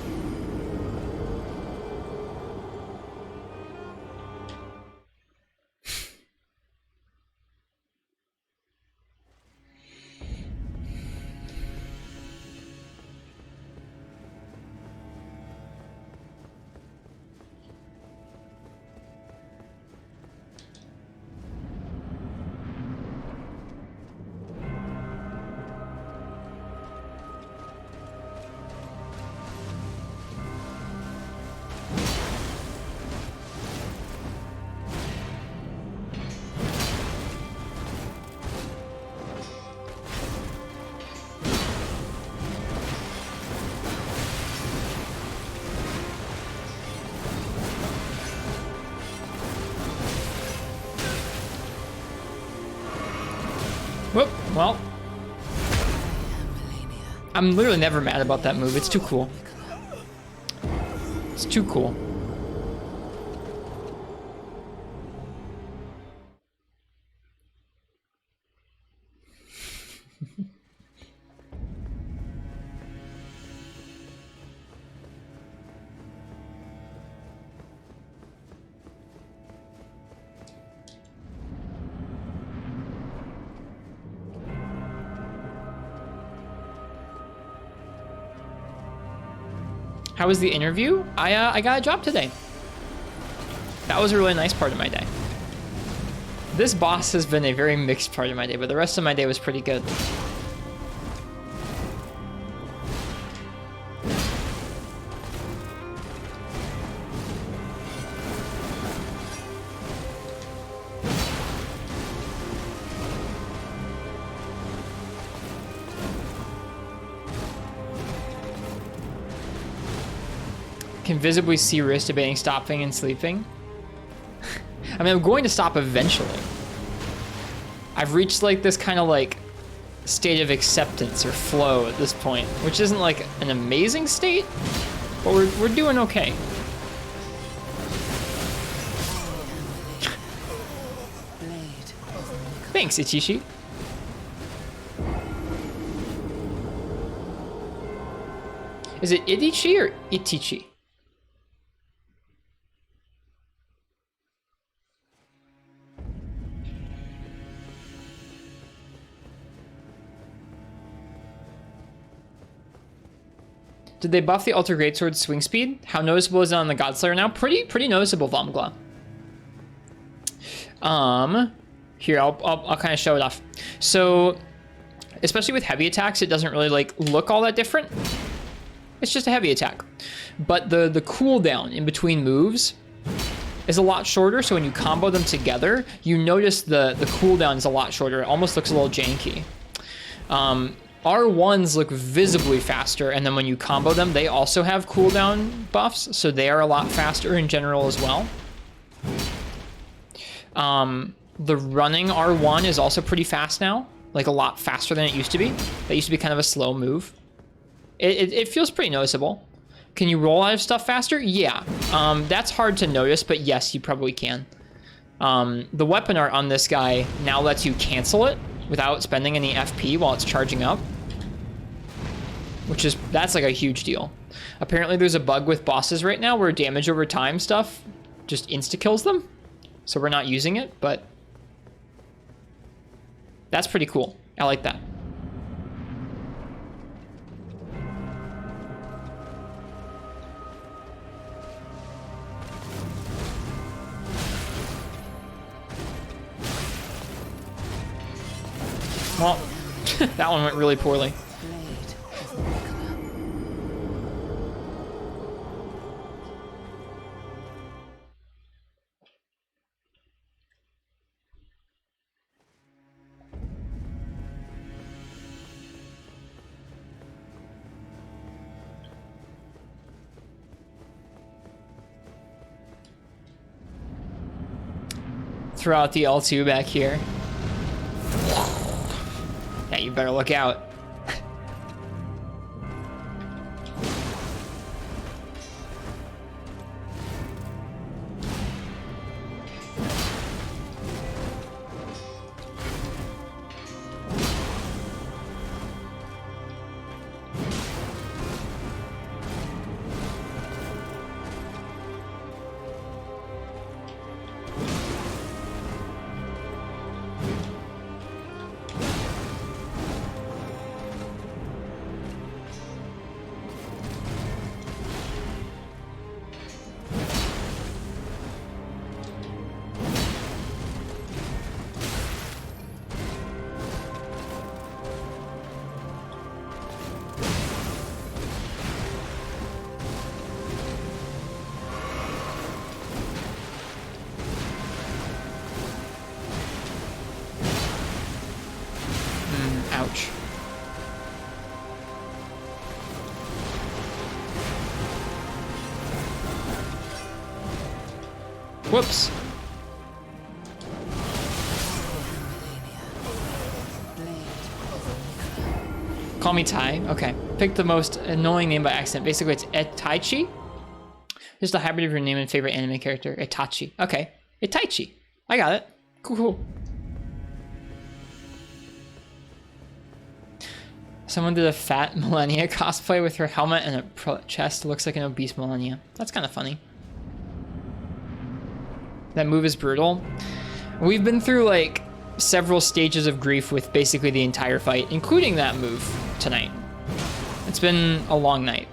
Whoop, well. I'm literally never mad about that move. It's too cool. It's too cool. How was the interview? I got a job today. That was a really nice part of my day. This boss has been a very mixed part of my day, but the rest of my day was pretty good. Can visibly see Rist debating stopping and sleeping. I mean, I'm going to stop eventually. I've reached like this kind of like state of acceptance or flow at this point, which isn't like an amazing state, but we're doing okay. Thanks, Ichishi. Is it Idichi or Itichi? Did they buff the Ultra Greatsword's swing speed? How noticeable is it on the Godslayer now? Pretty noticeable, Vomgla. Here, I'll kind of show it off. So, especially with heavy attacks, it doesn't really like look all that different. It's just a heavy attack. But the cooldown in between moves is a lot shorter, so when you combo them together, you notice the cooldown is a lot shorter. It almost looks a little janky. R1s look visibly faster, and then when you combo them, they also have cooldown buffs, so they are a lot faster in general as well. The running R1 is also pretty fast now, like a lot faster than it used to be. That used to be kind of a slow move. It feels pretty noticeable. Can you roll out of stuff faster? Yeah. That's hard to notice, but yes, you probably can. The weapon art on this guy now lets you cancel it without spending any FP while it's charging up, that's like a huge deal. Apparently there's a bug with bosses right now where damage over time stuff just insta-kills them, so we're not using it, but that's pretty cool. I like that. Well, that one went really poorly. Throw out the L2 back here. Yeah, you better look out. Ouch. Whoops. Call me Tai. Okay. Pick the most annoying name by accident. Basically, it's Etaichi. Just a hybrid of your name and favorite anime character. Itachi. Okay. Itaichi. I got it. Cool. Someone did a fat Millennia cosplay with her helmet and a chest. Looks like an obese Millennia. That's kind of funny. That move is brutal. We've been through like several stages of grief with basically the entire fight, including that move tonight. It's been a long night.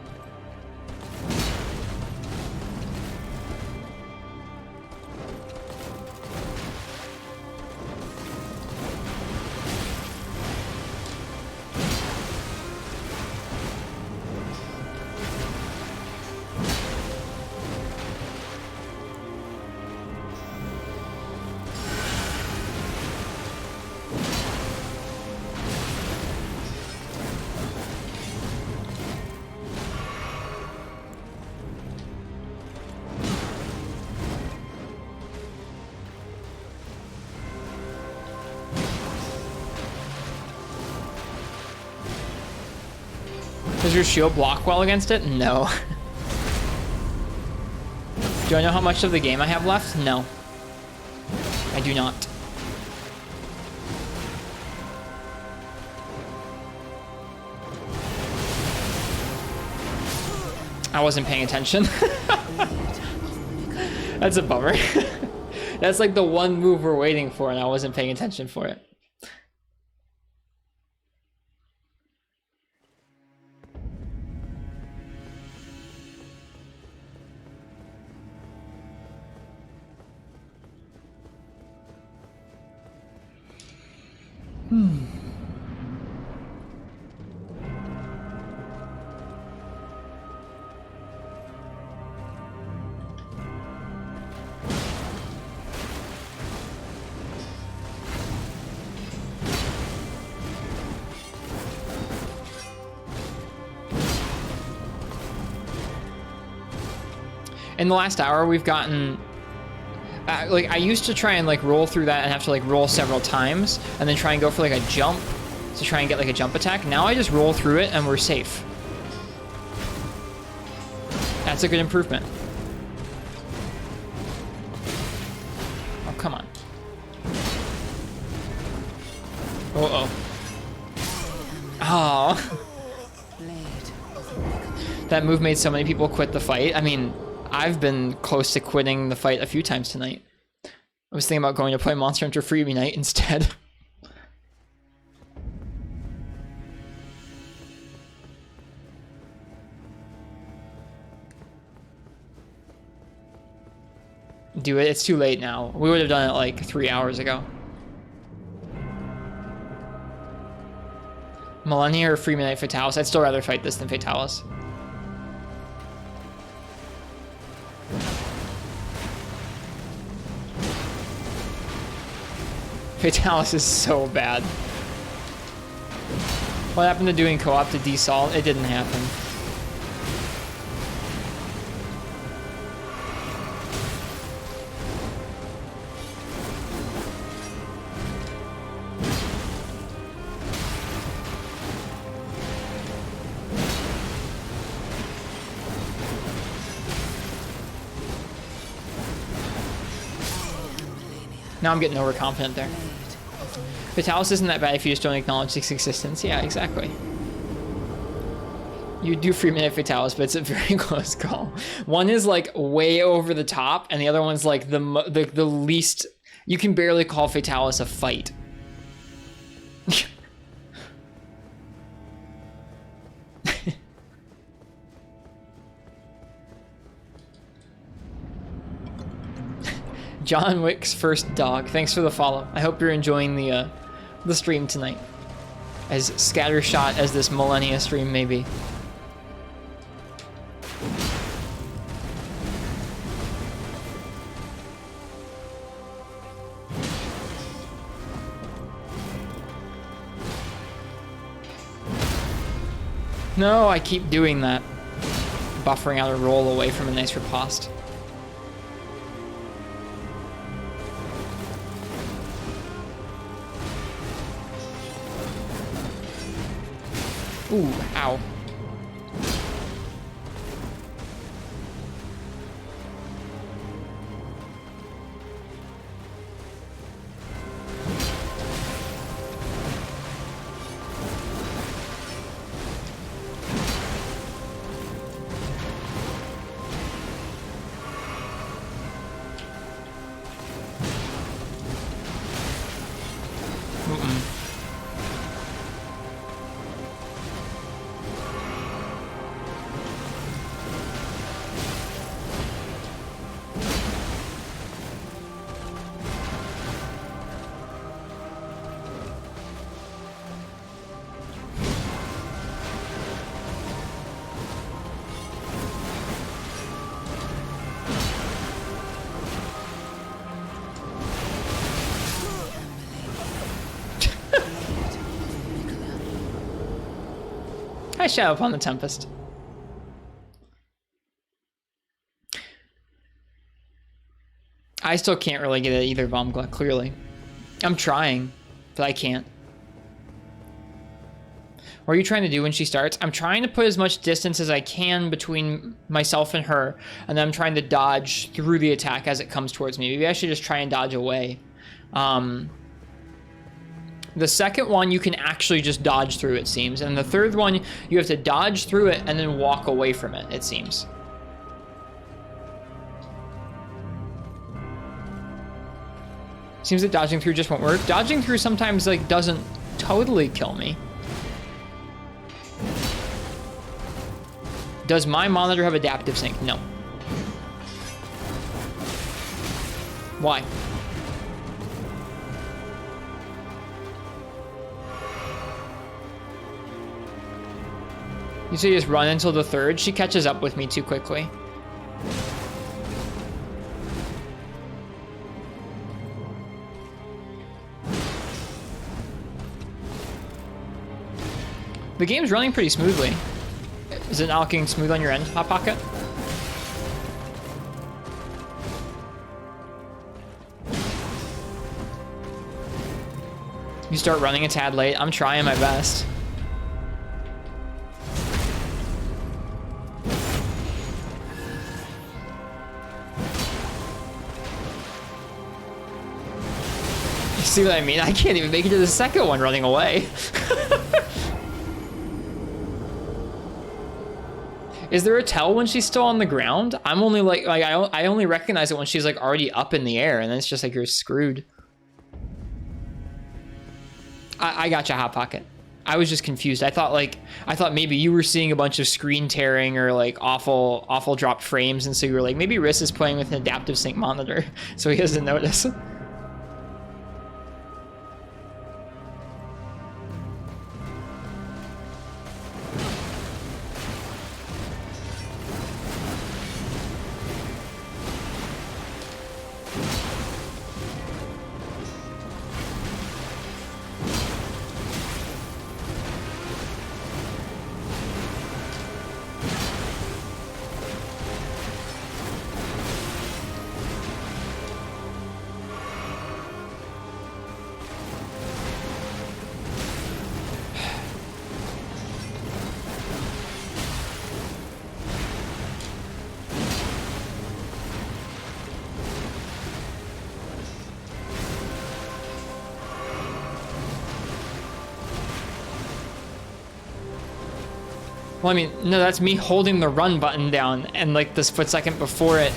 Does your shield block well against it? No. Do I know how much of the game I have left? No. I do not. I wasn't paying attention. That's a bummer. That's like the one move we're waiting for and I wasn't paying attention for it. In the last hour, we've gotten, like, I used to try and, like, roll through that and have to, like, roll several times and then try and go for, like, a jump to try and get, like, a jump attack. Now I just roll through it and we're safe. That's a good improvement. Oh, come on. Uh-oh. Oh. That move made so many people quit the fight. I mean, I've been close to quitting the fight a few times tonight. I was thinking about going to play Monster Hunter Freebie Night instead. Do it. It's too late now. We would have done it like 3 hours ago. Millennia or Freebie Night Fatalis? I'd still rather fight this than Fatalis. Fatalis is so bad. What happened to doing co-op to Desalt? It didn't happen. Now I'm getting overconfident there. Fatalis isn't that bad if you just don't acknowledge its existence. Yeah, exactly. You do free minute Fatalis, but it's a very close call. One is like way over the top, and the other one's like the least. You can barely call Fatalis a fight. John Wick's first dog. Thanks for the follow. I hope you're enjoying the stream tonight. As scattershot as this Millennia stream may be. No, I keep doing that. Buffering out a roll away from a nice riposte. Ooh, ow. I shout upon the Tempest. I still can't really get it either, Vomgla, clearly. I'm trying, but I can't. What are you trying to do when she starts? I'm trying to put as much distance as I can between myself and her, and then I'm trying to dodge through the attack as it comes towards me. Maybe I should just try and dodge away. The second one, you can actually just dodge through, it seems. And the third one, you have to dodge through it and then walk away from it, it seems. Seems that dodging through just won't work. Dodging through sometimes, like, doesn't totally kill me. Does my monitor have adaptive sync? No. Why? You say just run until the third? She catches up with me too quickly. The game's running pretty smoothly. Is it not looking smooth on your end, Hot Pocket? You start running a tad late. I'm trying my best. See what I mean? I can't even make it to the second one running away. Is there a tell when she's still on the ground? I'm only like I only recognize it when she's like already up in the air, and then it's just like you're screwed. I gotcha, Hot Pocket. I was just confused. I thought maybe you were seeing a bunch of screen tearing or like awful dropped frames, and so you were like, maybe Riss is playing with an adaptive sync monitor, so he doesn't notice. Well, I mean, no, that's me holding the run button down, and like this split second before it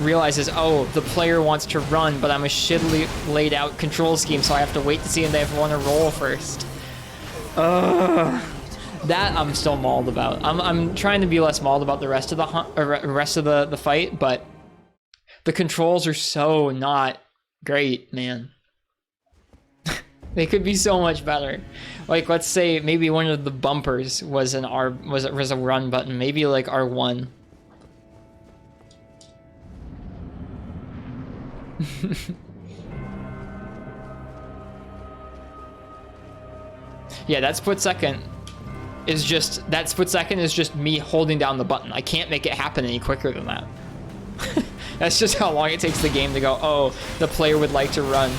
realizes, oh, the player wants to run, but I'm a shittily laid out control scheme, so I have to wait to see if they want to roll first. That I'm still mauled about. I'm trying to be less mauled about the rest of the fight, but the controls are so not great, man. They could be so much better. Like, let's say maybe one of the bumpers was an was a run button, maybe like R1. Yeah, that split second is just me holding down the button. I can't make it happen any quicker than that. That's just how long it takes the game to go, oh, the player would like to run.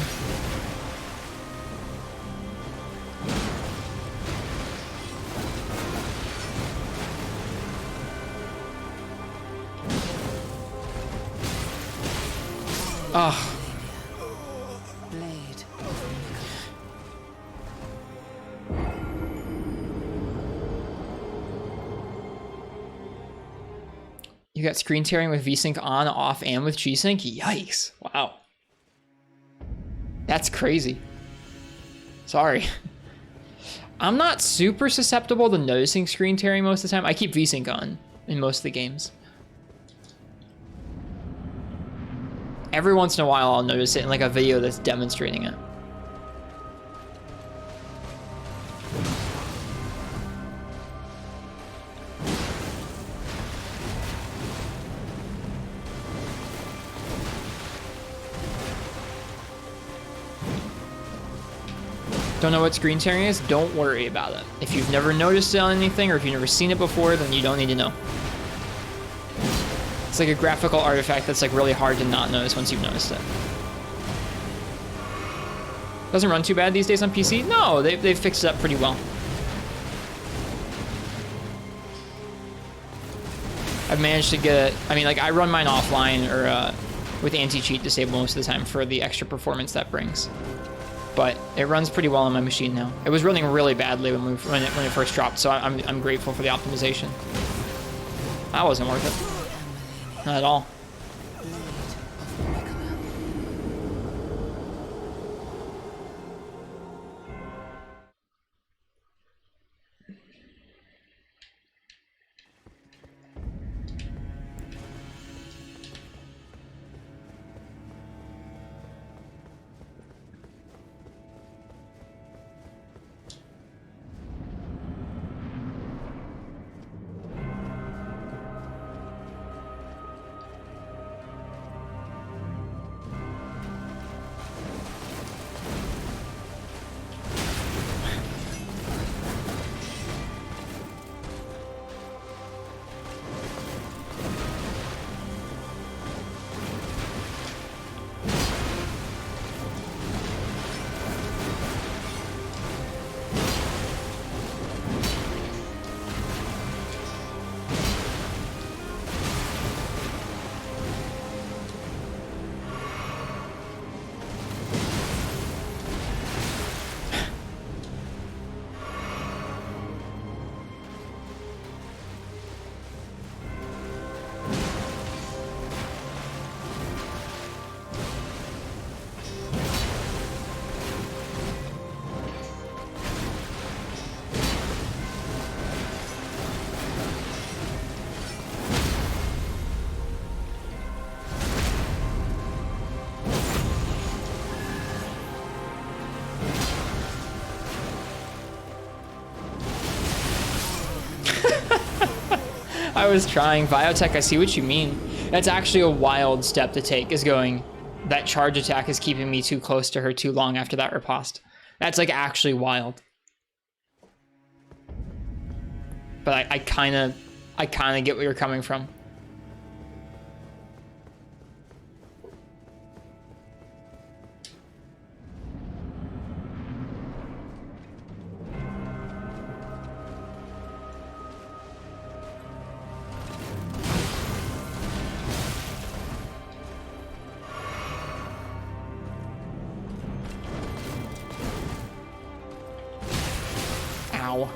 Oh, Blade. you got screen tearing with VSync on, off, and with G-Sync? Yikes. Wow. That's crazy. Sorry. I'm not super susceptible to noticing screen tearing most of the time. I keep VSync on in most of the games. Every once in a while, I'll notice it in like a video that's demonstrating it. Don't know what screen tearing is? Don't worry about it. If you've never noticed it on anything or if you've never seen it before, then you don't need to know. It's like a graphical artifact that's like really hard to not notice once you've noticed it. Doesn't run too bad these days on PC? No, they've fixed it up pretty well. I've managed to get it. I mean, like I run mine offline or with anti-cheat disabled most of the time for the extra performance that brings. But it runs pretty well on my machine now. It was running really badly when it first dropped, so I'm grateful for the optimization. That wasn't worth it. Not at all. I was trying. Biotech, I see what you mean. That's actually a wild step to take, is going, that charge attack is keeping me too close to her too long after that riposte. That's like actually wild. But I kind of get where you're coming from. Ow.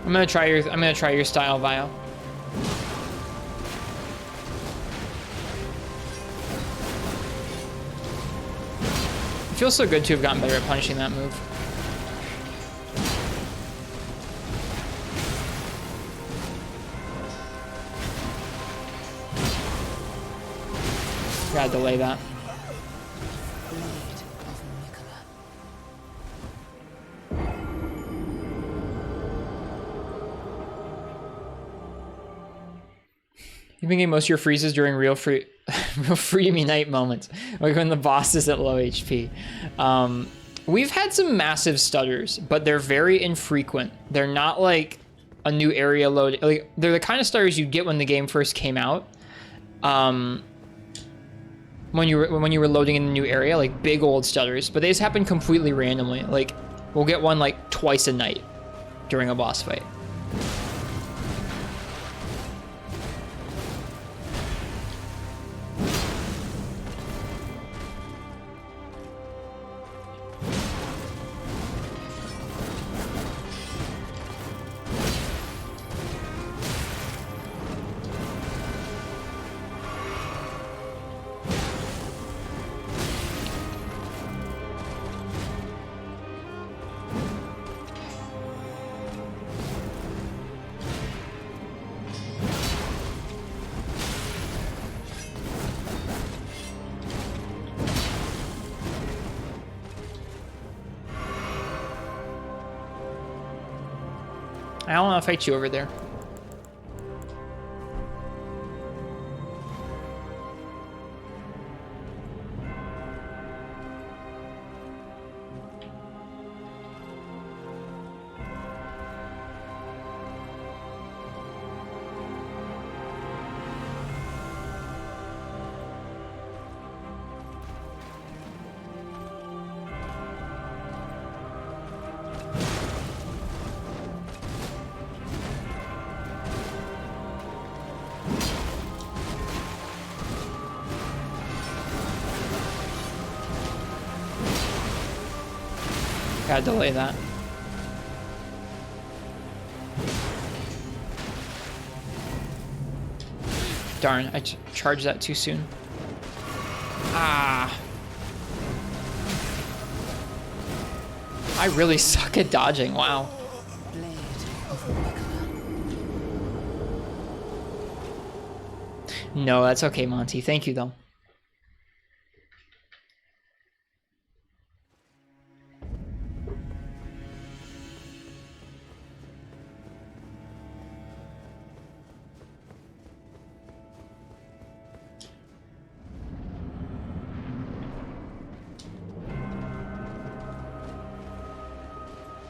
I'm gonna try your style, Vio. It feels so good to have gotten better at punishing that move. Gotta delay that. You've been getting most of your freezes during real free Real free me night moments, like when the boss is at low HP. We've had some massive stutters, but they're very infrequent. They're not like a new area load. Like, they're the kind of stutters you get when the game first came out. When you were loading in a new area, like big old stutters, but they just happen completely randomly. Like we'll get one like twice a night during a boss fight. I don't want to fight you over there. Gotta delay that. Darn, I charged that too soon. Ah. I really suck at dodging, wow. No, that's okay, Monty. Thank you, though.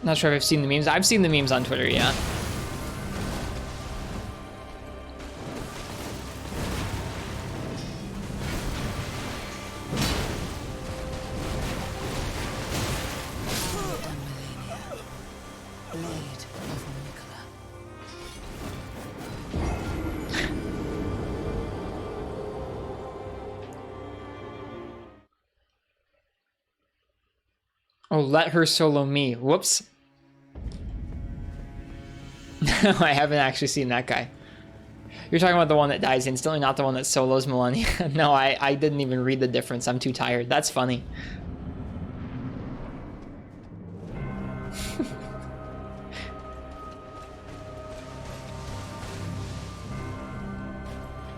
Not sure if I've seen the memes. I've seen the memes on Twitter, yeah. Oh, let her solo me. Whoops. I haven't actually seen that guy. You're talking about the one that dies instantly, not the one that solos Millennia. No, I didn't even read the difference. I'm too tired. That's funny.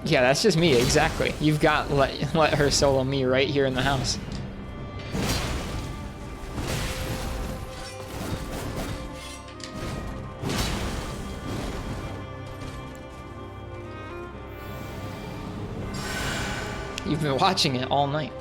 Yeah, that's just me, exactly. You've got let her solo me right here in the house. You've been watching it all night.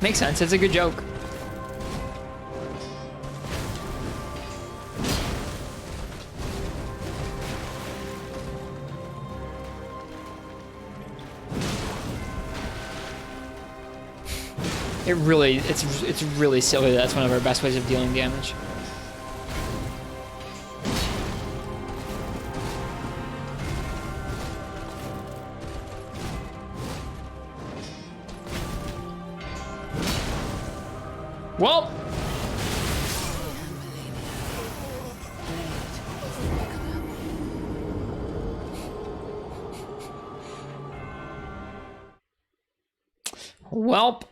Makes sense, it's a good joke. It's really silly. That's one of our best ways of dealing damage. Well, welp.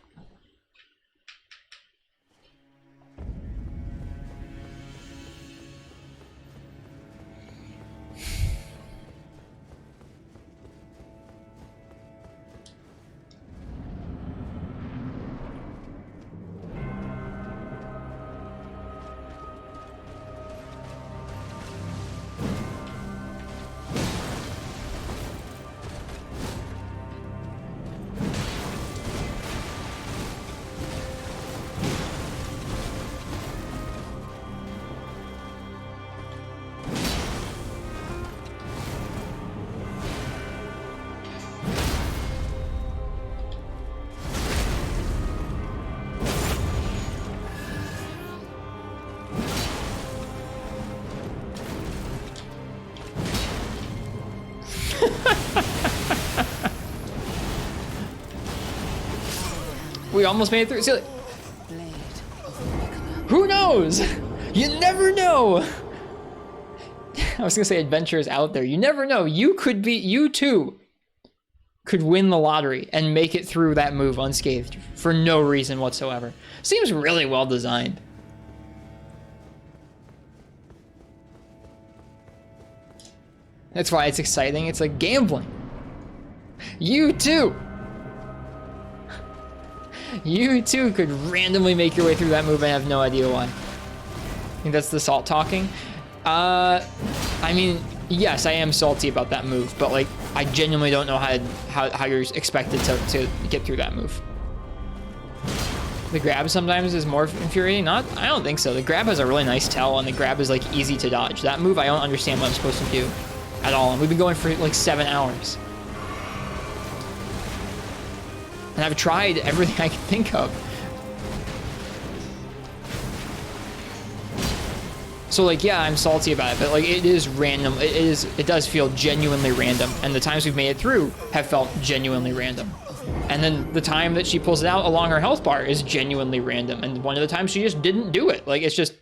We almost made it through. See, who knows? You never know. I was gonna say adventure is out there. You never know. You too could win the lottery and make it through that move unscathed for no reason whatsoever. Seems really well designed. That's why it's exciting. It's like gambling. You too could randomly make your way through that move and have no idea why. I think that's the salt talking. I mean, yes, I am salty about that move, but like, I genuinely don't know how you're expected to get through that move. The grab sometimes is more infuriating. I don't think so. The grab has a really nice tell, and the grab is like easy to dodge. That move, I don't understand what I'm supposed to do at all. And we've been going for like 7 hours. And I've tried everything I can think of. So like, yeah, I'm salty about it, but like, it is random. It does feel genuinely random. And the times we've made it through have felt genuinely random. And then the time that she pulls it out along her health bar is genuinely random. And one of the times she just didn't do it. Like, it's just...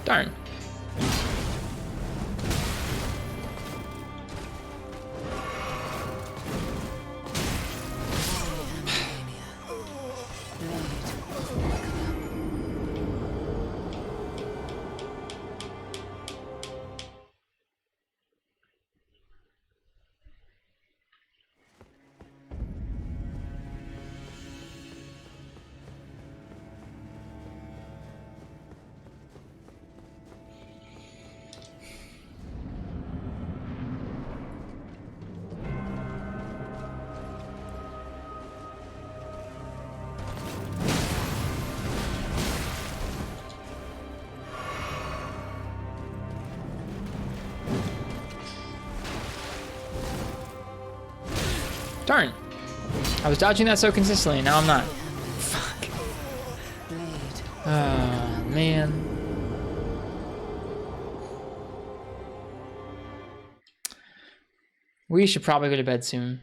Darn. Darn. I was dodging that so consistently, and now I'm not. Fuck. Oh, man. We should probably go to bed soon.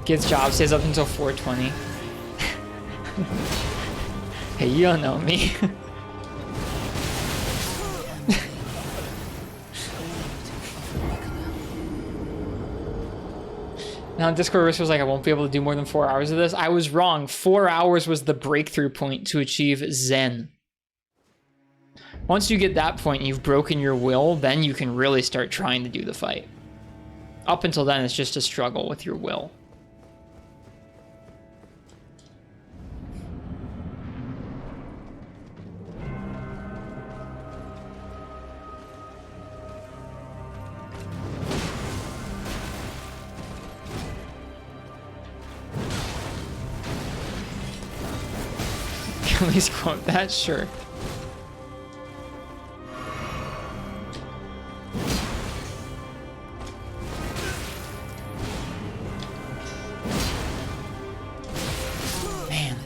Gets job, stays up until 4:20. Hey, you don't know me. Now Discord Risk was like, I won't be able to do more than 4 hours of this. I was wrong. 4 hours was the breakthrough point to achieve Zen. Once you get that point and you've broken your will, then you can really start trying to do the fight. Up until then, it's just a struggle with your will. At least quote that, sure. Man.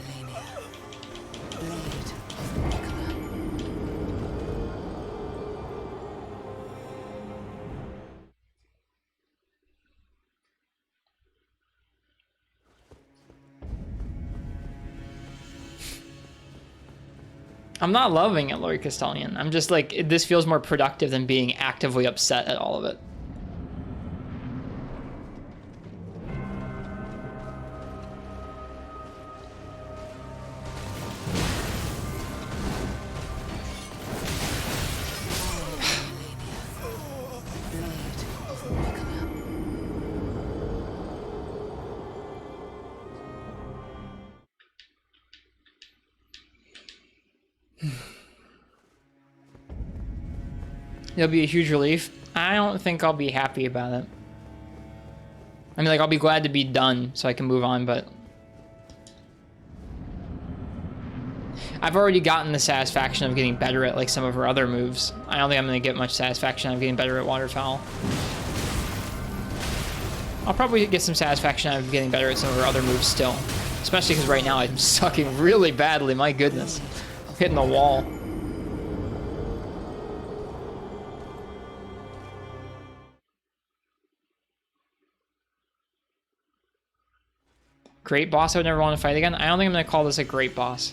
I'm not loving it, Lori Castellian. I'm just like, this feels more productive than being actively upset at all of it. It'll be a huge relief. I don't think I'll be happy about it. I mean, like, I'll be glad to be done so I can move on, but I've already gotten the satisfaction of getting better at, like, some of her other moves. I don't think I'm going to get much satisfaction out of getting better at waterfowl. I'll probably get some satisfaction out of getting better at some of her other moves still. Especially because right now I'm sucking really badly, my goodness. I'm hitting the wall. Great boss I would never want to fight again? I don't think I'm going to call this a great boss.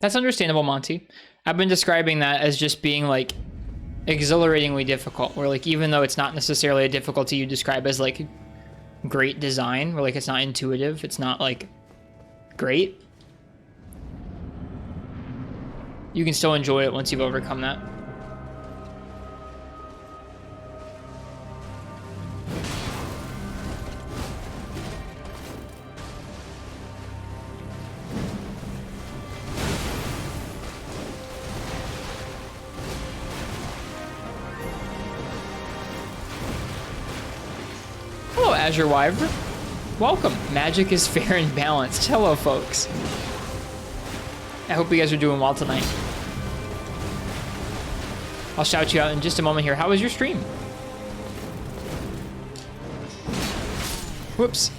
That's understandable, Monty. I've been describing that as just being, like, exhilaratingly difficult, where, like, even though it's not necessarily a difficulty you describe as, like, great design, where, like, it's not intuitive, it's not, like, great, you can still enjoy it once you've overcome that. Azure Wyvern, welcome. Magic is fair and balanced. Hello, folks. I hope you guys are doing well tonight. I'll shout you out in just a moment here. How was your stream? Whoops.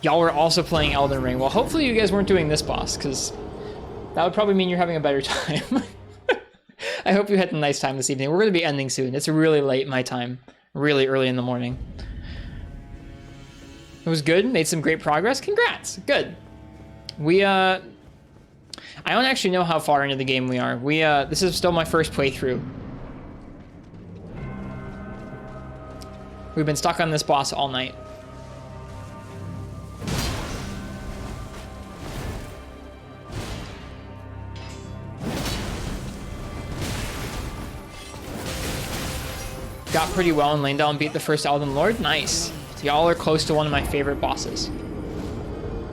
Y'all were also playing Elden Ring. Well, hopefully you guys weren't doing this boss, because that would probably mean you're having a better time. I hope you had a nice time this evening. We're going to be ending soon. It's really late my time. Really early in the morning. It was good. Made some great progress. Congrats. Good. We, I don't actually know how far into the game we are. This is still my first playthrough. We've been stuck on this boss all night. Got pretty well in Leyndell and beat the first Elden Lord. Nice. Y'all are close to one of my favorite bosses.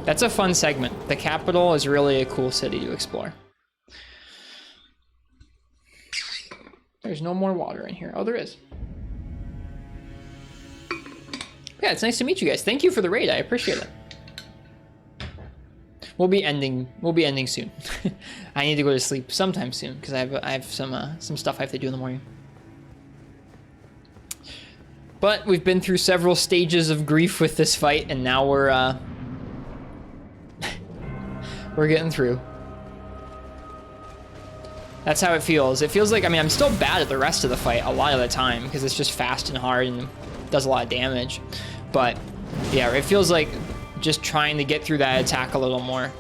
That's a fun segment. The capital is really a cool city to explore. There's no more water in here. Oh, there is. Yeah, it's nice to meet you guys. Thank you for the raid. I appreciate it. We'll be ending soon. I need to go to sleep sometime soon because I have some stuff I have to do in the morning. But we've been through several stages of grief with this fight, and now we're getting through. That's how it feels. It feels like, I mean, I'm still bad at the rest of the fight a lot of the time because it's just fast and hard and does a lot of damage. But yeah, it feels like just trying to get through that attack a little more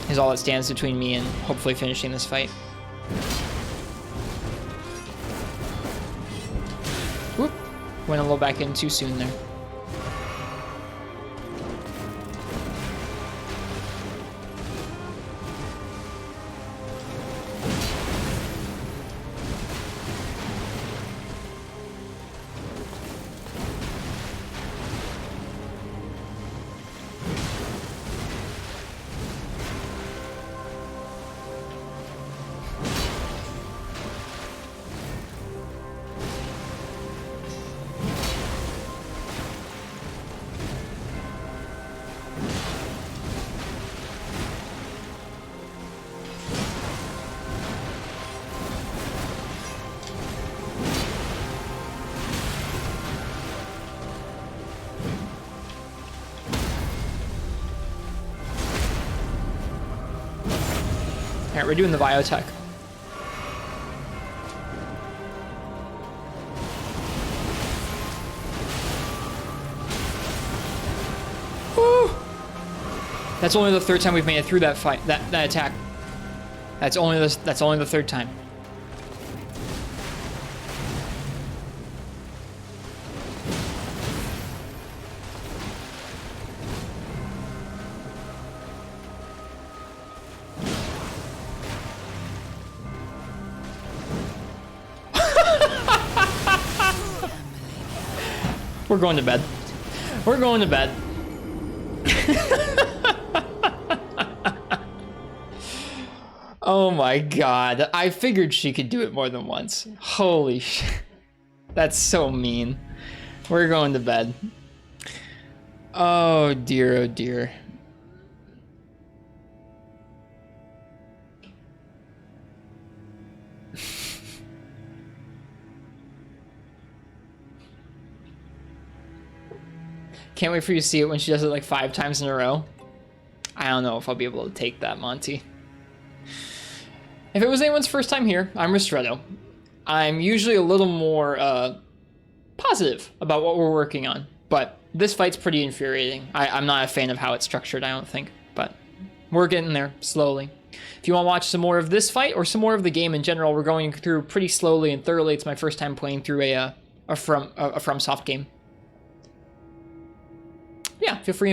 is all that stands between me and hopefully finishing this fight. Whoop. Went a little back in too soon there. All right, we're doing the biotech. Woo! That's only the third time we've made it through that fight, that attack. That's only the third time. We're going to bed. We're going to bed. Oh my god. I figured she could do it more than once. Holy shit. That's so mean. We're going to bed. Oh dear, oh dear. Can't wait for you to see it when she does it like 5 times in a row. I don't know if I'll be able to take that, Monty. If it was anyone's first time here, I'm Ristretto. I'm usually a little more positive about what we're working on, but this fight's pretty infuriating. I'm not a fan of how it's structured, I don't think, but we're getting there slowly. If you want to watch some more of this fight or some more of the game in general, we're going through pretty slowly and thoroughly. It's my first time playing through a FromSoft game. Yeah, feel free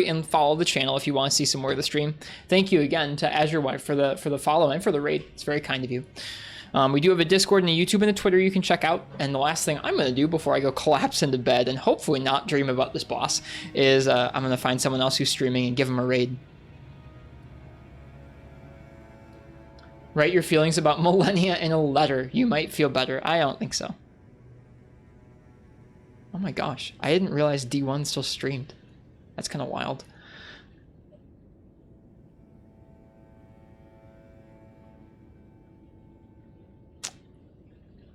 and follow the channel if you want to see some more of the stream. Thank you again to Azure Wife for the follow and for the raid. It's very kind of you. We do have a Discord and a YouTube and a Twitter you can check out. And the last thing I'm going to do before I go collapse into bed and hopefully not dream about this boss is I'm going to find someone else who's streaming and give them a raid. Write your feelings about Millennia in a letter. You might feel better. I don't think so. Oh my gosh, I didn't realize D1 still streamed. That's kind of wild.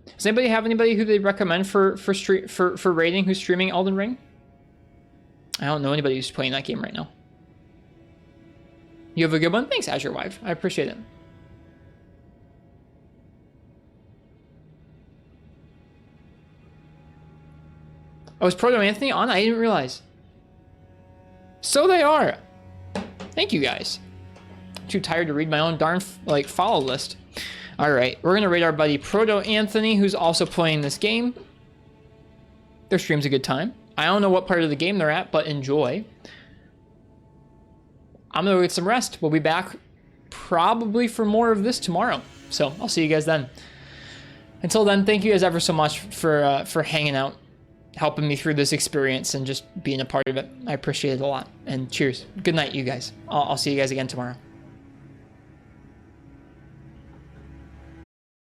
Does anybody have anybody who they recommend for raiding who's streaming Elden Ring? I don't know anybody who's playing that game right now. You have a good one? Thanks, Azure Wife. I appreciate it. Oh, is Proto Anthony on? I didn't realize. So they are. Thank you guys. I'm too tired to read my own darn follow list. All right, we're gonna raid our buddy Proto Anthony, who's also playing this game. Their stream's a good time. I don't know what part of the game they're at, but enjoy. I'm gonna go get some rest. We'll be back probably for more of this tomorrow. So I'll see you guys then. Until then, thank you guys ever so much for hanging out, helping me through this experience and just being a part of it. I appreciate it a lot. And cheers. Good night, you guys. I'll see you guys again tomorrow.